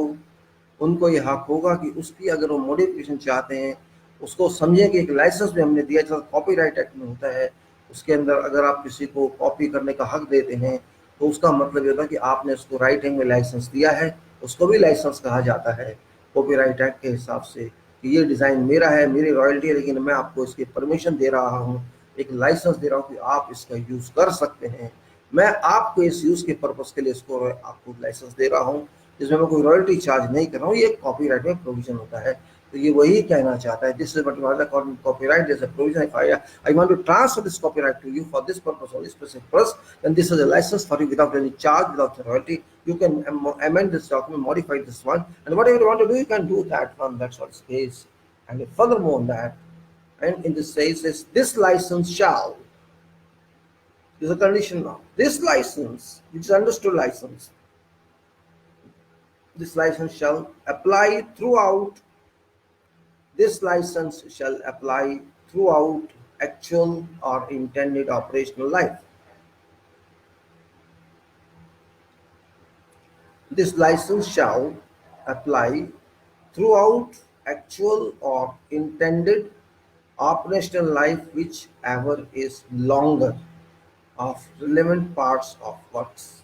उनको ये हक होगा कि उसकी अगर वो मॉडिफिकेशन चाहते हैं, उसको समझें कि एक लाइसेंस भी हमने दिया, जैसा कॉपीराइट एक्ट में होता है, उसके अंदर अगर आप किसी को कॉपी करने का हक देते हैं तो उसका मतलब ये होता है कि आपने उसको राइटिंग में लाइसेंस दिया है। उसको भी लाइसेंस कहा जाता है कॉपीराइट एक्ट के हिसाब से कि ये डिज़ाइन मेरा है, मेरी रॉयल्टी है, लेकिन मैं आपको इसकी परमिशन दे रहा हूँ, एक लाइसेंस दे रहा हूँ कि आप इसका यूज़ कर सकते हैं। मैं आपको इस यूज़ के पर्पज़ के लिए इसको आपको लाइसेंस दे रहा हूँ, जिसमें मैं कोई रॉयल्टी चार्ज नहीं कर रहा हूँ। ये कॉपीराइट में प्रोविजन होता है। तो ये वही कहना चाहता है, this is what copyright is a provision. If I want to transfer this copyright to you for this purpose और this specific purpose, then this is a license for you without any charge, without royalty. You can amend this document, modify this one, and whatever you want to do, you can do that one. That's what it says. And furthermore on that, and in this says this license shall, is a condition now. This license, which is understood license, this license shall apply throughout. This license shall apply throughout actual or intended operational life. This license shall apply throughout actual or intended operational life, whichever is longer, of relevant parts of works.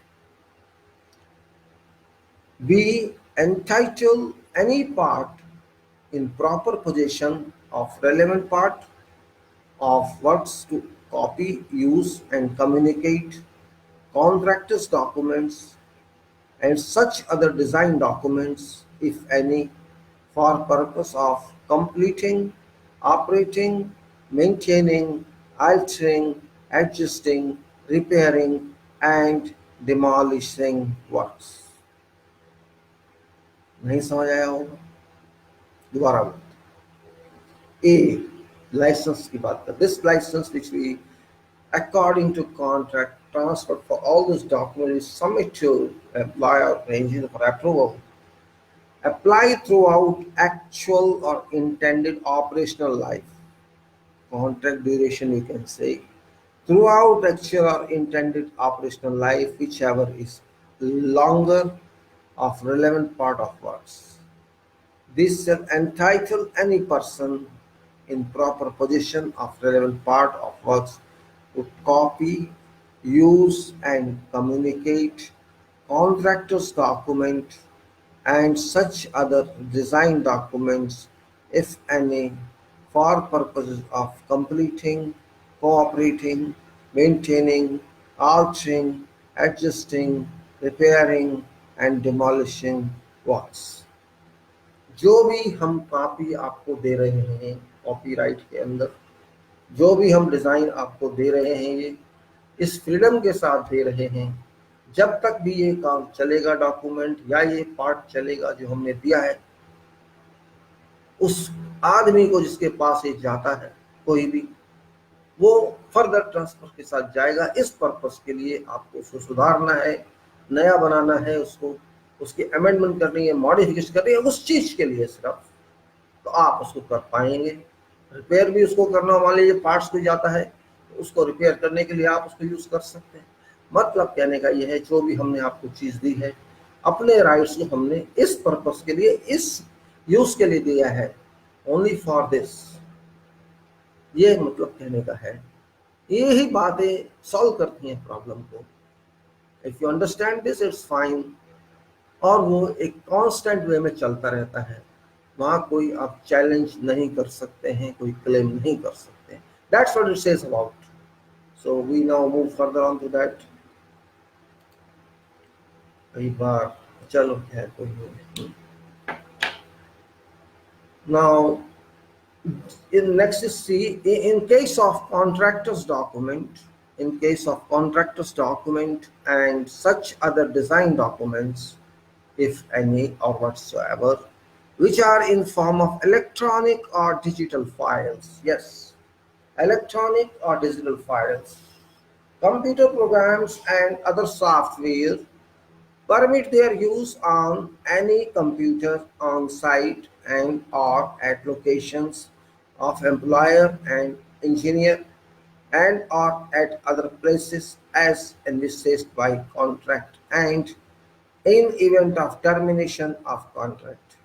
B. Entitle any part in proper possession of relevant part of works to copy, use, and communicate contractors' documents and such other design documents, if any, for purpose of completing, operating, maintaining, altering, adjusting, repairing, and demolishing works. नहीं समझ आया होगा? दोबारा A license की बात कर, this license which we according to contract transfer for all this document is submit to employer or engineer for approval. Apply throughout actual or intended operational life. Contract duration you can say. Throughout actual or intended operational life, whichever is longer, of relevant part of works. This shall entitle any person in proper possession of relevant part of works to copy, use, and communicate contractor's document and such other design documents, if any, for purposes of completing, cooperating, maintaining, altering, adjusting, repairing, and demolishing works. जो भी हम copy आपको दे रहे हैं copyright के अंदर, जो भी हम डिज़ाइन आपको दे रहे हैं, ये इस फ्रीडम के साथ दे रहे हैं, जब तक भी ये काम चलेगा डॉक्यूमेंट या ये पार्ट चलेगा जो हमने दिया है, उस आदमी को जिसके पास ये जाता है कोई भी, वो फर्दर ट्रांसफर के साथ जाएगा। इस पर्पस के लिए आपको उसको सुधारना है, नया बनाना है, उसको उसकी अमेंडमेंट करनी है, मॉडिफिकेशन करनी है, उस चीज के लिए सिर्फ, तो आप उसको कर पाएंगे। रिपेयर भी उसको करना, मान लीजिए पार्ट्स को जाता है, तो उसको रिपेयर करने के लिए आप उसको यूज कर सकते हैं। मतलब कहने का यह है, जो भी हमने आपको चीज दी है, अपने राइट्स को हमने इस पर्पस के लिए, इस यूज के लिए दिया है, ओनली फॉर दिस, ये मतलब कहने का है। यही बातें सॉल्व करती हैं प्रॉब्लम को। If you understand this it's fine. और वो एक कांस्टेंट वे में चलता रहता है, वहां कोई आप चैलेंज नहीं कर सकते हैं, कोई क्लेम नहीं कर सकते हैं। That's what it says about. So we now move further on to that. कई बार चलो है कोई नहीं। Now in next is C, in case of contractor's document, in case of contractor's document and such other design documents, if any or whatsoever, which are in form of electronic or digital files. Yes, electronic or digital files. Computer programs and other software permit their use on any computer on site and or at locations of employer and engineer and or at other places as envisaged by contract and in event of termination of contract.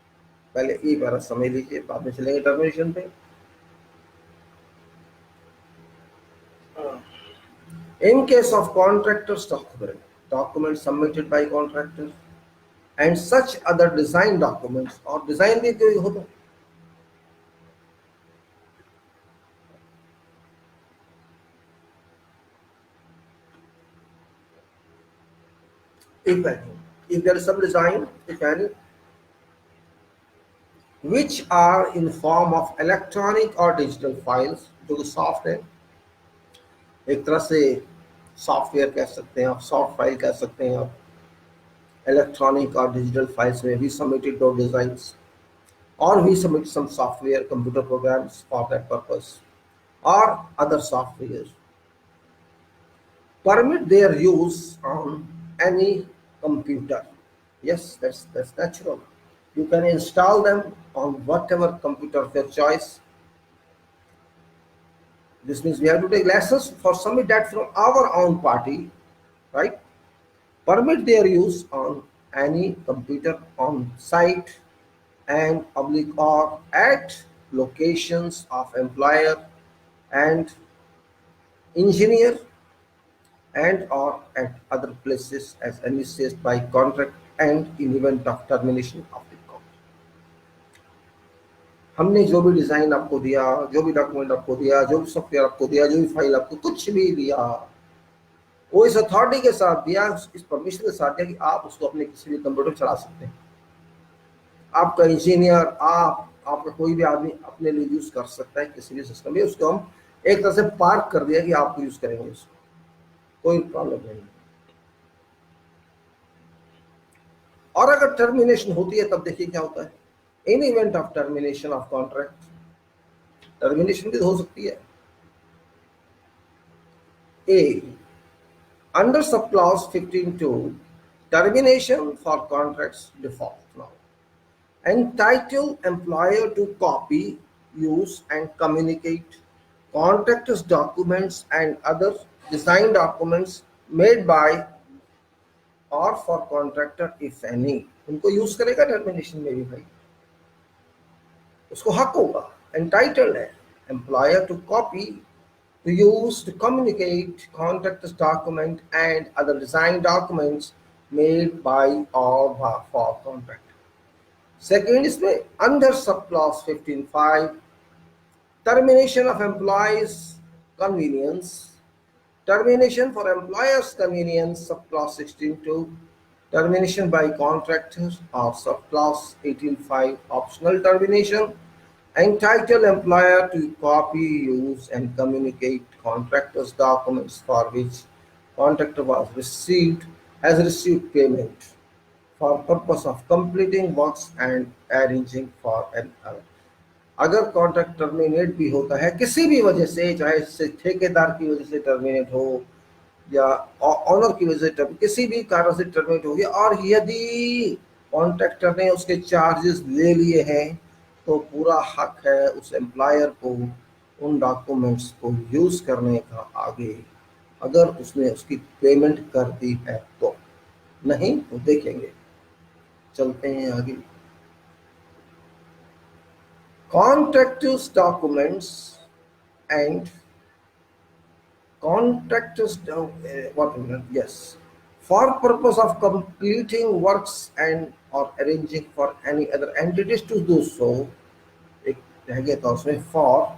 पहले ये बार समझ लीजिए, बाद में चलेंगे termination पे. In case of contractor's document submitted by contractor and such other design documents और design भी कोई होता. If there is some design, if any, which are in form of electronic or digital files, जो कि soft है, एक तरह से सॉफ्टवेयर कह सकते हैं आप, सॉफ्ट फाइल कह सकते हैं आप, इलेक्ट्रॉनिक और डिजिटल फाइल्स में भी सबमिटेड दो designs, or we submit some software, computer programs for that purpose, or other software. Permit their use on any computer. Yes, that's natural. You can install them on whatever computer of your choice. This means we have to take lessons for submit that from our own party, right? Permit their use on any computer on site and public or at locations of employer and engineer and or at other places as envisaged by contract and in event of termination of the contract. हमने जो भी design आपको दिया, जो भी document आपको दिया, जो भी सॉफ्टवेयर आपको दिया, जो भी फाइल आपको कुछ भी दिया, वो इस अथॉरिटी के साथ दिया, इस परमिशन के साथ दिया कि आप उसको अपने किसी भी कंप्यूटर चला सकते हैं. आपका इंजीनियर, आपका कोई भी आदमी अपने लिए यूज कर सकता है किसी भी सिस्टम में. उसको हम एक तरह से पार्क कर दिया कि आप यूज करेंगे उसको, कोई प्रॉब्लम नहीं. और अगर टर्मिनेशन होती है तब देखिए क्या होता है. In event of termination of contract, termination भी हो सकती है. A under sub clause 15(2), termination for contracts default now. Entitle employer to copy, use and communicate contractors' documents and other design documents made by or for contractor if any. उनको use करेगा termination में भी भाई, उसको हक होगा, entitled है employer to copy, to use, to communicate contractor's document and other design documents made by or for contractor. Second इसमें under subclause 15(5), termination of employees convenience, termination for employers convenience subclause 16(2), termination by contractors or subclause 18(5), optional termination. Entitle employer to copy, use and communicate contractor's documents for which contractor has received payment for purpose of completing works and arranging for an other. अगर contract terminate भी होता है किसी भी वजह से, चाहे इससे ठेकेदार की वजह से टर्मिनेट हो या ऑनर की वजह से, किसी भी कारण से टर्मिनेट हो गया, और यदि कॉन्ट्रैक्टर ने उसके चार्जेस ले लिए हैं तो पूरा हक है उस एम्प्लॉयर को उन डॉक्यूमेंट्स को यूज करने का आगे, अगर उसने उसकी पेमेंट कर दी है तो. नहीं तो देखेंगे, चलते हैं आगे. Contractors documents and contractors yes, for purpose of completing works and or arranging for any other entities to do so. एक रह गया था उसमें, for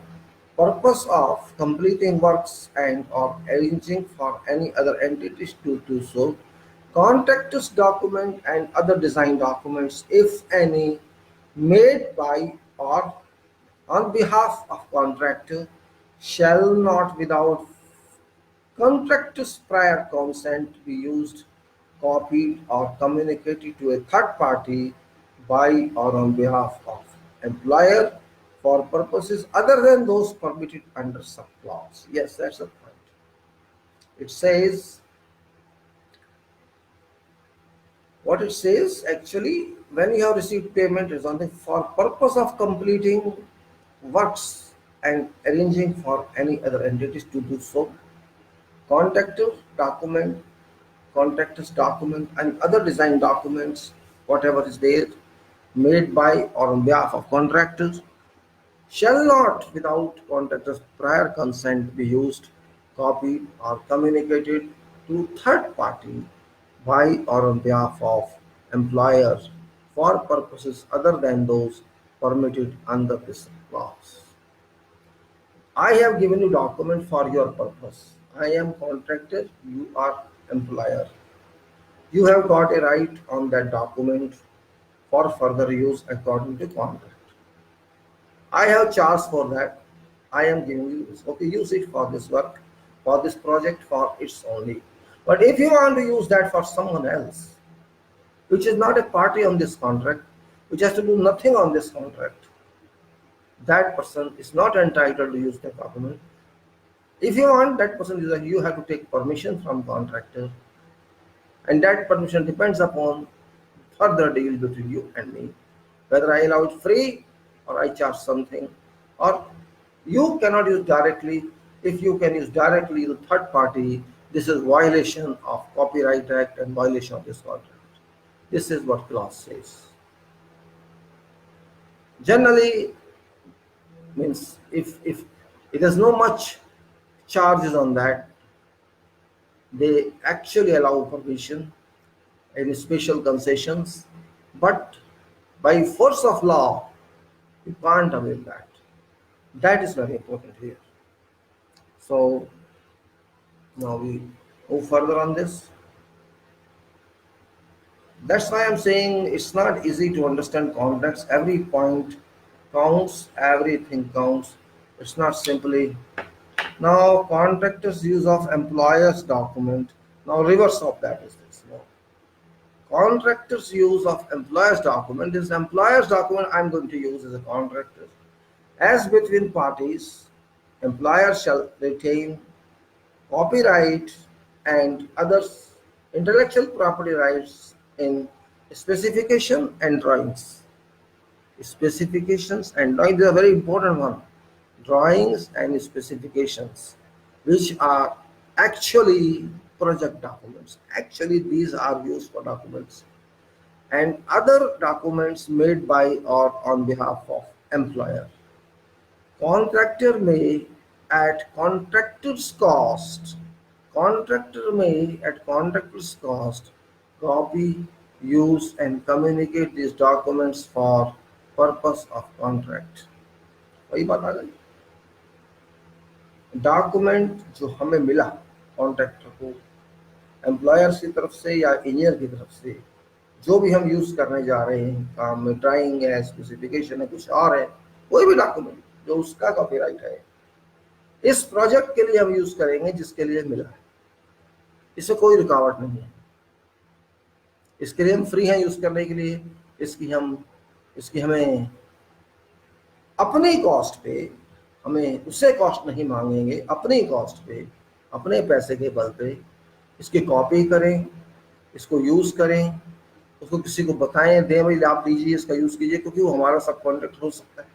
purpose of completing works and or arranging for any other entities to do so. Contractors document and other design documents if any made by or on behalf of contractor shall not without contractor's prior consent be used, copied or communicated to a third party by or on behalf of employer for purposes other than those permitted under subclause. Yes, that's the point. It says, what it says actually, when you have received payment is something for purpose of completing works and arranging for any other entities to do so. Contractor document, contractor's document and other design documents, whatever is there, made by or on behalf of contractors, shall not, without contractor's prior consent, be used, copied, or communicated to third party by or on behalf of employers for purposes other than those permitted under this clause. I have given you document for your purpose. I am contractor, you are employer. You have got a right on that document for further use according to contract. I have charged for that. I am giving you this. Okay, use it for this work, for this project, for its only. But if you want to use that for someone else, which is not a party on this contract, which has to do nothing on this contract, that person is not entitled to use the document. If you want, that person is you have to take permission from contractor, and that permission depends upon further deal between you and me, whether I allow it free or I charge something, or you cannot use directly. If you can use directly the third party, this is violation of Copyright Act and violation of this contract. This is what clause says. Generally, means if it has no much charges on that, they actually allow permission and special concessions, but by force of law, you can't avail that. That is very important here. So now we move further on this. That's why I'm saying it's not easy to understand contracts. Every point counts, everything counts. It's not simply now contractor's use of employer's document. Now reverse of that is this. No. Contractor's use of employer's document. This employer's document I'm going to use as a contractor. As between parties, employer shall retain copyright and others intellectual property rights in specification and drawings. Specifications and drawings is a very important one. Drawings and specifications, which are actually project documents. Actually, these are used for documents and other documents made by or on behalf of employer. Contractor may at contractor's cost, contractor may at contractor's cost copy, use and communicate these documents for purpose of contract. वही बात आ गई. Document जो हमें मिला contractor को employers की तरफ से या इंजीनियर की तरफ से, जो भी हम यूज करने जा रहे हैं काम में, ड्राइंग है, स्पेसिफिकेशन है, कुछ और है, कोई भी डॉक्यूमेंट जो उसका कॉपीराइट है, इस प्रोजेक्ट के लिए हम यूज करेंगे जिसके लिए मिला है. इससे कोई रुकावट नहीं है. इसके लिए हम फ्री हैं यूज करने के लिए. इसकी हमें अपनी कॉस्ट पे, हमें उससे कॉस्ट नहीं मांगेंगे. अपनी कॉस्ट पे, अपने पैसे के बल पे इसकी कॉपी करें, इसको यूज करें, उसको किसी को बताएं, दें भाई आप लीजिए, इसका यूज कीजिए, क्योंकि वो हमारा सब कॉन्ट्रैक्ट हो सकता है.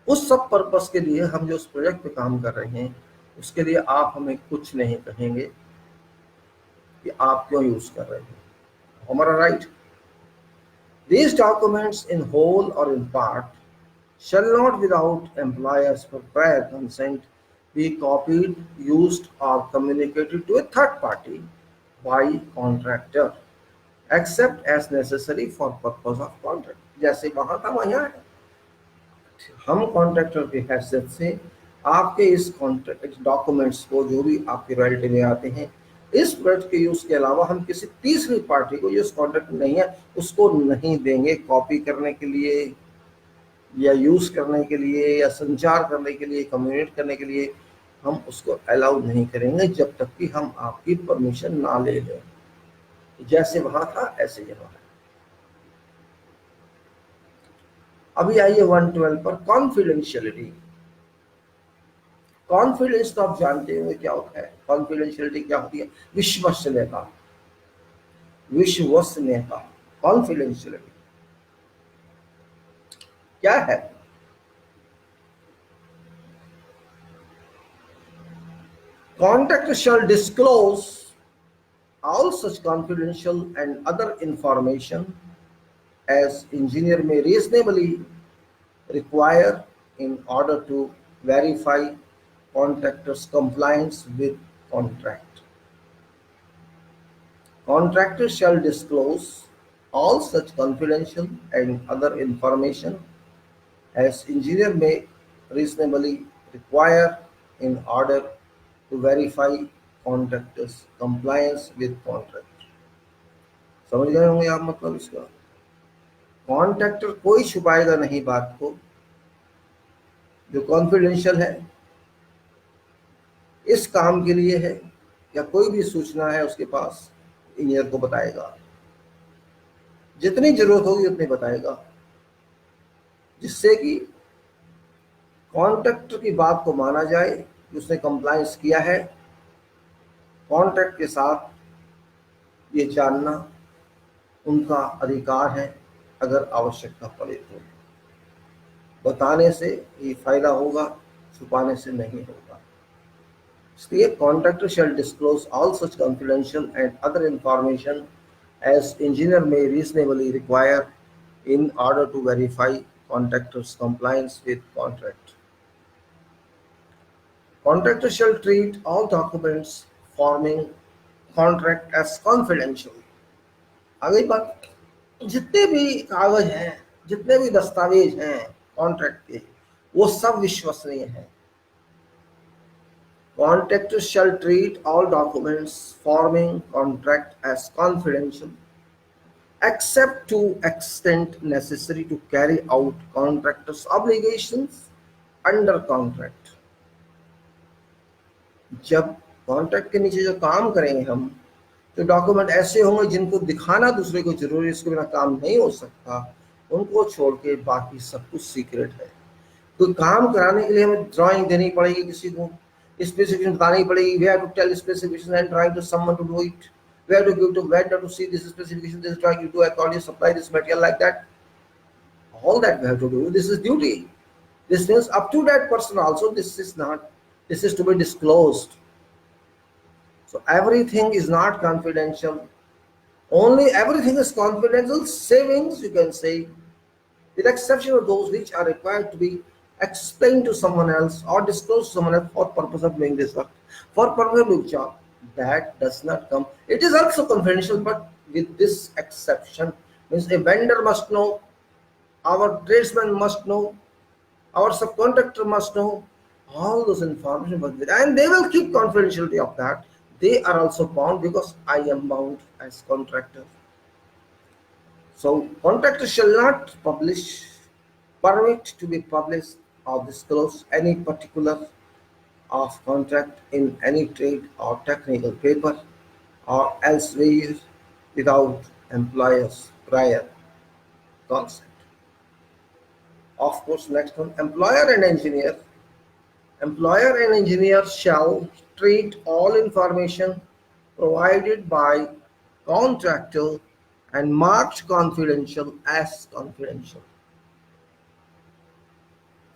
उस सब पर्पस के लिए हम जो उस प्रोजेक्ट पे काम कर रहे हैं, उसके लिए आप हमें कुछ नहीं कहेंगे कि आप क्यों यूज कर रहे हैं. हमारा right. These documents in whole or in part shall not without employer's prior consent be copied, used or communicated to a third party by contractor except as necessary for purpose of contract. जैसे वहां था वहां है. हम contractor की हैसियत से आपके इस कॉन्ट्रैक्ट डॉक्यूमेंट्स को, जो भी आपकी रॉयल्टी में आते हैं, इस प्रोडक्ट के यूज के अलावा हम किसी तीसरी पार्टी को, जो कॉन्ट्रैक्ट नहीं है, उसको नहीं देंगे कॉपी करने के लिए या यूज करने के लिए या संचार करने के लिए, कम्युनिकेट करने के लिए. हम उसको अलाउ नहीं करेंगे जब तक कि हम आपकी परमिशन ना ले लें. जैसे वहां था ऐसे यहाँ है. अभी आइए 112 पर. कॉन्फिडेंशियलिटी. कॉन्फिडेंस तो आप जानते होंगे क्या होता है, कॉन्फिडेंशियलिटी क्या होती है, विश्वसनीयता, विश्वसनीयता, कॉन्फिडेंशियलिटी क्या है? Contractor shall disclose all such confidential and other information as engineer may reasonably require in order to verify contractor's compliance with contract. Contractor shall disclose all such confidential and other information as engineer may reasonably require in order to verify contractor's compliance with contract. समझ गए होंगे आप मतलब इसका? Contractor कोई छुपाएगा नहीं बात को, जो कॉन्फिडेंशियल है, इस काम के लिए है या कोई भी सूचना है उसके पास, इंजीनियर को बताएगा, जितनी जरूरत होगी उतनी बताएगा, जिससे कि कॉन्ट्रैक्टर की बात को माना जाए कि उसने कंप्लायंस किया है। कॉन्ट्रैक्ट के साथ ये जानना उनका अधिकार है, अगर आवश्यकता पड़े तो। बताने से ये फायदा होगा, छुपाने से नहीं होगा। इसलिए contractor shall disclose all such confidential and other information as engineer may reasonably require in order to verify contractor's compliance with contract. Contractor shall treat all documents forming contract as confidential. आगे बात, जितने भी कागज हैं, जितने भी दस्तावेज हैं कॉन्ट्रैक्ट के, वो सब विश्वसनीय हैं। Contractor shall treat all documents forming contract as confidential, except to extent necessary to carry out contractor's obligations under contract. जब कॉन्ट्रैक्ट के नीचे जो काम करेंगे हम, तो डॉक्यूमेंट ऐसे होंगे जिनको दिखाना दूसरे को जरूरी है, इसके बिना काम नहीं हो सकता, उनको छोड़ के बाकी सब कुछ सीक्रेट है। कोई काम कराने के लिए हमें ड्राइंग देनी पड़ेगी, किसी को स्पेसिफिकेशन बतानी पड़ेगी, we have to tell specification and drawing to someone to do it, we have to give to vendor to see this specification, this drawing, you do accordingly, supply this material like that. All that we have to do. This is duty. This means up to that person also. This is not. This is to be disclosed. So everything is not confidential. Only everything is confidential. Savings, you can say, with exception of those which are required to be explained to someone else or disclosed to someone else for purpose of doing this work, for purpose of doing job. That does not come. It is also confidential, but with this exception, means a vendor must know, our tradesman must know, our subcontractor must know, all those information, and they will keep confidentiality of that. They are also bound because I am bound as contractor. So contractor shall not permit to be published or disclose any particular of contract in any trade or technical paper or elsewhere without employer's prior consent. Of course, next one, employer and engineer. Employer and engineer shall treat all information provided by contractor and marked confidential as confidential.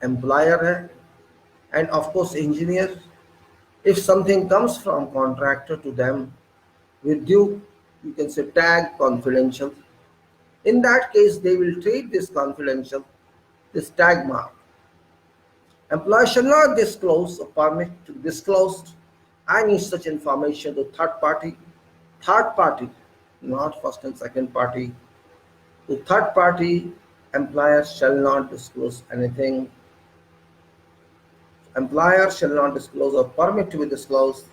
Employer है, and of course engineer, if something comes from contractor to them with due, you can say, tag confidential, in that case they will treat this confidential, this tag mark. Employer shall not disclose or permit to disclose any such information to third party, not first and second party. To third party, employer shall not disclose anything. Employer shall not disclose or permit to be disclosed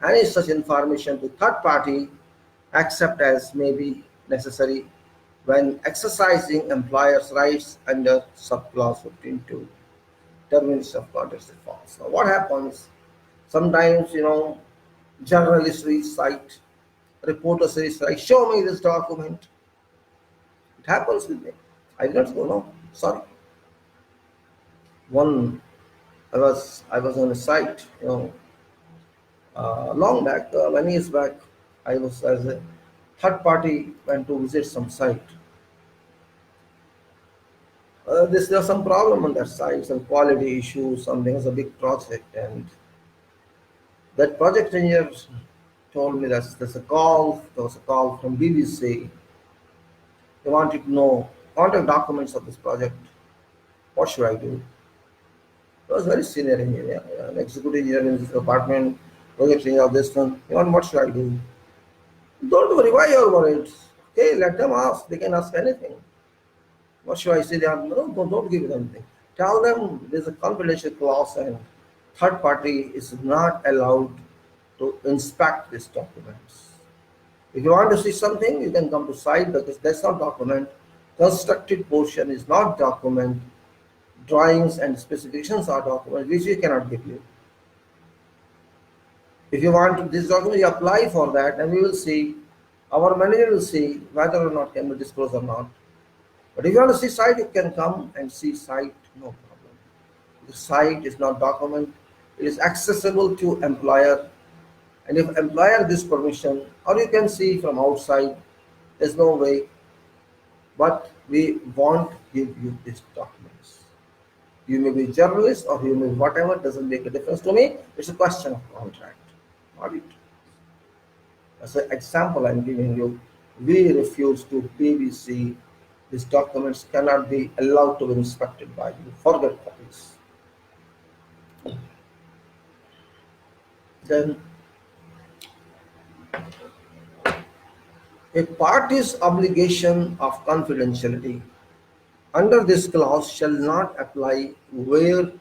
any such information to third party except as may be necessary when exercising employer's rights under subclause 15(2). Termination of contract is false. Now what happens? Sometimes, journalists reach site, reporters reach site, show me this document. It happens with me. I did not go, no, sorry. One I was on a site, long back, many years back. I was as a third party went to visit some site. There's some problem on that site, some quality issues, something. It's a big project, and that project engineer told me that there was a call from BBC. They wanted to know contact documents of this project. What should I do? He was very senior engineer, an executive engineer in this department, project engineer of this one. What should I do? Don't worry, why you're worried? Okay, let them ask. They can ask anything. What should I say? They are, no, don't give them anything. Tell them there's a confidential clause and third party is not allowed to inspect these documents. If you want to see something, you can come to site because that's not document. Constructed portion is not document. Drawings and specifications are documents which we cannot give you. If you want this document, you apply for that and we will see, our manager will see whether or not can be disclosed or not. But if you want to see site, you can come and see site, no problem. The site is not document, it is accessible to employer. And if employer gives permission, or you can see from outside, there's no way. But we won't give you these documents. You may be journalist or you may be whatever, doesn't make a difference to me. It's a question of contract. Audit. As an example I'm giving you, we refuse to BBC. These documents cannot be allowed to be inspected by you. Forget copies. Then a party's obligation of confidentiality under this clause shall not apply where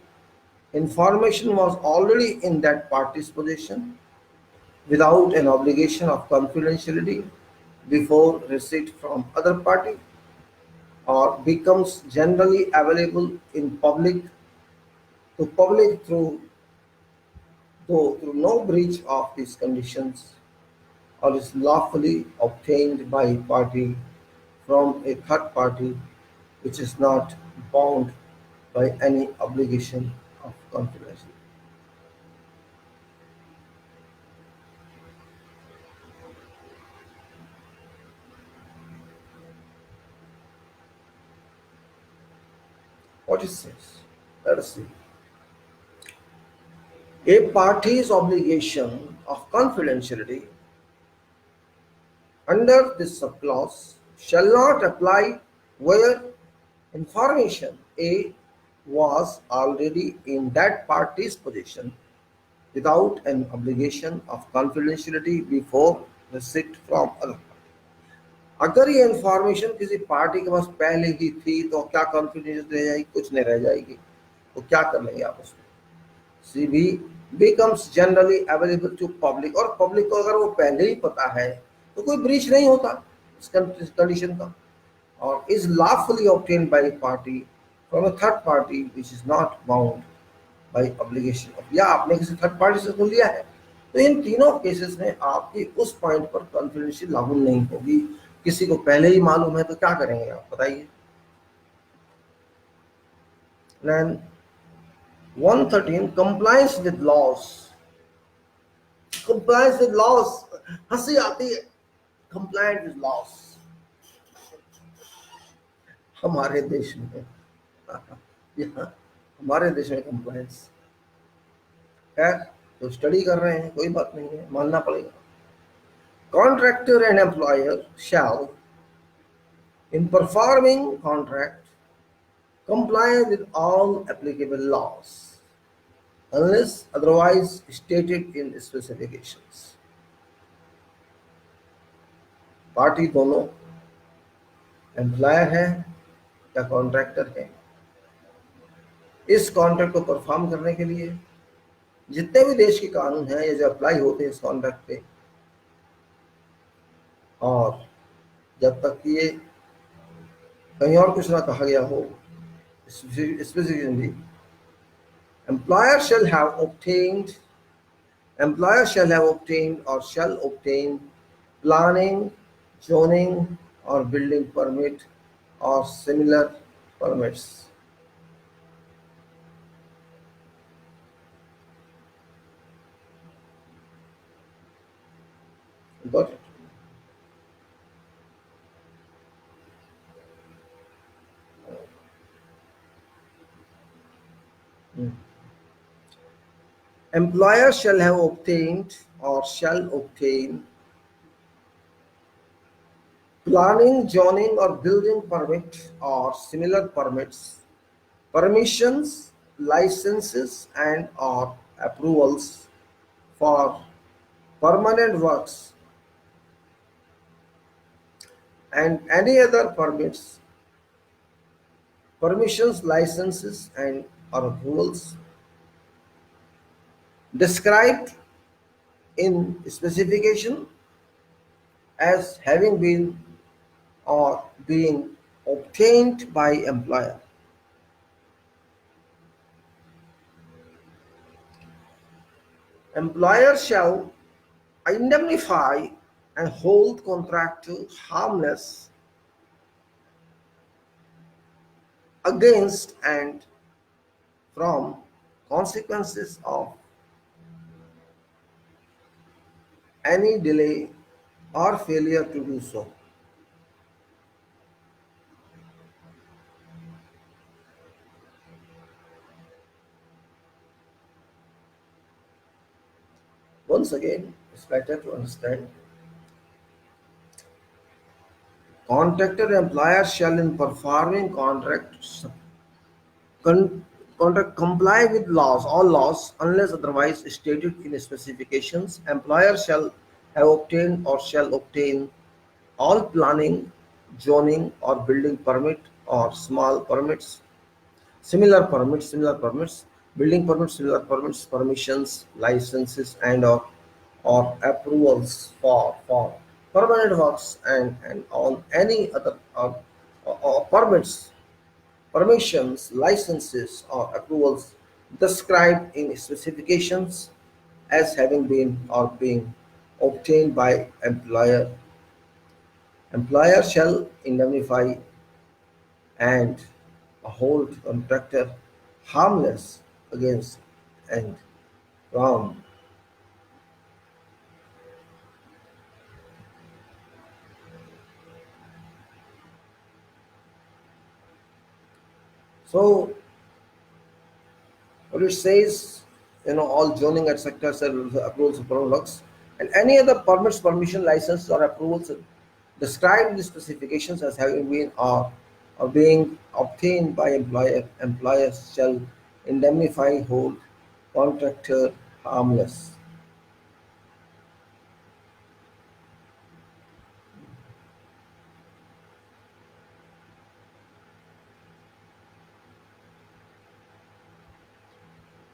information was already in that party's possession without an obligation of confidentiality before receipt from other party or becomes generally available in public to public through no breach of these conditions or is lawfully obtained by a party from a third party which is not bound by any obligation of confidentiality. What it says? Let us see. A party's obligation of confidentiality under this subclause shall not apply where information A was already in that party's possession without an obligation of confidentiality before receipt from other party. अगर ये information किसी party के पास पहले ही थी तो क्या confidence रह जाएगी? कुछ नहीं रह जाएगी. तो क्या कर लेंगे आप उसमें? CB becomes generally available to public और पब्लिक को अगर वो पहले ही पता है तो कोई ब्रीच नहीं होता इस कंडीशन का और is lawfully obtained by a party from a third party which is not bound by obligation of या आपने किसी थर्ड पार्टी से लिया है तो इन तीनों केसेस में आपकी उस पॉइंट पर कॉन्फिडेंशियल लागू नहीं होगी. किसी को पहले ही मालूम है तो क्या करेंगे आप बताइए. Then 113 compliance with laws. Compliance with laws. हंसी आती है. Compliance with laws. हमारे देश में हमारे देश में compliance है तो स्टडी कर रहे हैं कोई बात नहीं है मानना पड़ेगा. Contractor and employer shall in performing contract comply with all applicable laws unless otherwise stated in specifications. Party दोनों एम्प्लॉयर है या कॉन्ट्रैक्टर है. इस कॉन्ट्रैक्ट को परफॉर्म करने के लिए जितने भी देश के कानून हैं ये जो अप्लाई होते हैं इस कॉन्ट्रैक्ट पे और जब तक ये कहीं और कुछ ना कहा गया हो specifically employer shall have obtained or shall obtain planning, zoning or building permit or similar permits Got it? Mm. Employer shall have obtained or shall obtain planning, zoning, or building permit or similar permits, permissions, licenses, and or approvals for permanent works and any other permits, permissions, licenses, and or approvals described in specification as having been or being obtained by employer. Employer shall indemnify and hold contractor harmless against and from consequences of any delay or failure to do so. Once again, it's better to understand. Contractor employer shall in performing con- contract comply with laws, all laws, unless otherwise stated in specifications. Employer shall have obtained or shall obtain all planning, zoning, or building permit or small permits, similar permits, building permits, similar permits, permissions, licenses, and or approvals for permanent works and on any other or permits, permissions, licenses, or approvals described in specifications as having been or being obtained by employer. Employer shall indemnify and hold contractor harmless against and from. So what it says, all zoning etc. Approvals of products and any other permits, permission, license, or approvals described in the specifications as having been or being obtained by employer. Employers shall indemnify, hold contractor harmless.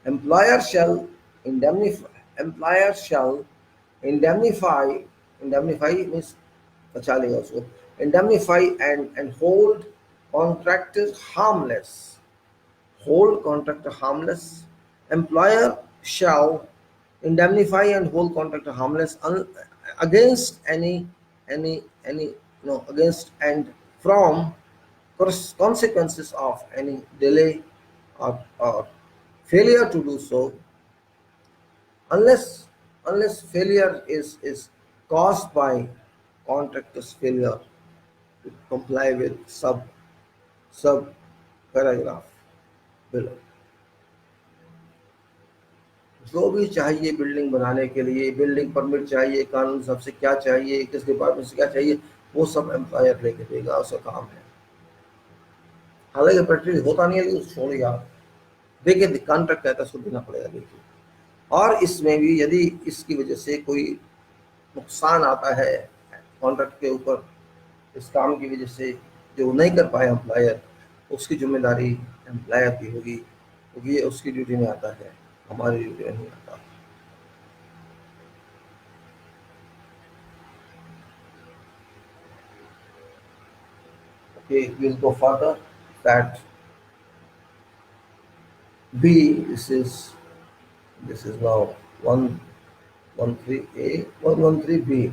Employer shall indemnify. Employer shall indemnify. Indemnify means बचा also. Indemnify and hold contractors harmless. Hold contractor harmless. Employer shall indemnify and hold contractor harmless against any no against and from consequences of any delay or failure to do so, unless failure is caused by contractor's failure to comply with sub paragraph below. जो भी चाहिए building बनाने के लिए, building permit चाहिए, कानून सबसे क्या चाहिए, किस डिपार्टमेंट से क्या चाहिए, वो सब एम्प्लॉयर लेके देगा, उसका काम है। हालांकि प्रैक्टिस होता नहीं है, लेकिन छोड़िए आप, देखिए कॉन्ट्रैक्ट कहता है उसको देना पड़ेगा। देखिए, और इसमें भी यदि इसकी वजह से कोई नुकसान आता है कॉन्ट्रैक्ट के ऊपर, इस काम की वजह से जो नहीं कर पाए एम्प्लॉयर, उसकी जिम्मेदारी एम्प्लॉयर की होगी, क्योंकि ये उसकी ड्यूटी में आता है, हमारी ड्यूटी में नहीं आता। Okay, we'll go further. That B, this is now 113A, 113B.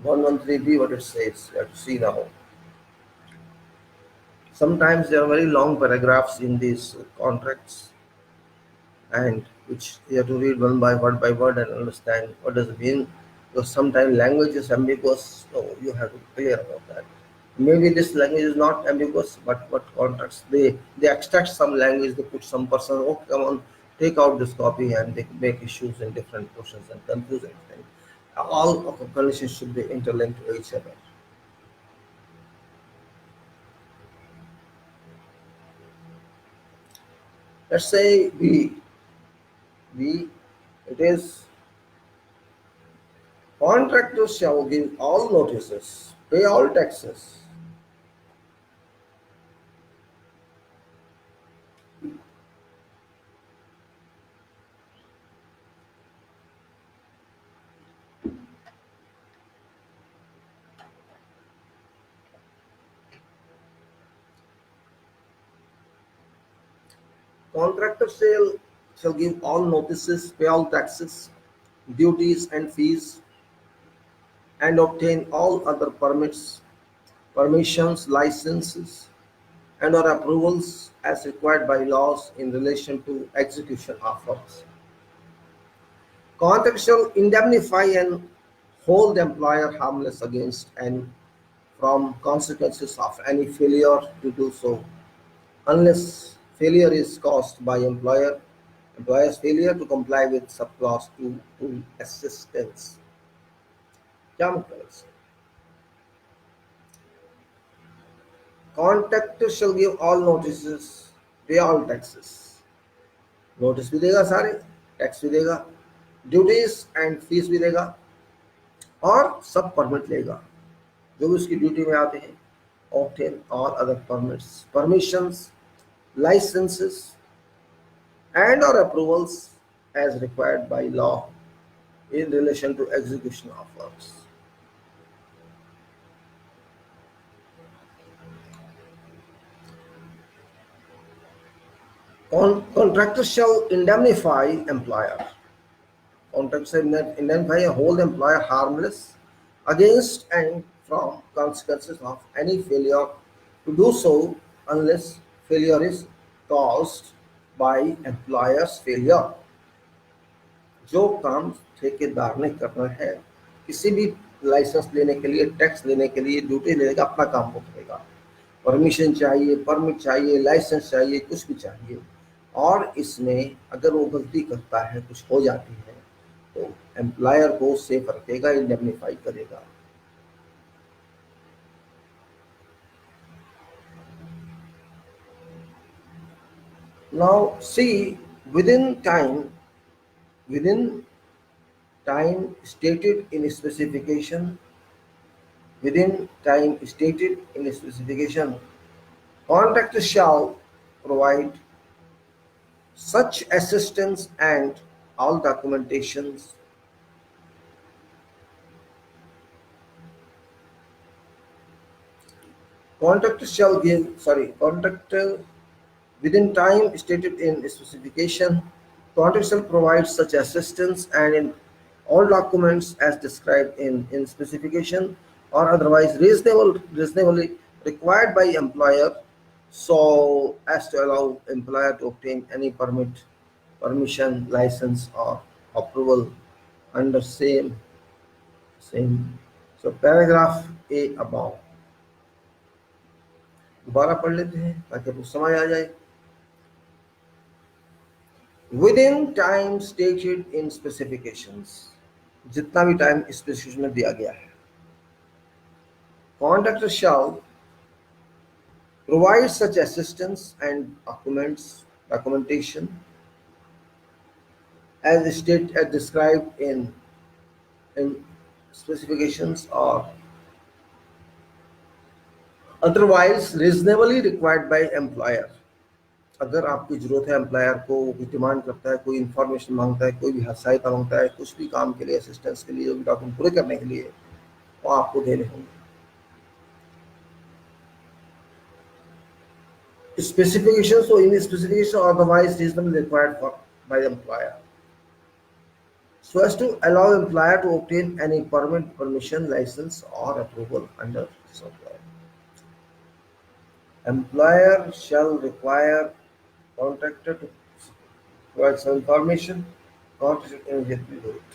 113B, what it says. You have to see now. Sometimes there are very long paragraphs in these contracts, and which you have to read one by word and understand what does it mean. because sometimes language is ambiguous, so you have to be clear about that. Maybe this language is not ambiguous, but what contracts they extract some language, they put some person, oh come on, take out this copy, and they make issues in different portions and confuse everything. All of the conditions should be interlinked to each other. Let's say we it is contractors shall give all notices, pay all taxes. Contractors shall give all notices, pay all taxes, duties and fees, and obtain all other permits, permissions, licenses, and or approvals as required by laws in relation to execution of works. Contract shall indemnify and hold the employer harmless against and from consequences of any failure to do so, unless failure is caused by employer's failure to comply with subclause 2 to assistance. क्या मतलब है इसका? Contractor shall give all notices, pay all taxes. Notice भी देगा सारे, tax भी देगा, duties and fees भी देगा, और सब परमिट लेगा जो भी उसकी ड्यूटी में आते हैं. Obtain all other permits, permissions, licenses, and or approvals as required by law in relation to execution of works. Contractor shall indemnify employer. Contractor shall indemnify and hold employer harmless against and from consequences of any failure to do so, unless failure is caused by employer's failure. जो काम ठेकेदार ने करना है, किसी भी licence लेने के लिए, टैक्स लेने के लिए, ड्यूटी लेने का अपना काम वो करेगा. परमिशन चाहिए, परमिट चाहिए, लाइसेंस चाहिए, कुछ भी चाहिए, और इसमें अगर वो गलती करता है, कुछ हो जाती है, तो एम्प्लॉयर को सेफ रखेगा, इंडेमनीफाई करेगा. Now see, within time stated in specification, contractor shall provide such assistance and all documentations contractor within time stated in specification, contractor shall provide such assistance and in all documents as described in specification or otherwise reasonably required by employer, so as to allow employer to obtain any permit, permission, license or approval under same. So paragraph A above. दोबारा पढ़ लेते हैं ताकि आपको समझ आ जाए. Within time stated in specifications, जितना भी टाइम स्पेसिफिकेशन में दिया गया है, contractor shall provide such assistance and documentation as described in specifications or otherwise reasonably required by employer. अगर आपकी जरूरत है, एम्प्लॉयर को कोई डिमांड करता है, कोई इंफॉर्मेशन मांगता है, कोई भी सहायता मांगता है, कुछ भी काम के लिए, असिस्टेंस के लिए, जो भी डॉक्यूमेंट पूरे करने के लिए, वो आपको देने होंगे. Specifications, so in specification or otherwise reasonably required by the employer, so as to allow employer to obtain any permit, permission, license or approval under this employer. Employer shall require contractor to provide some information, contractor should immediately do it.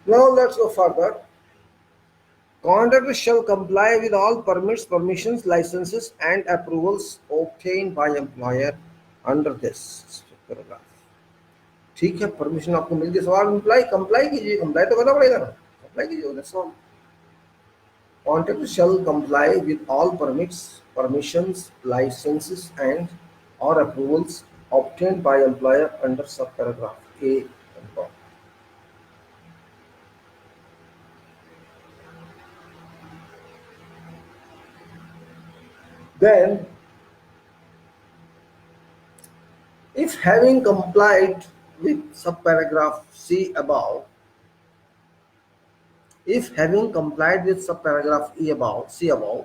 Now let's go further. Contractor shall comply with all permits, permissions, licenses, and approvals obtained by employer under this paragraph. ठीक है, permission आपको मिल गई, सवाल comply comply कीजिए, comply तो करना पड़ेगा ना, कंप्लाई कीजिए, that's all. Contractor shall comply with all permits, permissions, licenses, and or approvals obtained by employer under subparagraph A and B. Then, if having complied with subparagraph C above, if having complied with subparagraph C above,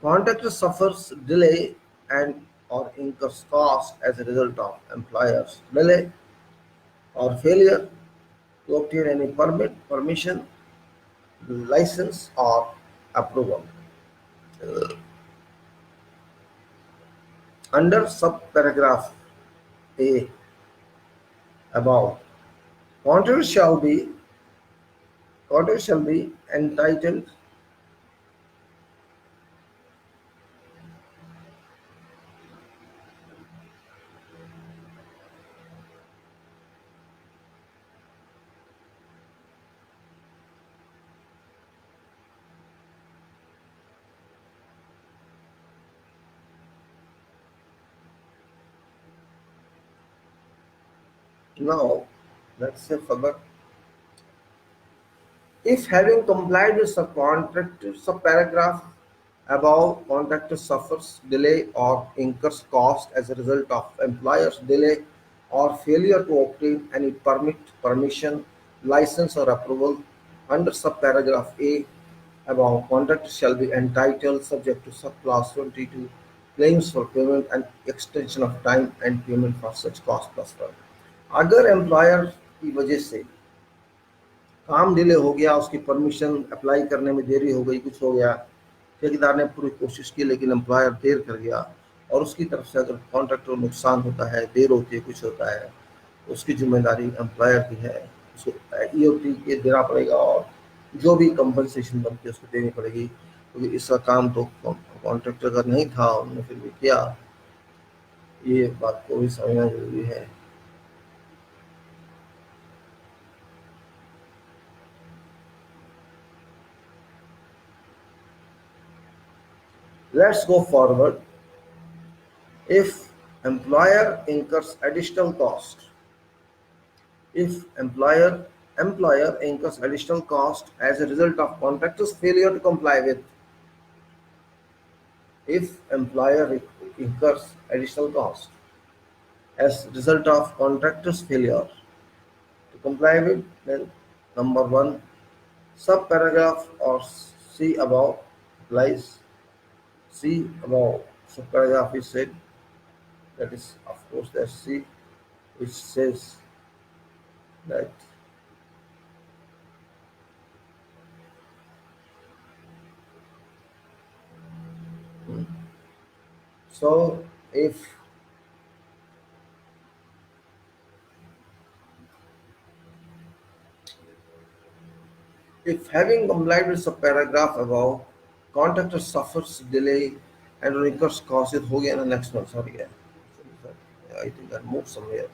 contractor suffers delay and or incurs cost as a result of employer's delay or failure to obtain any permit, permission, license, or approval. Under subparagraph A above, contractor shall be entitled now. Let's say further. If having complied with subparagraph above, contractor suffers delay or incurs cost as a result of employer's delay or failure to obtain any permit, permission, license, or approval under subparagraph A above, contractor shall be entitled, subject to subclause 22, claims for payment and extension of time and payment for such cost plus further. अगर employer की वजह से काम delay हो गया, उसकी permission apply करने में देरी हो गई, कुछ हो गया, ठेकेदार ने पूरी कोशिश की लेकिन एम्प्लॉयर देर कर गया, और उसकी तरफ से अगर कॉन्ट्रैक्टर को नुकसान होता है, देर होती है, कुछ होता है, उसकी जिम्मेदारी एम्प्लॉयर की है, उसको ईओटी के देना पड़ेगा और जो भी कंपनसेशन बनती है उसको देनी पड़ेगी, क्योंकि इसका काम तो कॉन्ट्रैक्टर का नहीं था, उन्होंने फिर भी किया. ये बात को भी समझना जरूरी है. Let's go forward. If employer incurs additional cost, if employer incurs additional cost as a result of contractor's failure to comply with, if employer incurs additional cost as a result of contractor's failure to comply with, then number one, subparagraph or C above applies. C above subparagraph is said, that is of course that's C, which says that so if having complied with subparagraph above, contractor suffers delay and incurs cost, it हो गया ना next one, sorry, yeah. I think I moved somewhere.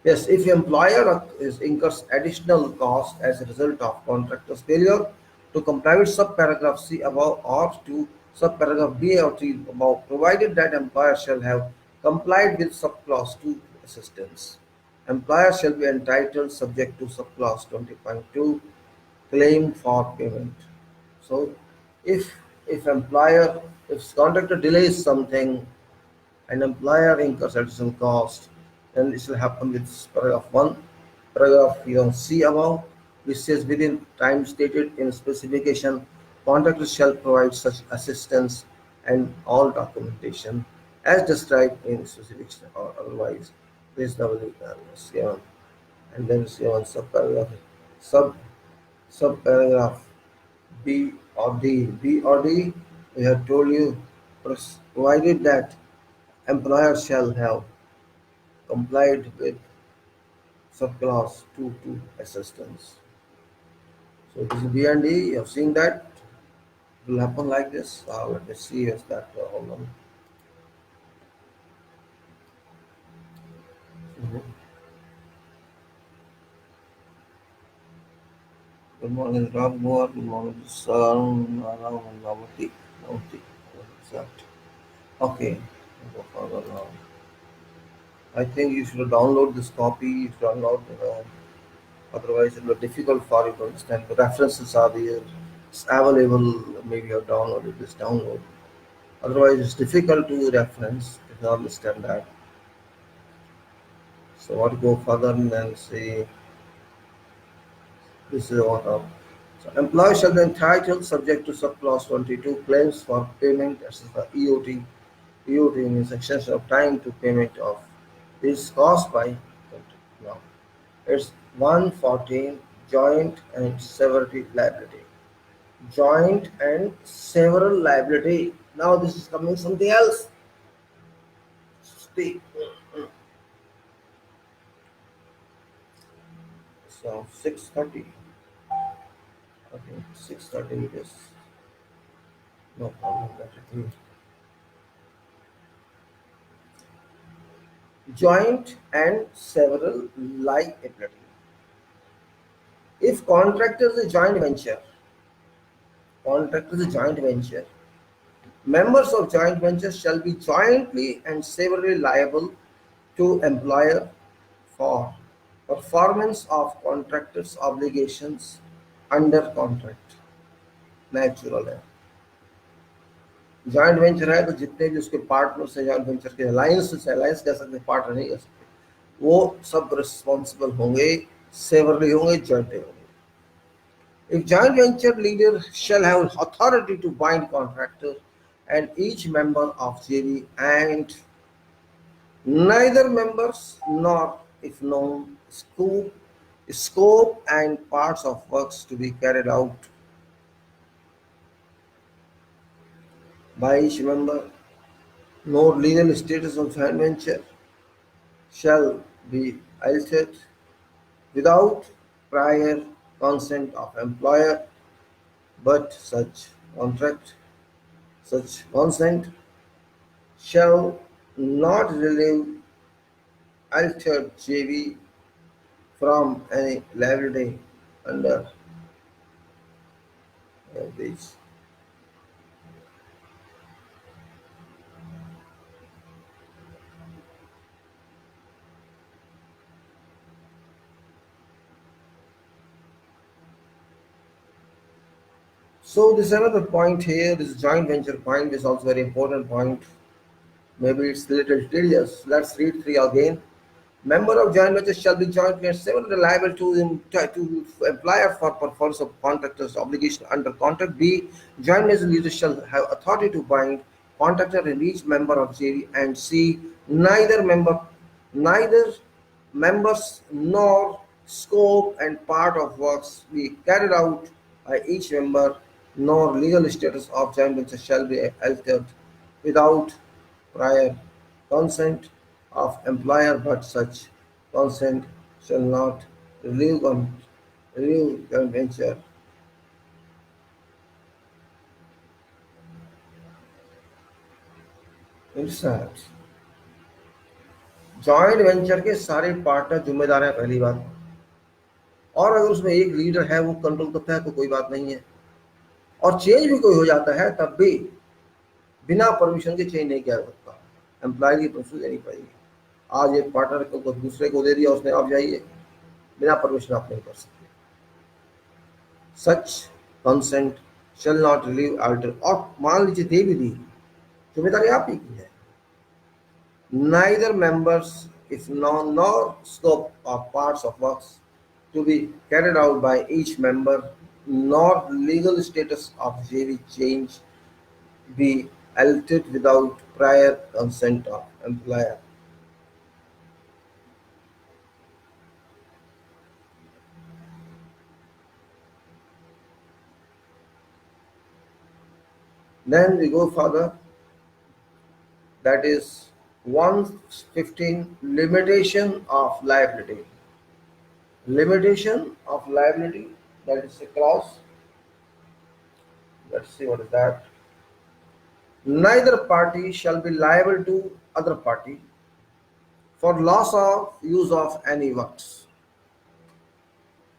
Yes, if employer incurs additional cost as a result of contractor's failure to comply with subparagraph C above or to subparagraph B or C above, provided that employer shall have complied with subclause 2 assistance, employer shall be entitled, subject to subclause 20.2, claim for payment. So, if contractor delays something, an employer incurs additional cost, then this will happen with paragraph 1, paragraph C above, which says within time stated in specification, contractor shall provide such assistance and all documentation as described in specification or otherwise reasonably given. And then given sub subparagraph B or D. B or D, we have told you, provided that employer shall have complied with subclass 2 to assistance. So this is B and D. You have seen that it will happen like this. Let me see is that hold on. Mhm. Good morning, Raghuvar. Good morning, Saran, Ram, and Navati. Navati. What is that? Okay. Go further now. I think you should download this copy. You should download, otherwise it will be difficult for you to understand. The references are there. It's available. Maybe you have downloaded this download. Otherwise, it's difficult to reference. You can understand that. So, what go further and say this is what up. So, employee shall be entitled, subject to subclause 22, claims for payment as the EOT. EOT means extension of time to payment of is caused by now. It's 114 joint and severity liability. Joint and several liability. Now this is coming something else. Speak. So 6:30. Okay, 6:30 it is. No problem. That is joint and several liability. If contractor is a joint venture, contractor is a joint venture, members of joint venture shall be jointly and severally liable to employer for performance of contractor's obligations under contract. Natural है joint venture है तो जितने भी उसके partners हैं joint venture के alliance कह सकते हैं पार्टनर नहीं कह सकते वो सब रिस्पॉन्सिबल होंगे सेवरली होंगे जॉइंटली होंगे If joint venture leader shall have authority to bind contractor and each member of JV and neither members nor, if known, scope and parts of works to be carried out by each member, nor legal status of joint venture shall be altered without prior consent of employer, but such consent shall not relieve altered JV from any liability under these. So this another point here, this joint venture point is also very important point. Maybe it's a little tedious. Let's read three again. Member of joint venture shall be jointly and severally liable to employer for performance of contractor's obligation under contract. B. Joint venture leader shall have authority to bind contractor and each member of JV. And C. Neither members nor scope and part of works be carried out by each member, nor legal status of joint venture shall be altered without prior consent of employer, but such consent shall not relieve joint venture. Interest joint venture के सारे partner जिम्मेदार है पहली बात और अगर उसमें एक लीडर है वो कंट्रोल करता है तो कोई बात नहीं है और चेंज भी कोई हो जाता है तब भी बिना परमिशन के चेंज नहीं किया जा सकता एम्प्लॉय की परमिशन लेनी पड़ेगी आज एक पार्टनर को दूसरे को दे दिया उसने आप जाइए बिना परमिशन आप नहीं कर सकते such consent shall not relieve alter और मान लीजिए दे भी दी जिम्मेदारी आप ही की है neither members, if known, nor scope or parts of works to be carried out by each member, nor legal status of JV change be altered without prior consent of employer. Then we go further, that is 115 limitation of liability. Limitation of liability, that is a clause. Let's see what is that. Neither party shall be liable to other party for loss of use of any works,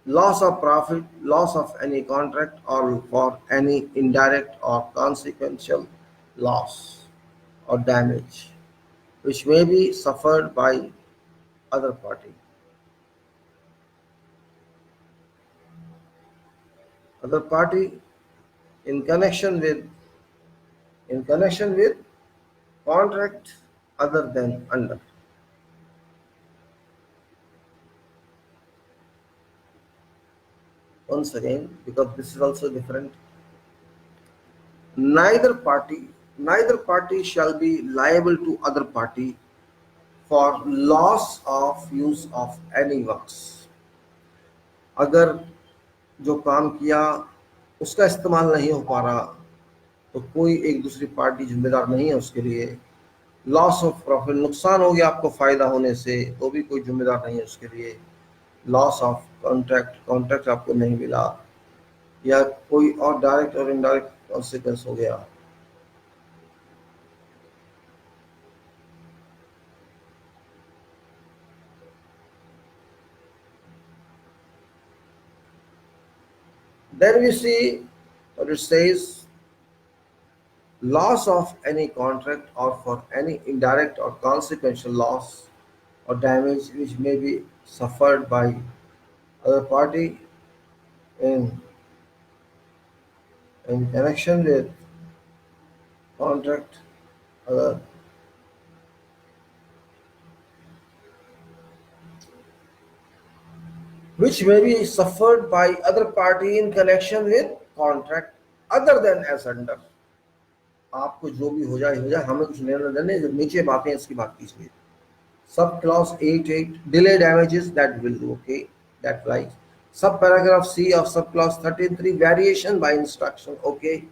loss of profit, loss of any contract, or for any indirect or consequential loss or damage which may be suffered by other party. Other party in connection with contract other than under. Once again, because this is also different. Neither party shall be liable to other party for loss of use of any works. अगर जो काम किया उसका इस्तेमाल नहीं हो पा रहा तो कोई एक दूसरी पार्टी जिम्मेदार नहीं है उसके लिए। लॉस ऑफ प्रॉफिट, नुकसान हो गया आपको फायदा होने से तो भी कोई जिम्मेदार नहीं है उसके लिए। लॉस ऑफ कॉन्ट्रैक्ट आपको नहीं मिला या कोई और डायरेक्ट और इनडायरेक्ट कॉन्सिक्वेंस हो गया। Then we see what it says, loss of any contract or for any indirect or consequential loss or damage which may be suffered by other party in connection with contract other which may be suffered by other party in connection with contract other than as under। आपको जो भी हो जाए हमें कुछ लेना देने, जब नीचे बातें इसकी बात कीजिए। Sub clause 8.8 delay damages, that will do, okay, that flies। Sub paragraph C of sub clause 13.3 variation by instruction, okay,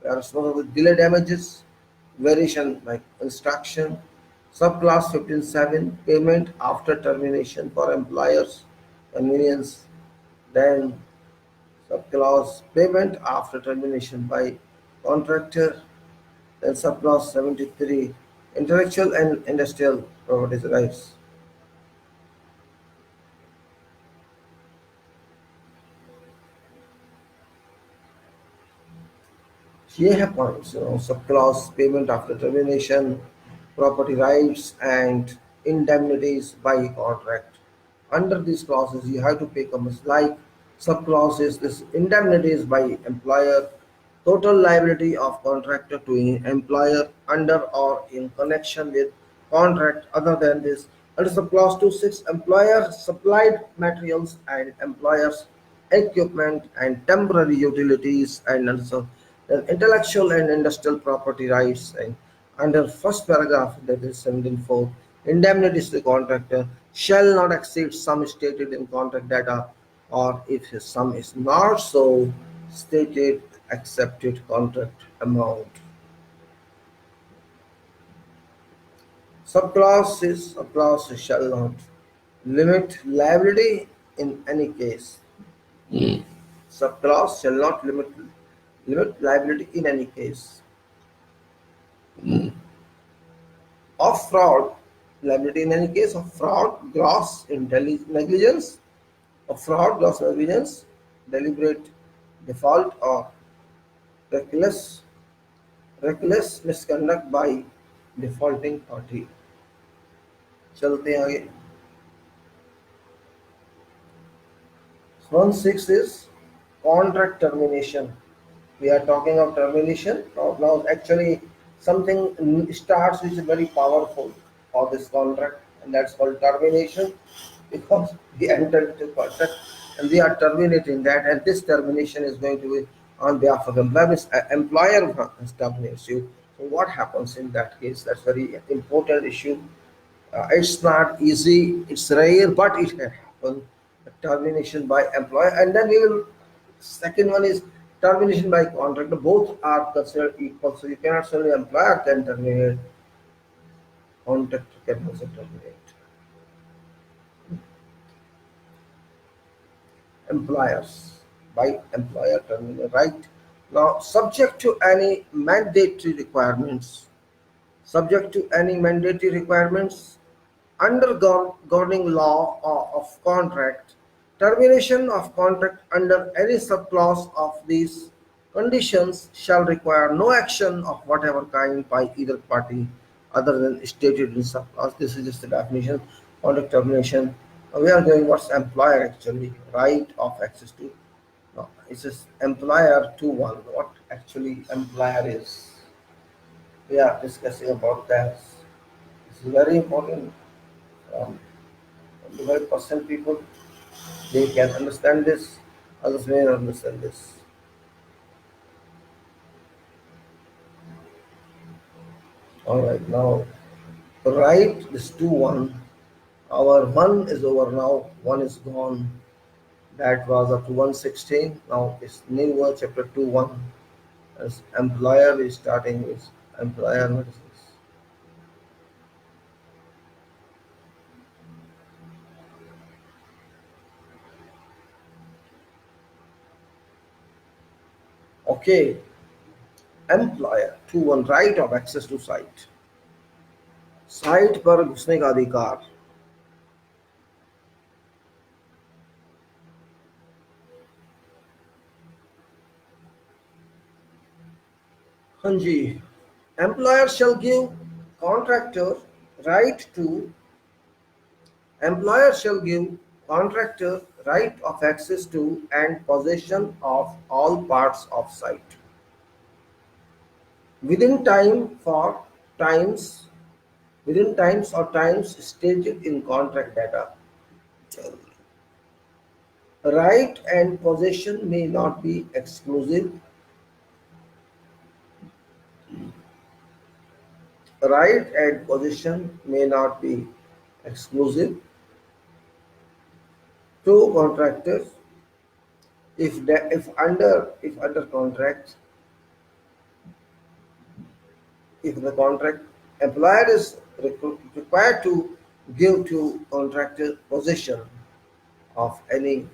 we are responsible with delay damages, variation by instruction। Sub clause 15.7 payment after termination for employers convenience, then sub clause payment after termination by contractor, then sub clause 73 intellectual and industrial property rights। ये है points, sub clause payment after termination, property rights and indemnities by contract। Under these clauses you have to pay comments like sub clauses, this indemnities by employer, total liability of contractor to employer under or in connection with contract other than this। Under sub clause 2.6 employer supplied materials and employers equipment and temporary utilities, and also the intellectual and industrial property rights, and under first paragraph, that is 17.4, indemnities to the contractor shall not exceed sum stated in contract data, or if his sum is not so stated, accepted contract amount। Subclause shall not limit liability in any case। Subclause shall not limit liability in any case of fraud, liability in any case of fraud, gross negligence, of fraud, gross negligence, deliberate default, or reckless misconduct by defaulting party। चलते हैं आगे। 1.6 is contract termination। We are talking of termination now actually something starts which is very powerful for this contract, and that's called termination, because we entered into contract and we are terminating that, and this termination is going to be on behalf of the employer. Employer terminates you, so what happens in that case? That's very important issue। It's not easy, it's rare, but it can happen, termination by employer, and then we will, second one is termination by contractor. Both are considered equal, so you cannot say employer can terminate, contractor can also terminate। employers by employer terminal right. Now, subject to any mandatory requirements under governing law of contract, termination of contract under any subclause of these conditions shall require no action of whatever kind by either party other than stated in subclause. This is just the definition. Contract termination. We are doing what's employer actually right of access to. No, it says employer to one. What actually employer is? We are discussing about that. This is very important. 25% people they can understand this, others may not understand this. All right, now right is 2-1. Our 1 is over now, 1 is gone. That was up to 116. Now it's new word chapter 2-1. As employer is starting with employer notices. Okay, employer 2-1 right of access to site. Site पर घुसने का अधिकार. हाँ जी. Employer shall give contractor right to employer shall give contractor right of access to and possession of all parts of site within time for times within times or times stated in contract data. Right and possession may not be exclusive. Right and possession may not be exclusive to contractors if under contract if the contract employer is required to give to contractor possession of any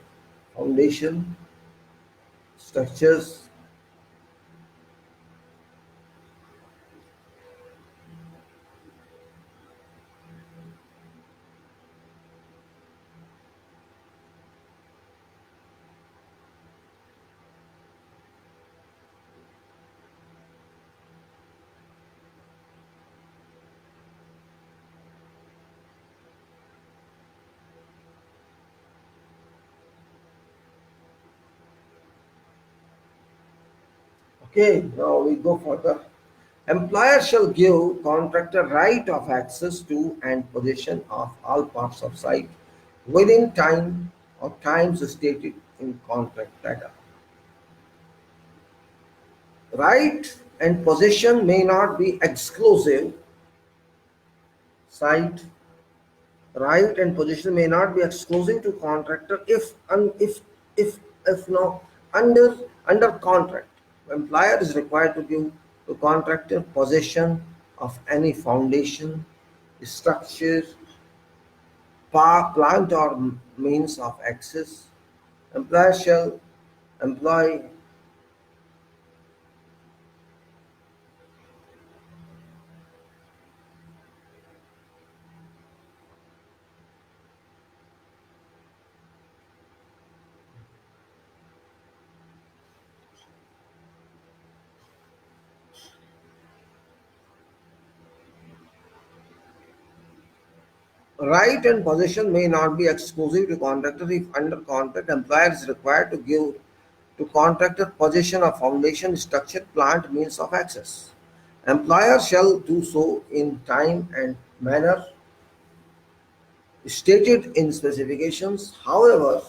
foundation structures. Okay, now we go further. Employer shall give contractor right of access to and possession of all parts of site within time or times stated in contract data. Right and possession may not be exclusive. Site right and possession may not be exclusive to contractor if no under contract. Employer is required to give to contractor possession of any foundation, structure, plant or means of access. Employer shall employ right and possession may not be exclusive to contractor if under contract employer is required to give to contractor possession of foundation, structure, plant, means of access. Employer shall do so in time and manner stated in specifications. However,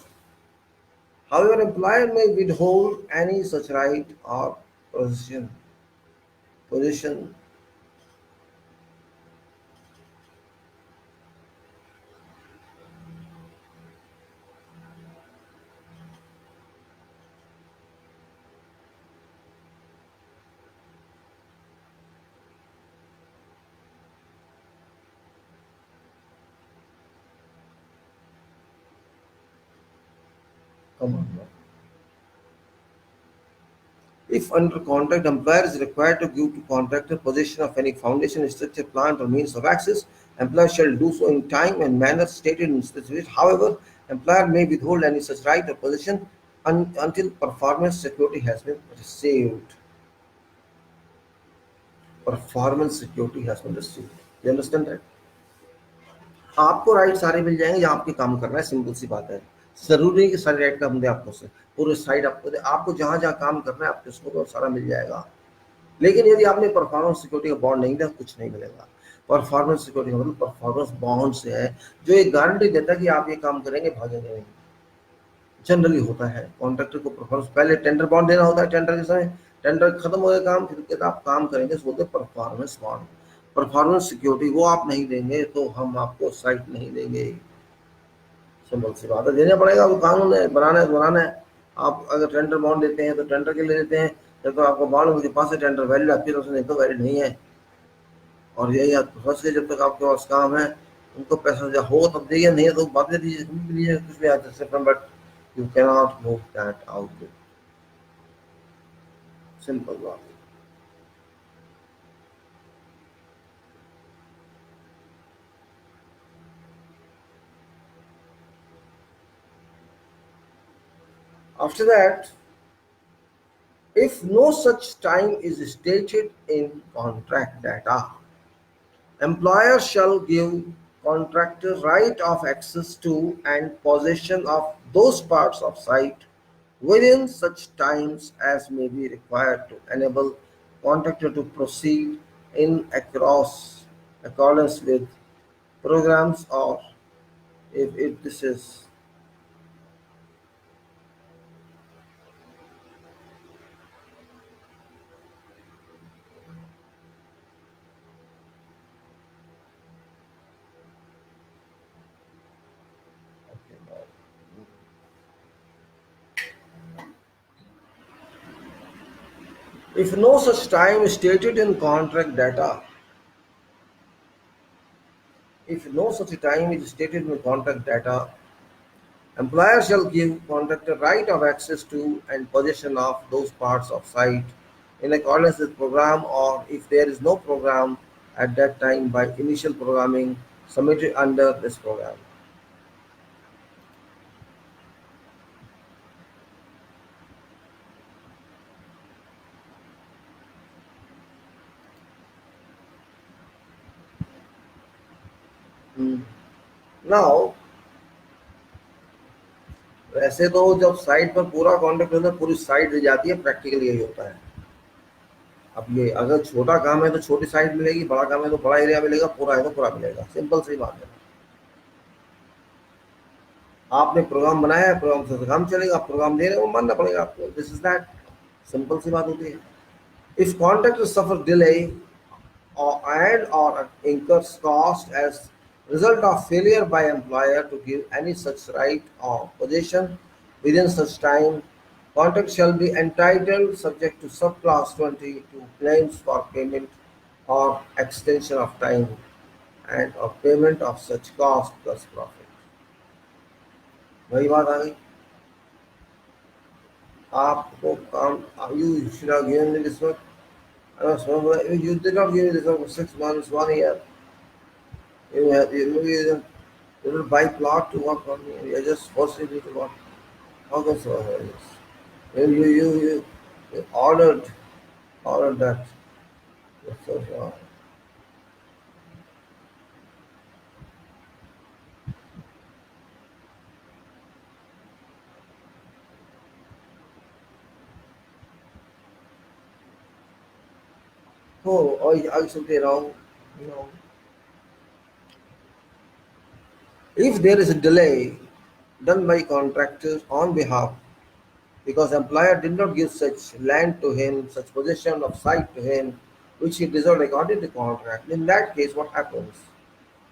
employer may withhold any such right or possession. Come on now. If under contract, employer is required to give to contractor possession of any foundation, structure, plant, or means of access, employer shall do so in time and manner stated in specification. However, employer may withhold any such right or possession until performance security has been received. Performance security has been received. You understand that? आपको right सारे मिल जाएंगे जहाँ आपके काम करना है, simple सी बात है। जरूरी नहीं कि सारे राइट का बंदे आपको से पूरे साइड आपको दे, आपको जहाँ जहाँ काम करना है आपको उसको तो सारा मिल जाएगा। लेकिन यदि आपने परफॉर्मेंस सिक्योरिटी का बॉन्ड नहीं दिया, कुछ नहीं मिलेगा। परफॉर्मेंस सिक्योरिटी का मतलब परफॉर्मेंस बॉन्ड से है, जो एक गारंटी देता है कि आप ये काम करेंगे, भागेंगे नहीं। जनरली होता है कॉन्ट्रैक्टर को परफॉर्मेंस, पहले टेंडर बॉन्ड देना होता है, टेंडर के समय टेंडर खत्म हो गया काम, फिर कहते आप काम करेंगे, इसको बोलते हैं परफॉर्मेंस बॉन्ड। परफॉर्मेंस सिक्योरिटी वो आप नहीं देंगे तो हम आपको साइट नहीं देंगे। सिंपल सी बात है, देना पड़ेगा, वो कानून है, बनाना है तो बनाना है। आप अगर टेंडर बॉन्ड देते हैं तो टेंडर के लिए देते हैं, जब तो आपको बॉन्ड उनके पास है, टेंडर वैलिड आपकी तरफ से नहीं तो वैलिड नहीं है। और यही आप फंस के, जब तक आपके पास काम है उनको पैसा जब हो तब दीजिए, नहीं है तो बाद में दीजिए, कभी भी दीजिए, कुछ भी आता है, but you cannot move that out. Simple बात। After that, if no such time is stated in contract data, employer shall give contractor right of access to and possession of those parts of site within such times as may be required to enable contractor to proceed in across accordance with programs, or if this is okay, if no such time is stated in contract data, if no such time is stated in contract data, employer shall give contractor right of access to and possession of those parts of site in accordance with program, or if there is no program at that time, by initial programming submitted under this program. Hmm. Now, वैसे तो जब site पर पूरा contract होता है, पूरी site दी जाती है, प्रैक्टिकली यही होता है। अब ये अगर छोटा काम है तो छोटी साइट मिलेगी, बड़ा काम है तो बड़ा एरिया मिलेगा, पूरा है तो पूरा मिलेगा, सिंपल सी बात है। आपने प्रोग्राम बनाया है, प्रोग्राम से काम चलेगा, आप प्रोग्राम दे रहे हो, मानना पड़ेगा आपको, दिस इज दैट, सिंपल सी बात होती है। If contract suffer delay or incurs cost as result of failure by employer to give any such right or possession within such time, contract shall be entitled, subject to subclass 20, to claims for payment or extension of time and of payment of such cost plus profit। वही बात आ गई, आपको काम, you should have given me this work, you did not give me this work for 6 months, 1 year, you will buy plot to work on me, you're just forcing me to work. How can so this? You ordered that. That's so wrong. Oh, I something wrong. No. If there is a delay done by contractors on behalf, because employer did not give such land to him, such possession of site to him, which he deserved according to contract, in that case, what happens?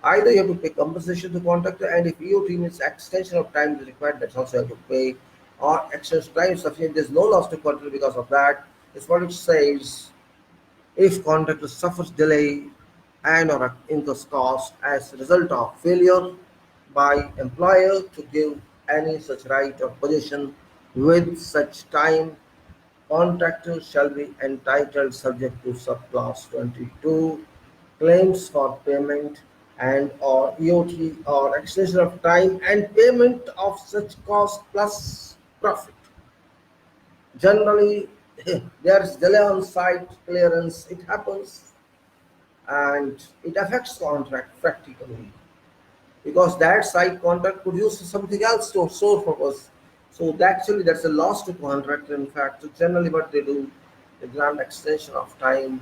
Either you have to pay compensation to contractor, and if EOT means extension of time is required, that's also you have to pay, or extension time is sufficient, there's no loss to contractor because of that. It's what it says. If contractor suffers delay and or incurs cost as a result of failure by employer to give any such right or possession with such time, contractor shall be entitled subject to subclause 22 claims for payment and or EOT or extension of time and payment of such cost plus profit. Generally, there is delay on site clearance. It happens and it affects contract practically because that site contract could use something else to source purpose. So actually, that's a loss to contractor. In fact, so generally, what they do, they grant extension of time.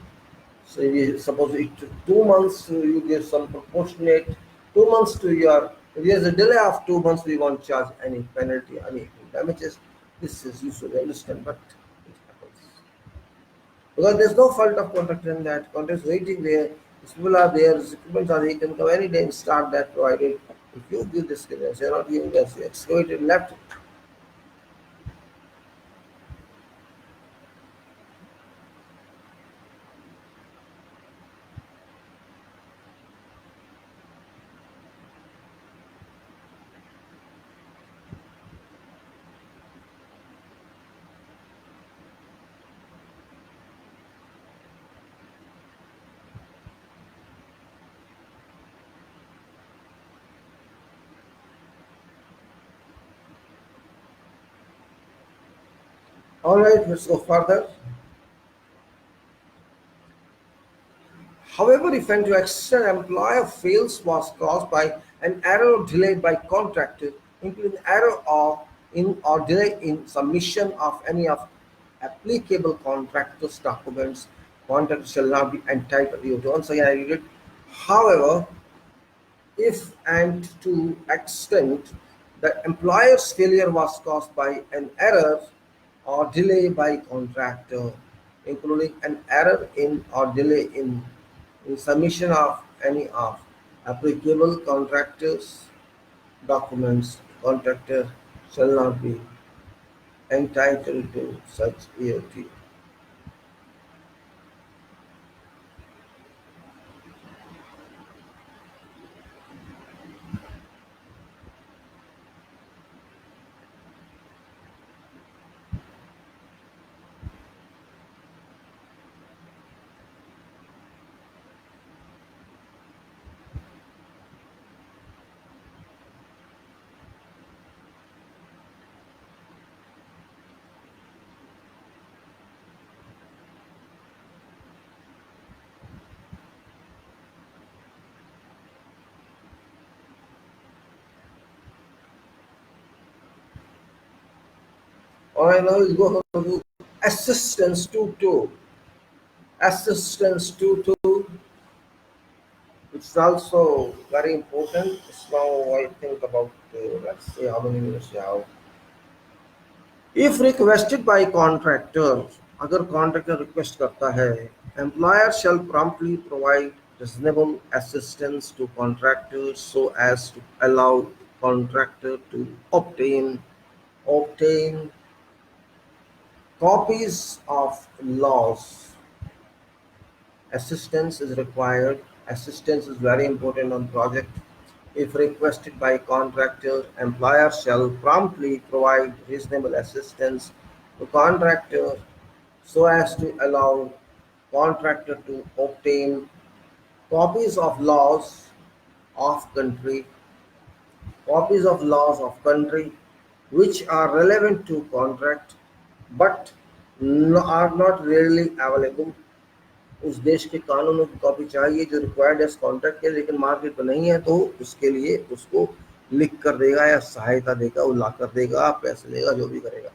So if you suppose it took 2 months, you give some proportionate 2 months to your. If there's a delay of 2 months, we won't charge any penalty, any damages. This is usually understand, but it happens because there's no fault of contractor in that. Contractor is waiting there. These people are there. The equipment are. They can come any day and start that provided. If you give this clearance, you're not giving us. You excavated left. All right, let's go further. However, if and to extent employer fails was caused by an error or delay by contractor, including error or in or delay in submission of any of applicable contractor's documents, contractor shall not be entitled to. Once again, I read it. However, if and to extent the employer's failure was caused by an error or delay by contractor, including an error in or delay in submission of any of applicable contractor's documents, contractor shall not be entitled to such EOT. All right, now we'll go to assistance to two. Assistance to two, which is also very important. So now I think about, let's see how many minutes we have. If requested by contractor, अगर contractor request करता है, employer shall promptly provide reasonable assistance to contractors so as to allow contractor to obtain copies of laws. Assistance is required. Assistance is very important on project. If requested by contractor, employer shall promptly provide reasonable assistance to contractor so as to allow contractor to obtain copies of laws of country, copies of laws of country which are relevant to contract but are not readily available. उस देश के कानूनों की copy चाहिए जो required है contract के, लेकिन मार्केट में नहीं है, तो उसके लिए उसको लिख कर देगा या सहायता देगा, वो ला कर देगा, पैसे लेगा, जो भी करेगा.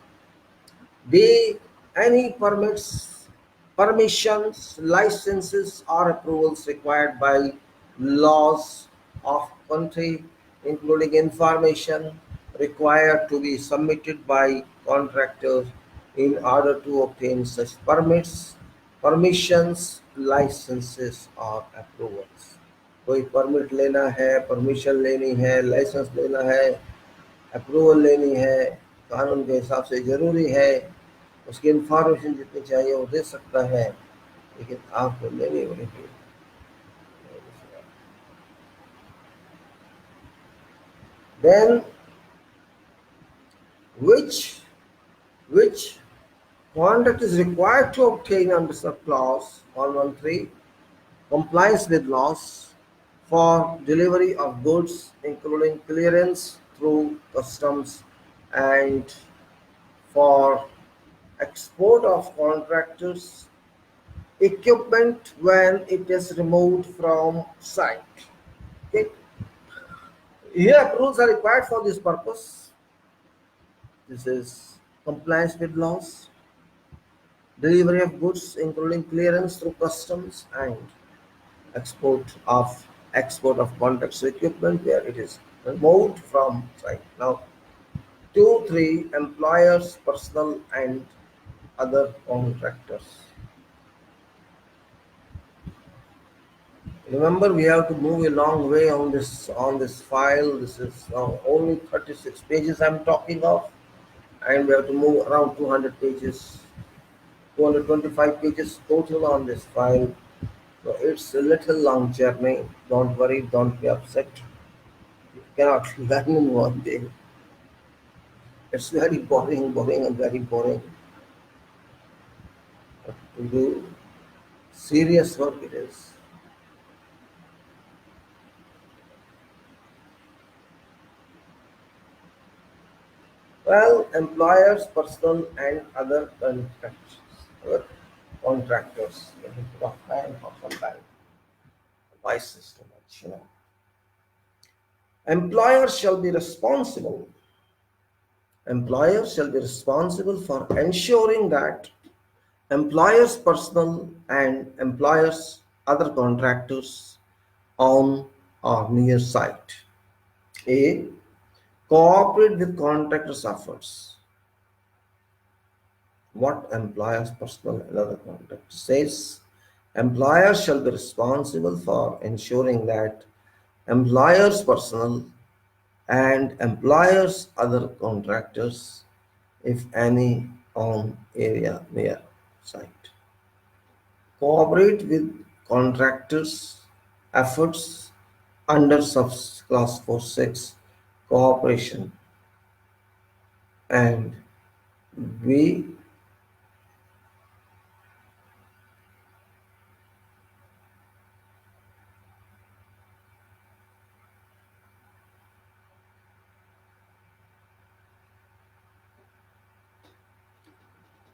They any permits, permissions, licenses or approvals required by laws of country, including information required to be submitted by contractors in order to obtain such permits, permissions, licenses or approvals. कोई परमिट लेना है, permission लेनी है, licence लेना है, approval लेनी है, कानून के हिसाब से जरूरी है, उसकी इंफॉर्मेशन जितनी चाहिए वो दे सकता है, लेकिन आपको लेनी पड़ेगी. Then which which conduct is required to obtain under subclause 113 compliance with laws for delivery of goods including clearance through customs and for export of contractors equipment when it is removed from site. Okay. Here approvals are required for this purpose. This is compliance with laws, delivery of goods including clearance through customs and export of contracts equipment where it is removed from site. Now 2, 3 employers, personnel and other contractors. Remember we have to move a long way on this file. This is now only 36 pages I'm talking of, and we have to move around 200 pages, 225 pages total on this file. So it's a little long journey. Don't worry, don't be upset. You cannot learn in one day. It's very boring and very boring. But to do serious work it is. Well, employers, personal and other contractors. Other contractors. You have to put a fan for some time. Voice is too much. Employers shall be responsible. Employers shall be responsible for ensuring that employers' personnel and employers' other contractors on or near site. A. Cooperate with contractors' efforts. What employers' personnel and other contractors says? Employers shall be responsible for ensuring that employers' personnel and employers' other contractors, if any, on area near site. Cooperate with contractors' efforts under subclass 46 cooperation and we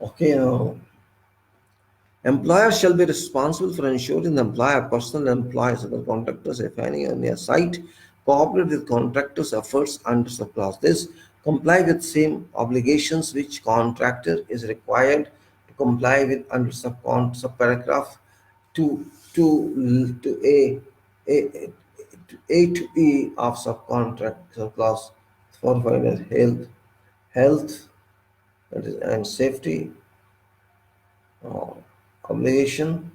okay now employers shall be responsible for ensuring the employer personal employees other contractors if any on their site cooperate with contractors efforts under subclass this comply with same obligations which contractor is required to comply with under subparagraph to a A to E of subcontract subclass 4 is health that is, and safety uh, obligation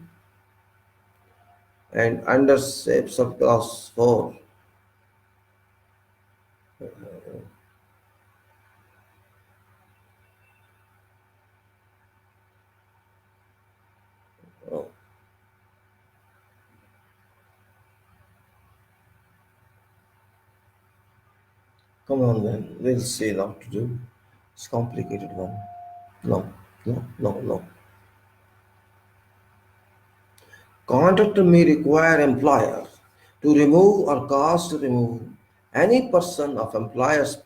and under subclass 4 oh, come on then we'll see what to do. It's complicated one. No. Contractor may require employer to remove or cause to remove any person of employer's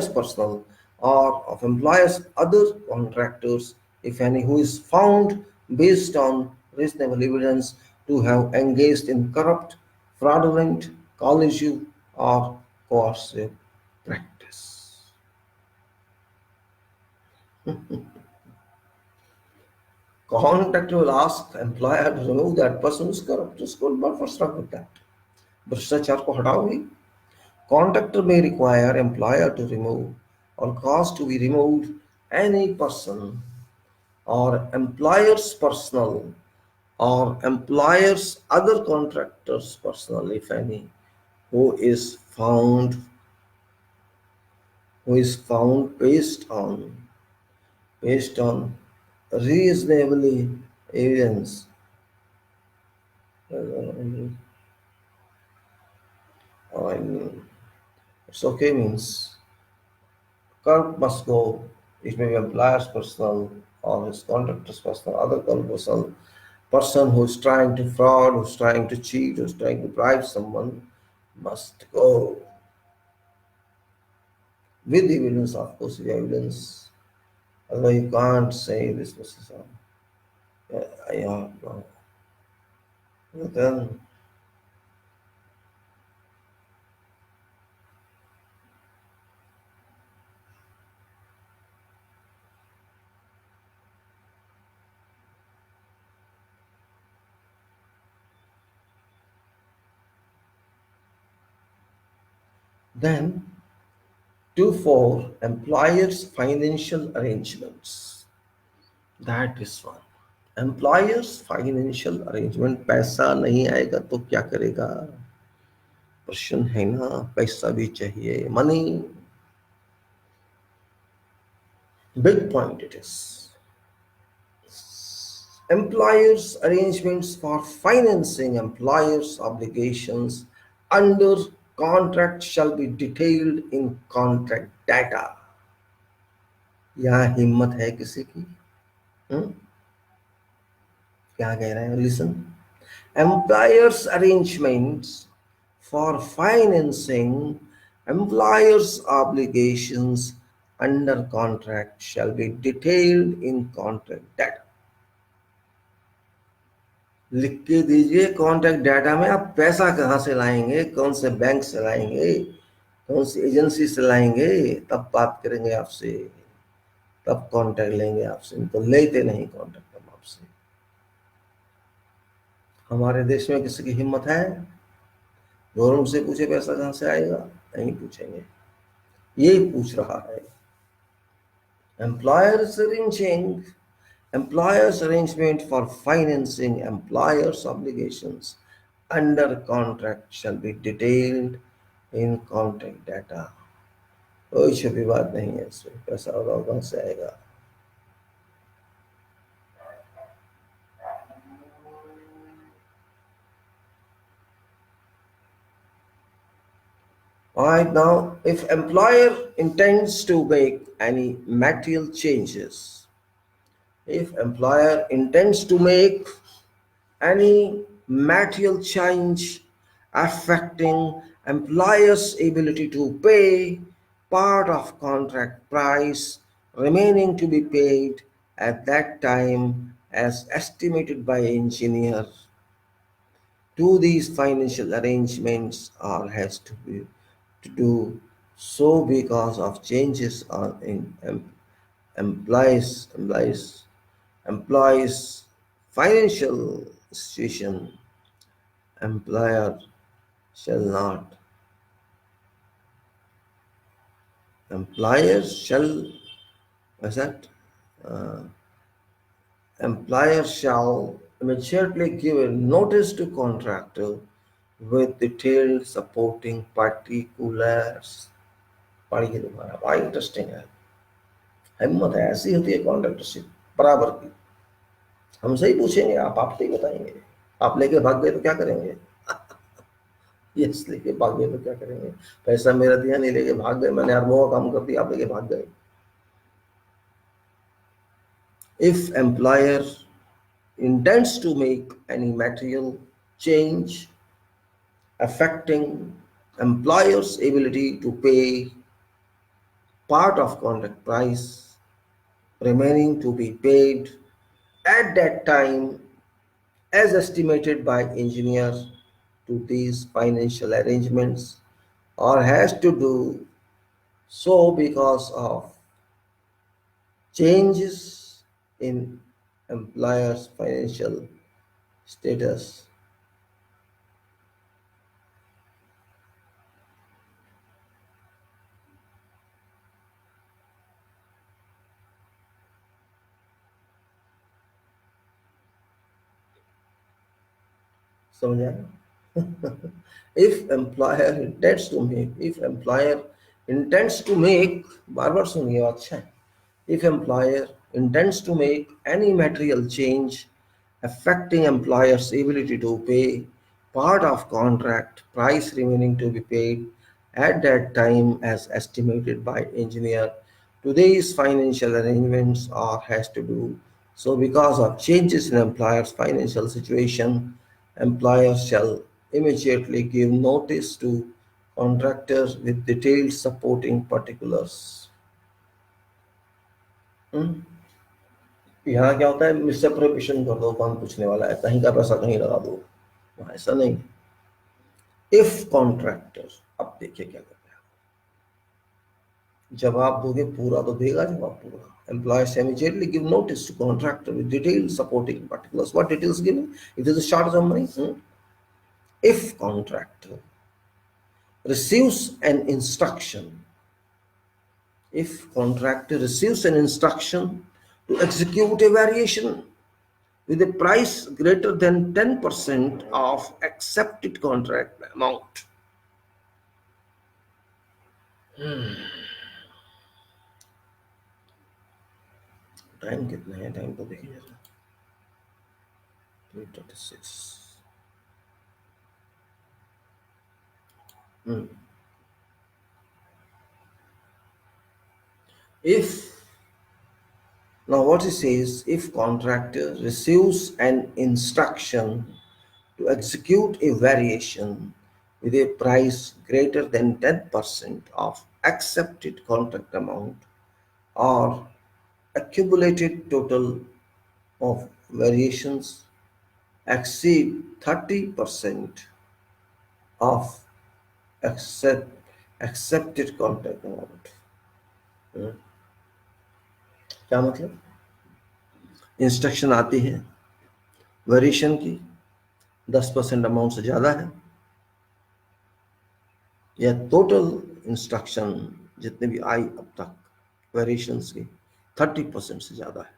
personal or of employer's other contractors, if any, who is found based on reasonable evidence to have engaged in corrupt, fraudulent, collusive, or coercive practice. Contractor will ask employer to remove that person who's corrupt. Just go first start with that. भ्रष्टाचार को हटाओगे Contractor may require employer to remove or cause to be removed any person or employer's personal or employer's other contractor's personal, if any, who is found based on reasonably evidence. I mean, it's okay means Curb must go. It may be employer's personal or his contractor's personal, other personal. Person who's trying to fraud, who's trying to cheat, who's trying to bribe someone must go with evidence, of course, with evidence. Otherwise, you can't say this was his own. Yeah, no. Then, then 2.4 employers' financial arrangements. That is one. Employers' financial arrangement. पैसा नहीं आएगा तो क्या करेगा? प्रश्न है ना, पैसा भी चाहिए. Money, big point it is. Employers' arrangements for financing employers' obligations under contract shall be detailed in contract data. यहाँ हिम्मत है किसी की? क्या कह रहे हैं? Listen. Employers' arrangements for financing employers' obligations under contract shall be detailed in contract data. लिख के दीजिए कॉन्ट्रैक्ट डाटा में आप पैसा कहाँ से लाएंगे, कौन से बैंक से लाएंगे, कौन सी एजेंसी से लाएंगे, तब बात करेंगे आपसे, तब कॉन्ट्रैक्ट लेंगे आपसे, तो लेते नहीं कॉन्ट्रैक्ट हम आपसे. हमारे देश में किसी की हिम्मत है? गवर्नमेंट से पूछे पैसा कहाँ से आएगा? नहीं पूछेंगे. यही पूछ रहा है. Employers arrangement for financing employers' obligations under contract shall be detailed in contract data. कोई छुपी बात नहीं है इसमें. पैसा होगा कहाँ से आएगा? Alright, now if employer intends to make any material changes, if employer intends to make any material change affecting employer's ability to pay part of contract price remaining to be paid at that time as estimated by engineer, to these financial arrangements or has to be to do so because of changes on in employees financial situation. Employer shall not. Employers shall, what's that? Employer shall immediately give a notice to contractor with detailed supporting particulars. पढ़िए दोबारा, बड़ा interesting है. हिम्मत है, ऐसी होती है contractorship बराबर की. हमसे ही पूछेंगे, आप ही बताएंगे. आप लेके भाग गए तो क्या करेंगे? यस, लेके भाग गए तो क्या करेंगे? पैसा मेरा दिया, नहीं लेके भाग गए, मैंने अरबों का काम कर दिया, आप लेके भाग गए. If employer intends to make any material change affecting employer's ability to pay part of contract price remaining to be paid at that time as estimated by engineer to these financial arrangements or has to do so because of changes in employer's financial status. समझा? if employer intends to make, बार बार सुनिए, अच्छा है. If employer intends to make any material change affecting employer's ability to pay part of contract price remaining to be paid at that time as estimated by engineer Today's financial arrangements are has to do so because of changes in employer's financial situation. Employers shall immediately give notice to contractors with detailed supporting particulars. हम्म? यहाँ क्या होता है, misappropriation कर दो, कौन पूछने वाला है, कहीं का पैसा कहीं लगा दो, वहाँ ऐसा नहीं। इफ कॉन्ट्रैक्टर, अब देखिए क्या करते हैं, जवाब दोगे पूरा तो देगा जवाब पूरा। Employers immediately give notice to contractor with detailed supporting particulars. What details given? It is a short summary. If contractor receives an instruction, if contractor receives an instruction to execute a variation with a price greater than 10% of accepted contract amount. Time कितना है, time तो देखिए जरा, 3:36। If now what it says, if contractor receives an instruction to execute a variation with a price greater than 10% of accepted contract amount or accumulated total of variations exceed 30% of accept, accepted contract amount. क्या मतलब, instruction आती है variation की, 10% amount से ज़्यादा है, या total instruction जितने भी आई अब तक वेरिएशंस की 30% से ज़्यादा है।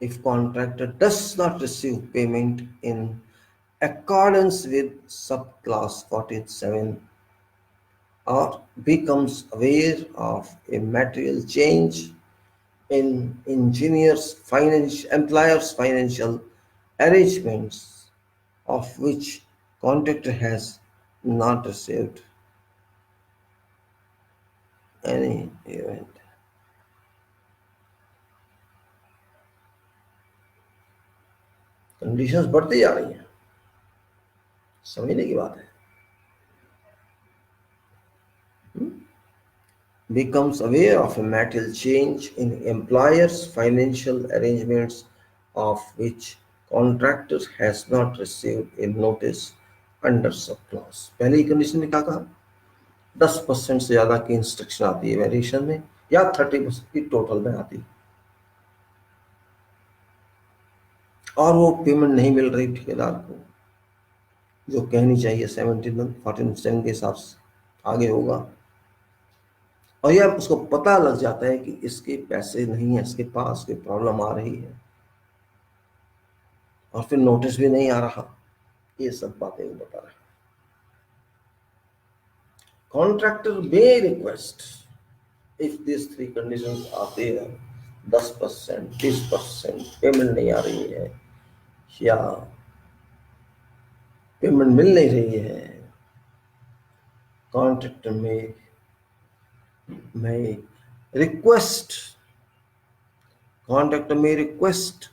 If contractor does not receive payment in accordance with subclass 47 or becomes aware of a material change in employer's financial arrangements of which contractor has not received any event. Conditions बढ़ती जा रही हैं, समझने की बात है। Becomes aware of a material change in employer's financial arrangements of which contractor has not received a notice under subclass। पहले ही condition में क्या कहा, 10% से ज्यादा की इंस्ट्रक्शन आती है वेरिएशन में, या 30% की टोटल में आती है, और वो पेमेंट नहीं मिल रही ठेकेदार को, जो कहनी चाहिए 17 के हिसाब से आगे होगा, और यह उसको पता लग जाता है कि इसके पैसे नहीं है, इसके पास कोई प्रॉब्लम आ रही है, और फिर नोटिस भी नहीं आ रहा, ये सब बातें वो बता रहा है। Contractor may request, if this 3 conditions are there, 10%, 30% payment नहीं आ रही है, या पेमेंट मिल नहीं रही है, contractor may request, contractor may request,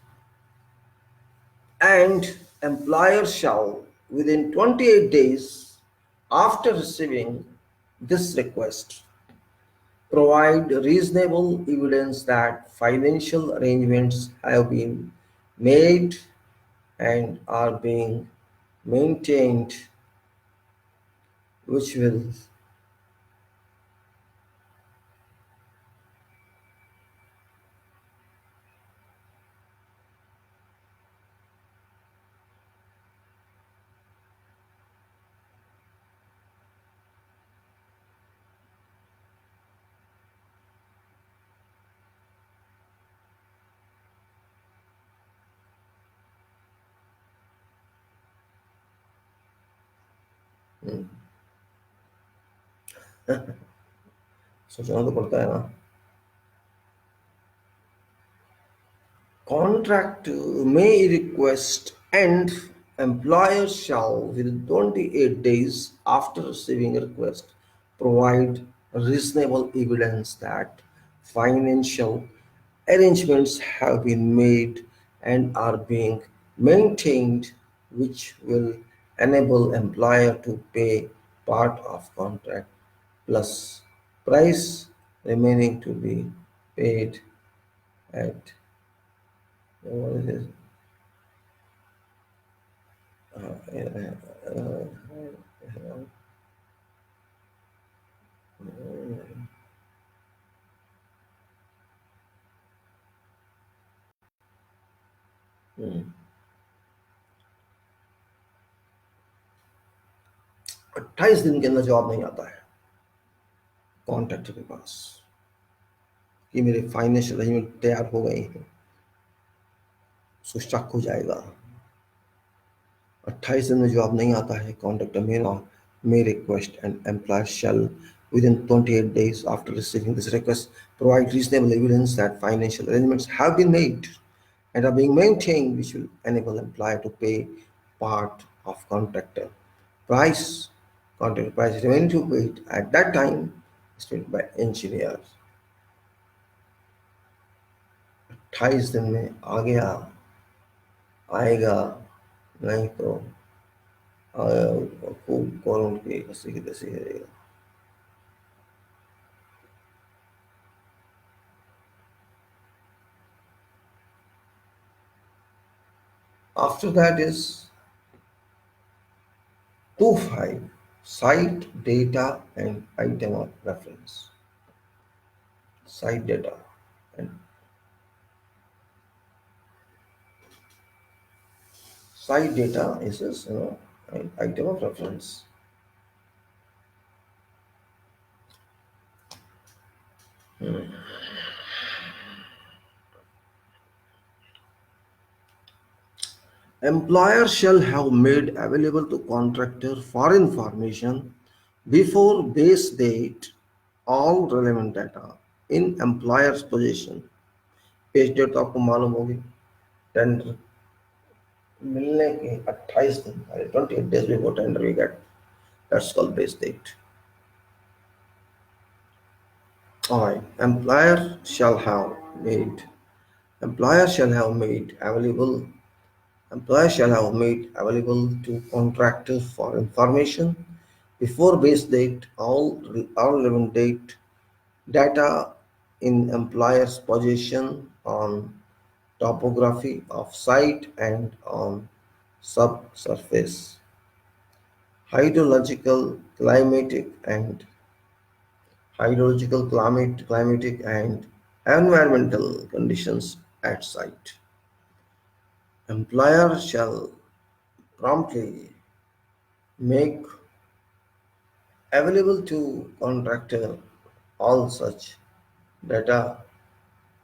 and employer shall within 28 days after receiving this request provide reasonable evidence that financial arrangements have been made and are being maintained, which will सोचना तो पड़ता है ना। Contract may request and employer shall within 28 days after receiving a request provide reasonable evidence that financial arrangements have been made and are being maintained, which will enable employer to pay part of contract plus price remaining to be paid at what is it? Hmm. 28 दिन के अंदर जवाब नहीं आता है contractor के पास कि मेरे फाइनेंशियल अरेंजमेंट तैयार हो गए हैं, उसको शक हो जाएगा। 28 दिन में जवाब नहीं आता है contractor may request and employer shall within 28 days after receiving this request provide reasonable evidence that financial arrangements have been made and are being maintained, which will enable employer to pay part of price contractor price remaining to be paid at that time stated by engineer। 28 दिन में आ गया आएगा नहीं तो खूब कौन की हंसी की तैसी है। After that is 25 site data and item of reference. Site data and site data is an item of reference. Employer shall have made available to contractor for information before base date all relevant data in employer's possession। Page date तो आपको मालूम होगी, tender मिलने के 28 दिन 28 days before tender we get, that's called base date। All right, employer shall have made available to contractor for information before base date all relevant data in employer's possession on topography of site and on subsurface, hydrological, climatic and environmental conditions at site. Employer shall promptly make available to contractor all such data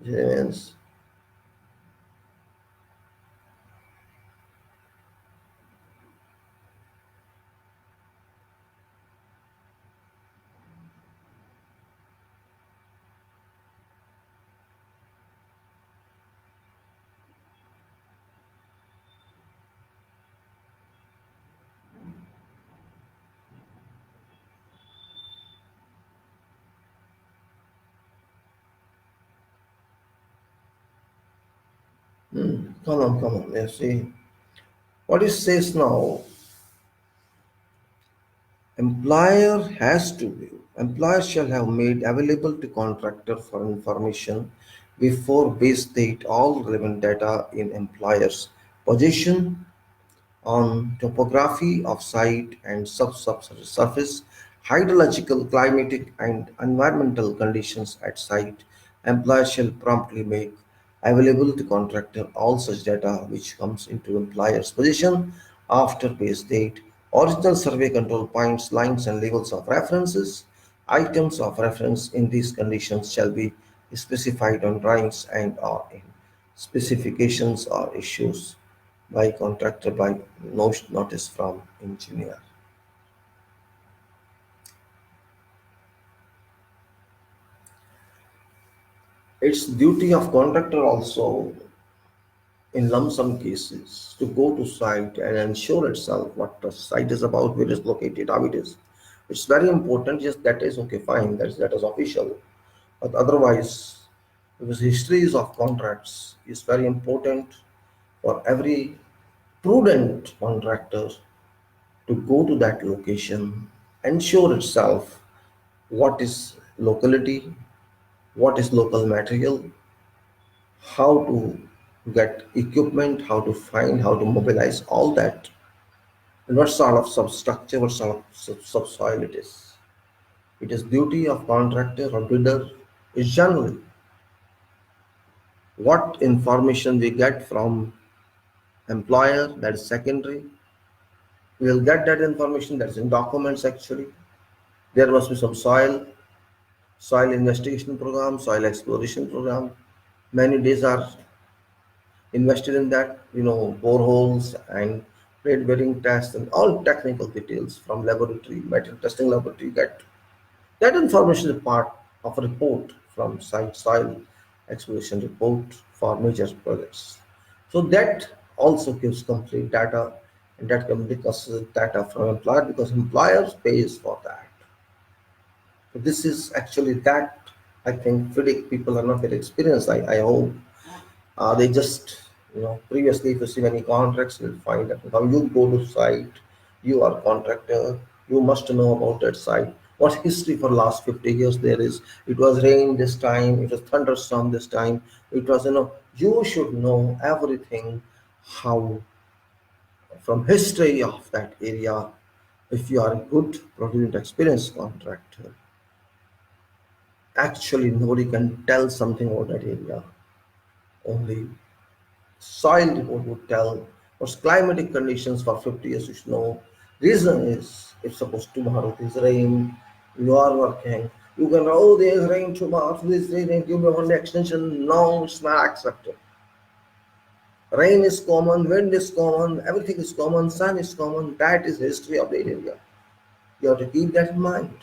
remains come on, let's see what it says now. Employer shall have made available to contractor for information before base date all relevant data in employer's possession on topography of site and subsurface, hydrological, climatic, and environmental conditions at site. Employer shall promptly make available to contractor all such data which comes into employer's possession after base date, original survey control points, lines, and levels of references. Items of reference in these conditions shall be specified on drawings and or in specifications or issues by contractor by notice from engineer। It's duty of contractor also in lump sum cases to go to site and ensure itself what the site is about, where it is located, how it is, It's very important. Yes, that is okay, fine. That is official. But otherwise, because histories of contracts is very important for every prudent contractor to go to that location, ensure itself what is locality, what is local material, how to get equipment, how to find, how to mobilize all that, and what sort of substructure, what sort of subsoil it is. It is duty of contractor or builder is generally what information we get from employer, that is secondary. We will get that information that is in documents actually. There must be some soil investigation program, soil exploration program. Many days are invested in that, boreholes and plate bearing tests and all technical details from laboratory, metal testing laboratory. That information is part of a report from site soil exploration report for major projects. So that also gives complete data, and that can be considered data from employer because employers pays for that. So this is actually that. I think FIDIC people are not very experienced. I hope they just, previously, if you see many contracts, you'll find that now you go to site, you are contractor, you must know about that site. What history for last 50 years there is? It was rain this time, it was thunderstorm this time, it was, you should know everything how from history of that area. If you are a good, prudent, experienced contractor, actually nobody can tell something about that area. Only soil report would tell what's climatic conditions for 50 years. You should know. Reason is, if suppose tomorrow there's rain, you are working, you can, oh, there's rain tomorrow, this rain, give me one extension. No, it's not accepted. Rain is common, wind is common, everything is common, sun is common. That is history of the area. You have to keep that in mind.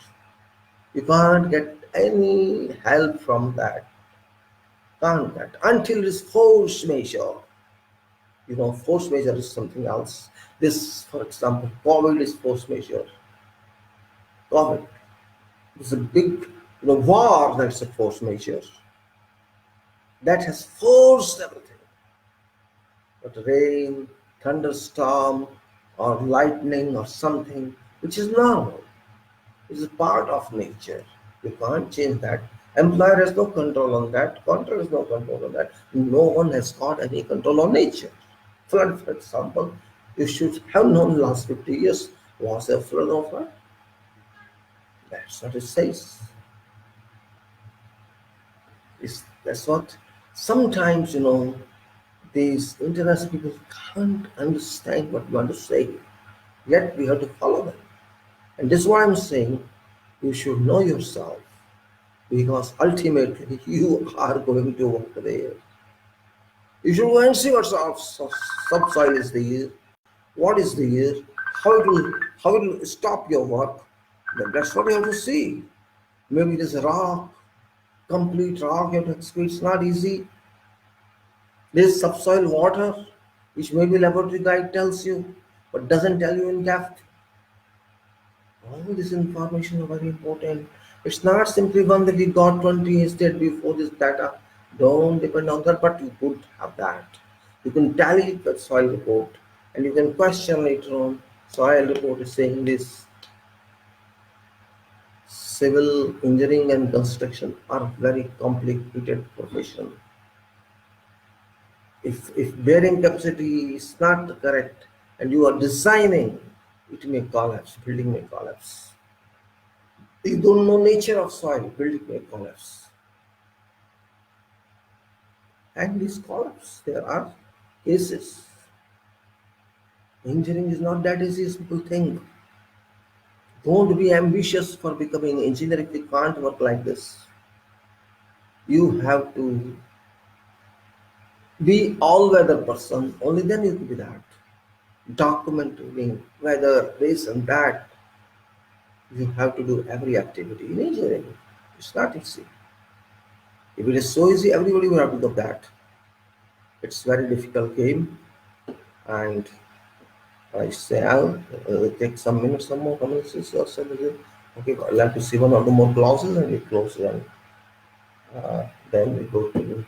You can't get any help from that. Can't get until it's force majeure. Force majeure is something else. This, for example, COVID is force majeure. COVID is a big, war, that's a force majeure. That has forced everything. But rain, thunderstorm, or lightning, or something, which is normal, it is a part of nature. You can't change that. Employer has no control on that. Contractor has no control on that. No one has got any control on nature. Flood, for example, you should have known last 50 years was a flood or flood. That's what it says. That's what sometimes, these international people can't understand what you want to say. Yet we have to follow them. And this is why I'm saying you should know yourself because ultimately you are going to work there. You should go and see what sort of subsoil is there, what is there, how it will stop your work. That's what you have to see. Maybe it is rock, complete rock, you have to excavate. It's not easy. There's subsoil water, which maybe laboratory guide tells you, but doesn't tell you in depth. All this information is very important. It's not simply one that we got 20 instead before this data. Don't depend on that, but you could have that. You can tally the soil report and you can question later on. Soil report is saying this. Civil engineering and construction are very complicated profession. If bearing capacity is not correct and you are designing, it may collapse, building may collapse. You don't know nature of soil, building may collapse. And these collapse, there are cases. Engineering is not that easy as people think. Don't be ambitious for becoming an engineer if you can't work like this. You have to be all-weather person, only then you can be that. Documenting weather, this and that. You have to do every activity in engineering. It's not easy. If it is so easy, everybody will have to do that. It's very difficult game, and I say I'll take some minutes, some more comments or something. Okay, I'd like to see one or two more clauses and we close them. Then we go to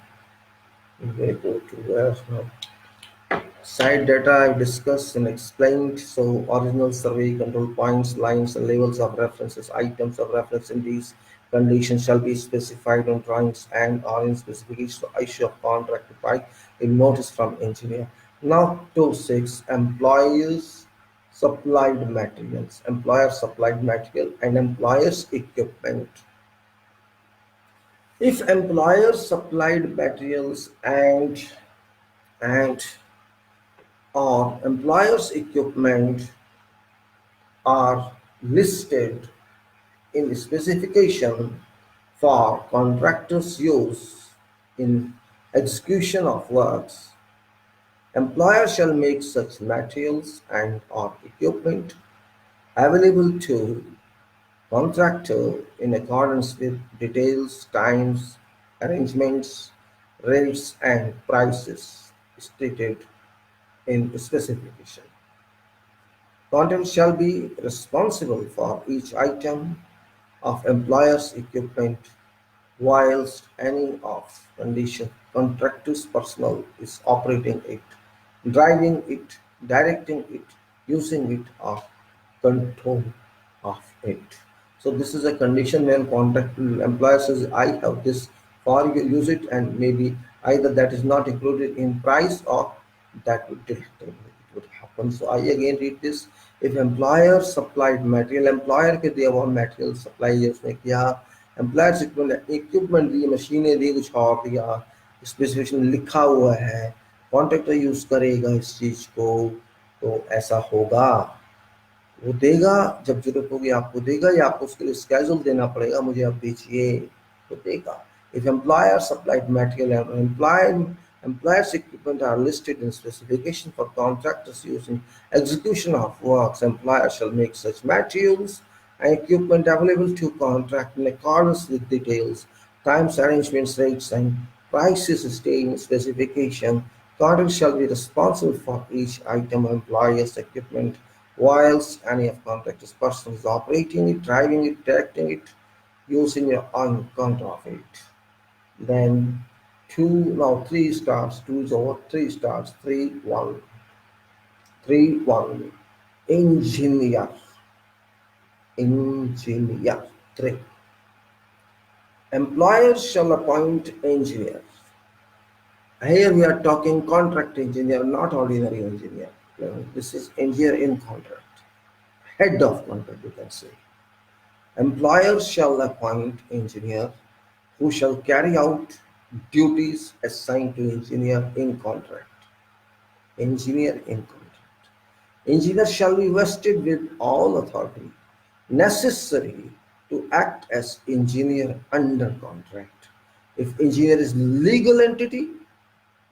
where now? Site data I've discussed and explained. So original survey control points, lines, and labels of references, items of reference in these conditions shall be specified on drawings and are in specification to issue of contract to buy a notice from engineer. Now to six employers supplied materials, employer supplied material and employers equipment. If employers supplied materials and or employers equipment are listed in the specification for contractors' use in execution of works, employer shall make such materials and or equipment available to contractor in accordance with details, times, arrangements, rates and prices stated in the specification. Contractor shall be responsible for each item of employer's equipment whilst any of condition contractor's personnel is operating it, driving it, directing it, using it, or control of it. So this is a condition where contract employer says, I have this for you, use it, and maybe either that is not included in price or that would happen. So I again read this. If employer supplied material, employer के दिया हुआ material supply है उसने किया, employer equipment दी, मशीनें दी, कुछ और दिया, स्पेसिफिकेशन लिखा हुआ है, कॉन्ट्रैक्टर यूज करेगा इस चीज को, तो ऐसा होगा, वो देगा जब जरूरत होगी आपको देगा या आपको उसके लिए स्केड्यूल देना पड़ेगा, मुझे आप दीजिए, तो देगा. If employer supplied material and employer's equipment are listed in specification for contractors using execution of works, employer shall make such materials and equipment available to contract in accordance with details, times, arrangements, rates, and prices stated in specification. Contractor shall be responsible for each item of employer's equipment whilst any of contractor's person is operating it, driving it, directing it, using it on account of it. Then now 3 stars, 2 is over, 3 stars, 3 1, 3 1, engineer, engineer, 3. Employers shall appoint engineer. Here we are talking contract engineer, not ordinary engineer. This is engineer in contract, head of contract, you can say. Employers shall appoint engineer who shall carry out duties assigned to engineer in contract. Engineer in contract. Engineer shall be vested with all authority necessary to act as engineer under contract. If engineer is legal entity,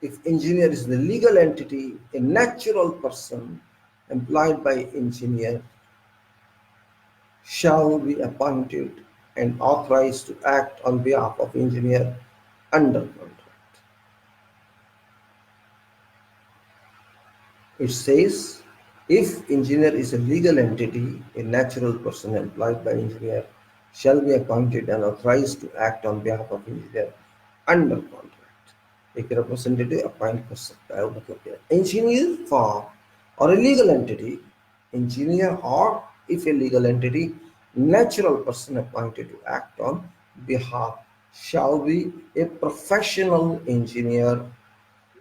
if engineer is the legal entity, a natural person employed by engineer shall be appointed and authorized to act on behalf of engineer under contract. It says, if engineer is a legal entity, a natural person employed by engineer shall be appointed and authorized to act on behalf of engineer under contract. एक representative appoint कर सकता है, मतलब क्या, engineer for or a legal entity, engineer or if a legal entity, natural person appointed to act on behalf shall be a professional engineer,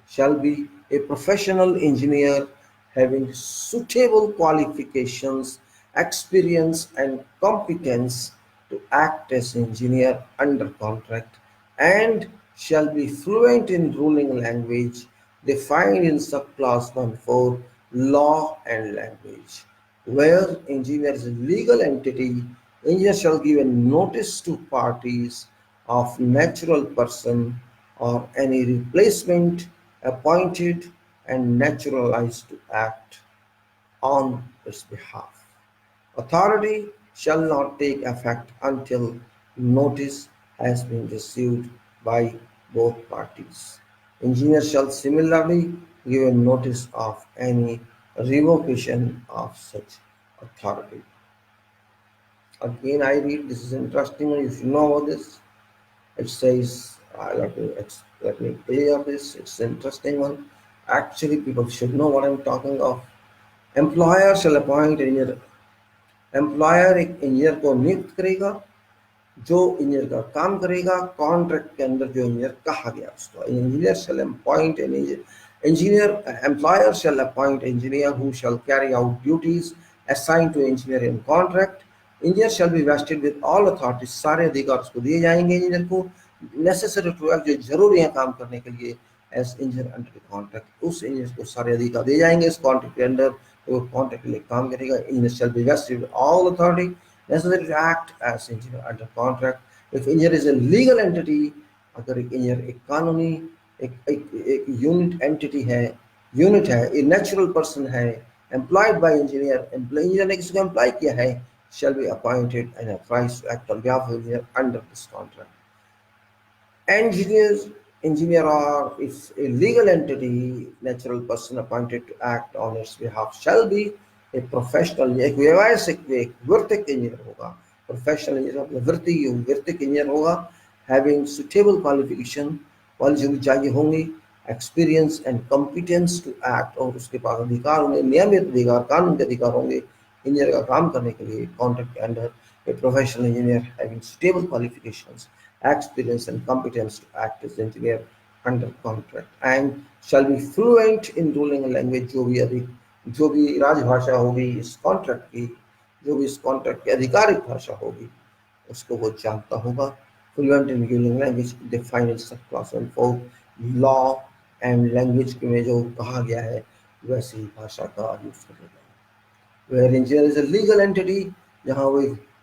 shall be a professional engineer having suitable qualifications, experience and competence to act as engineer under contract and shall be fluent in ruling language defined in subclass 1.4 law and language. Where engineer is a legal entity, engineer shall give a notice to parties of natural person or any replacement appointed and naturalized to act on its behalf. Authority shall not take effect until notice has been received by both parties. Engineer shall similarly give a notice of any revocation of such authority. Again, I read, this is interesting, you should know about this. It says, let me clear this, it's an interesting one. Actually, people should know what I'm talking of. Employer shall appoint engineer, employer एक engineer को नियुक्त करेगा जो engineer का काम करेगा contract के अंदर जो इंजीनियर कहा गया उसको। Engineer shall appoint an engineer employer shall appoint engineer who shall carry out duties assigned to engineer in contract. Engineer shall be vested with all authorities, सारे अधिकार उसको दिए जाएंगे इंजीनियर को, necessary to act, जो जरूरी है काम करने के लिए, as engineer under the contract, उस इंजीनियर को सारे अधिकार दिए जाएंगे इस कॉन्ट्रैक्ट के अंदर, तो कॉन्ट्रैक्ट के लिए काम करेगा। Engineer shall be vested with all authority necessary to act as engineer under contract. If engineer is a legal entity, अगर एक इंजीनियर एक कानूनी एक यूनिट एंटिटी है, यूनिट है, ए नेचुरल पर्सन है, एम्प्लॉयड बाय इंजीनियर, इंजीनियर ने किसी को एम्प्लॉय किया है, shall be appointed and authorized to act on behalf of engineer under this contract. Engineers, engineer or if a legal entity, natural person appointed to act on its behalf shall be a professional, एक व्यवसायिक एक वृत्तिक engineer होगा, professional engineer मतलब वृत्तिक engineer होगा, having suitable qualification, qualification चाहिए होंगी, experience and competence to act, और उसके पास अधिकार होंगे, नियमित अधिकार, कानून के अधिकार होंगे इंजीनियर का काम करने के लिए कॉन्ट्रैक्ट के under. A professional engineer having suitable qualifications, experience and competence to act as engineer under contract and shall be fluent in ruling language, जो भी राजभाषा होगी इस कॉन्ट्रैक्ट की, जो भी इस कॉन्ट्रैक्ट की आधिकारिक भाषा होगी उसको वो जानता होगा। Fluent in ruling language defined in सब क्लास 1 लॉ एंड लैंग्वेज में जो कहा गया है वैसी भाषा का यूज करेगा। Where engineer is a legal entity, जहाँ वो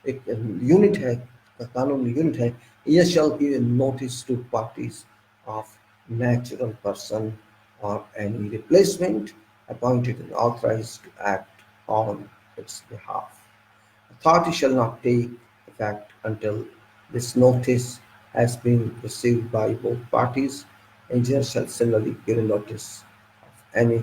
एक यूनिट है, कानूनी यूनिट है, ये shall give notice to parties of natural person or any replacement appointed and authorized to act on its behalf. Authority shall not take effect until this notice has been received by both parties. Engineer shall similarly give notice of any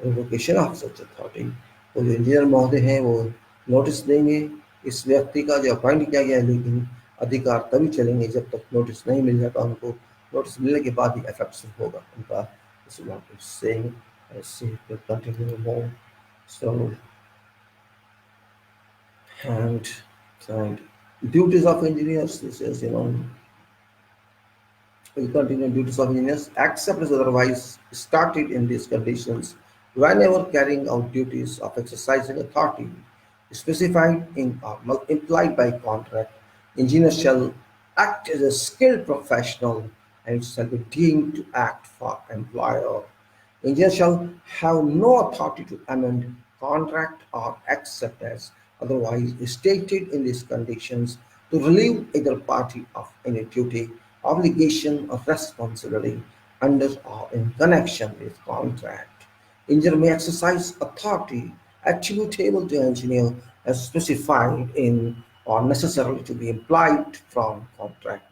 revocation of such authority. तो जो engineer महोदय हैं वो notice देंगे इस व्यक्ति का जो अपॉइंट किया गया है, लेकिन अधिकार तभी चलेंगे जब तक नोटिस नहीं मिल जाता उनको, नोटिस मिलने के बाद ही इफेक्टिव होगा उनका। This is what it's saying. I see it will continue more. So, and duties of engineers, this is, will continue duties of engineers except as otherwise started in these conditions whenever carrying out duties of exercising authority specified in or implied by contract. Engineer shall act as a skilled professional and shall be deemed to act for employer. Engineer shall have no authority to amend contract or accept as otherwise stated in these conditions to relieve either party of any duty, obligation, or responsibility under or in connection with contract. Engineer may exercise authority attributable to engineer as specified in or necessarily to be implied from contract.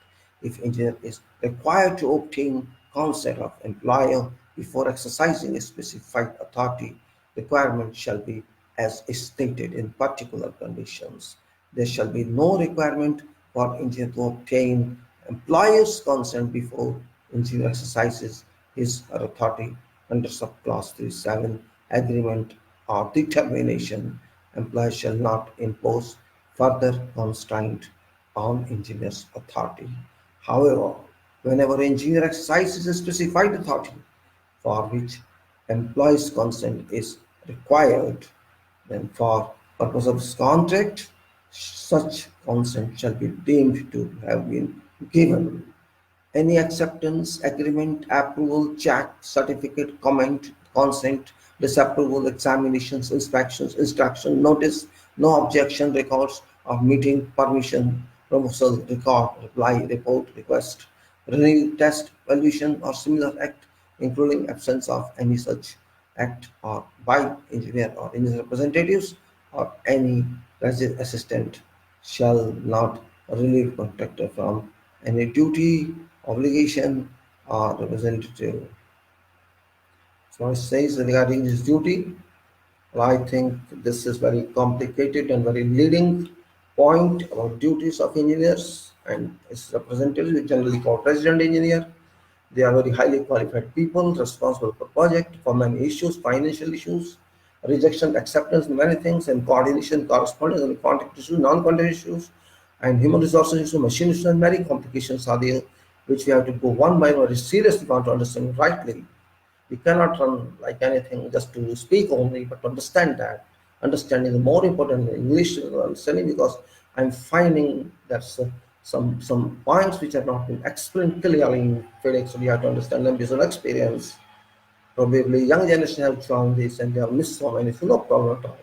If engineer is required to obtain consent of employer before exercising a specified authority, requirement shall be as stated in particular conditions. There shall be no requirement for engineer to obtain employer's consent before engineer exercises his authority under subclause 37 agreement or determination. Employer shall not impose further constraint on engineer's authority. However, whenever engineer exercises a specified authority for which employee's consent is required, then for purpose of this contract, such consent shall be deemed to have been given. Any acceptance, agreement, approval, check, certificate, comment, consent, disapproval, examinations, inspections, instruction, notice, no objection, records of meeting, permission, proposal, record, reply, report, request, review, test, valuation, or similar act, including absence of any such act or by engineer or engineer representatives or any assistant shall not relieve contractor from any duty, obligation, or representative. So it says regarding this duty, well, I think this is very complicated and very leading point about duties of engineers and its representatives, we generally called resident engineer. They are very highly qualified people responsible for project, for many issues, financial issues, rejection, acceptance, many things, and coordination, correspondence, and contact issues, non-contact issues, and human resources issues, machine issues, and many complications are there, which we have to go one by one. Very seriously want to understand rightly. We cannot run like anything just to speak only, but to understand that. Understanding is more important than English understanding, because I'm finding that some points which have not been explained clearly in FIDIC, so we have to understand them based on experience. Probably young generation have joined this and they have missed so many, so no problem at all.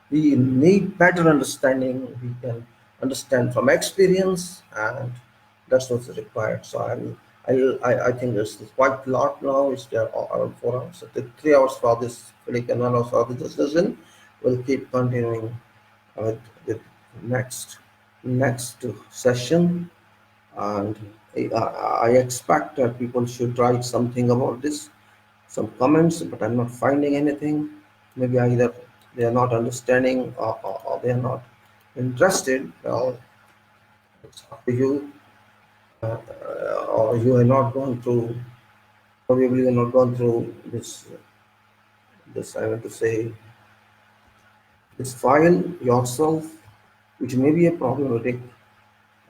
We need better understanding. We can understand from experience, and that's what's required. So I think there's quite a lot now. It's there around 4 hours. So the 3 hours for this clinic and 1 hour for the discussion. We'll keep continuing with the next next session, and I expect that people should write something about this, some comments, but I'm not finding anything. Maybe either they are not understanding, or they are not interested. Well, it's up to you, or you are not gone through. Probably you are not gone through this. I want to say this file yourself, which may be a problematic,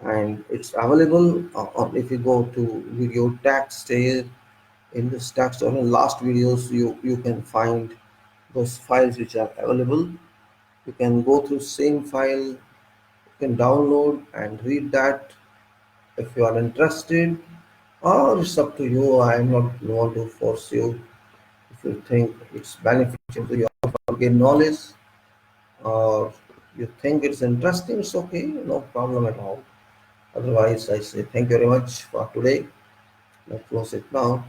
and it's available. If you go to video text here in this text, or in last videos, you can find those files which are available. You can go through same file, you can download and read that if you are interested, or it's up to you. I am not want to force you. If you think it's beneficial to you or gain knowledge, or you think it's interesting, it's okay, no problem at all. Otherwise, I say thank you very much for today. Let's close it now.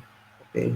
Okay.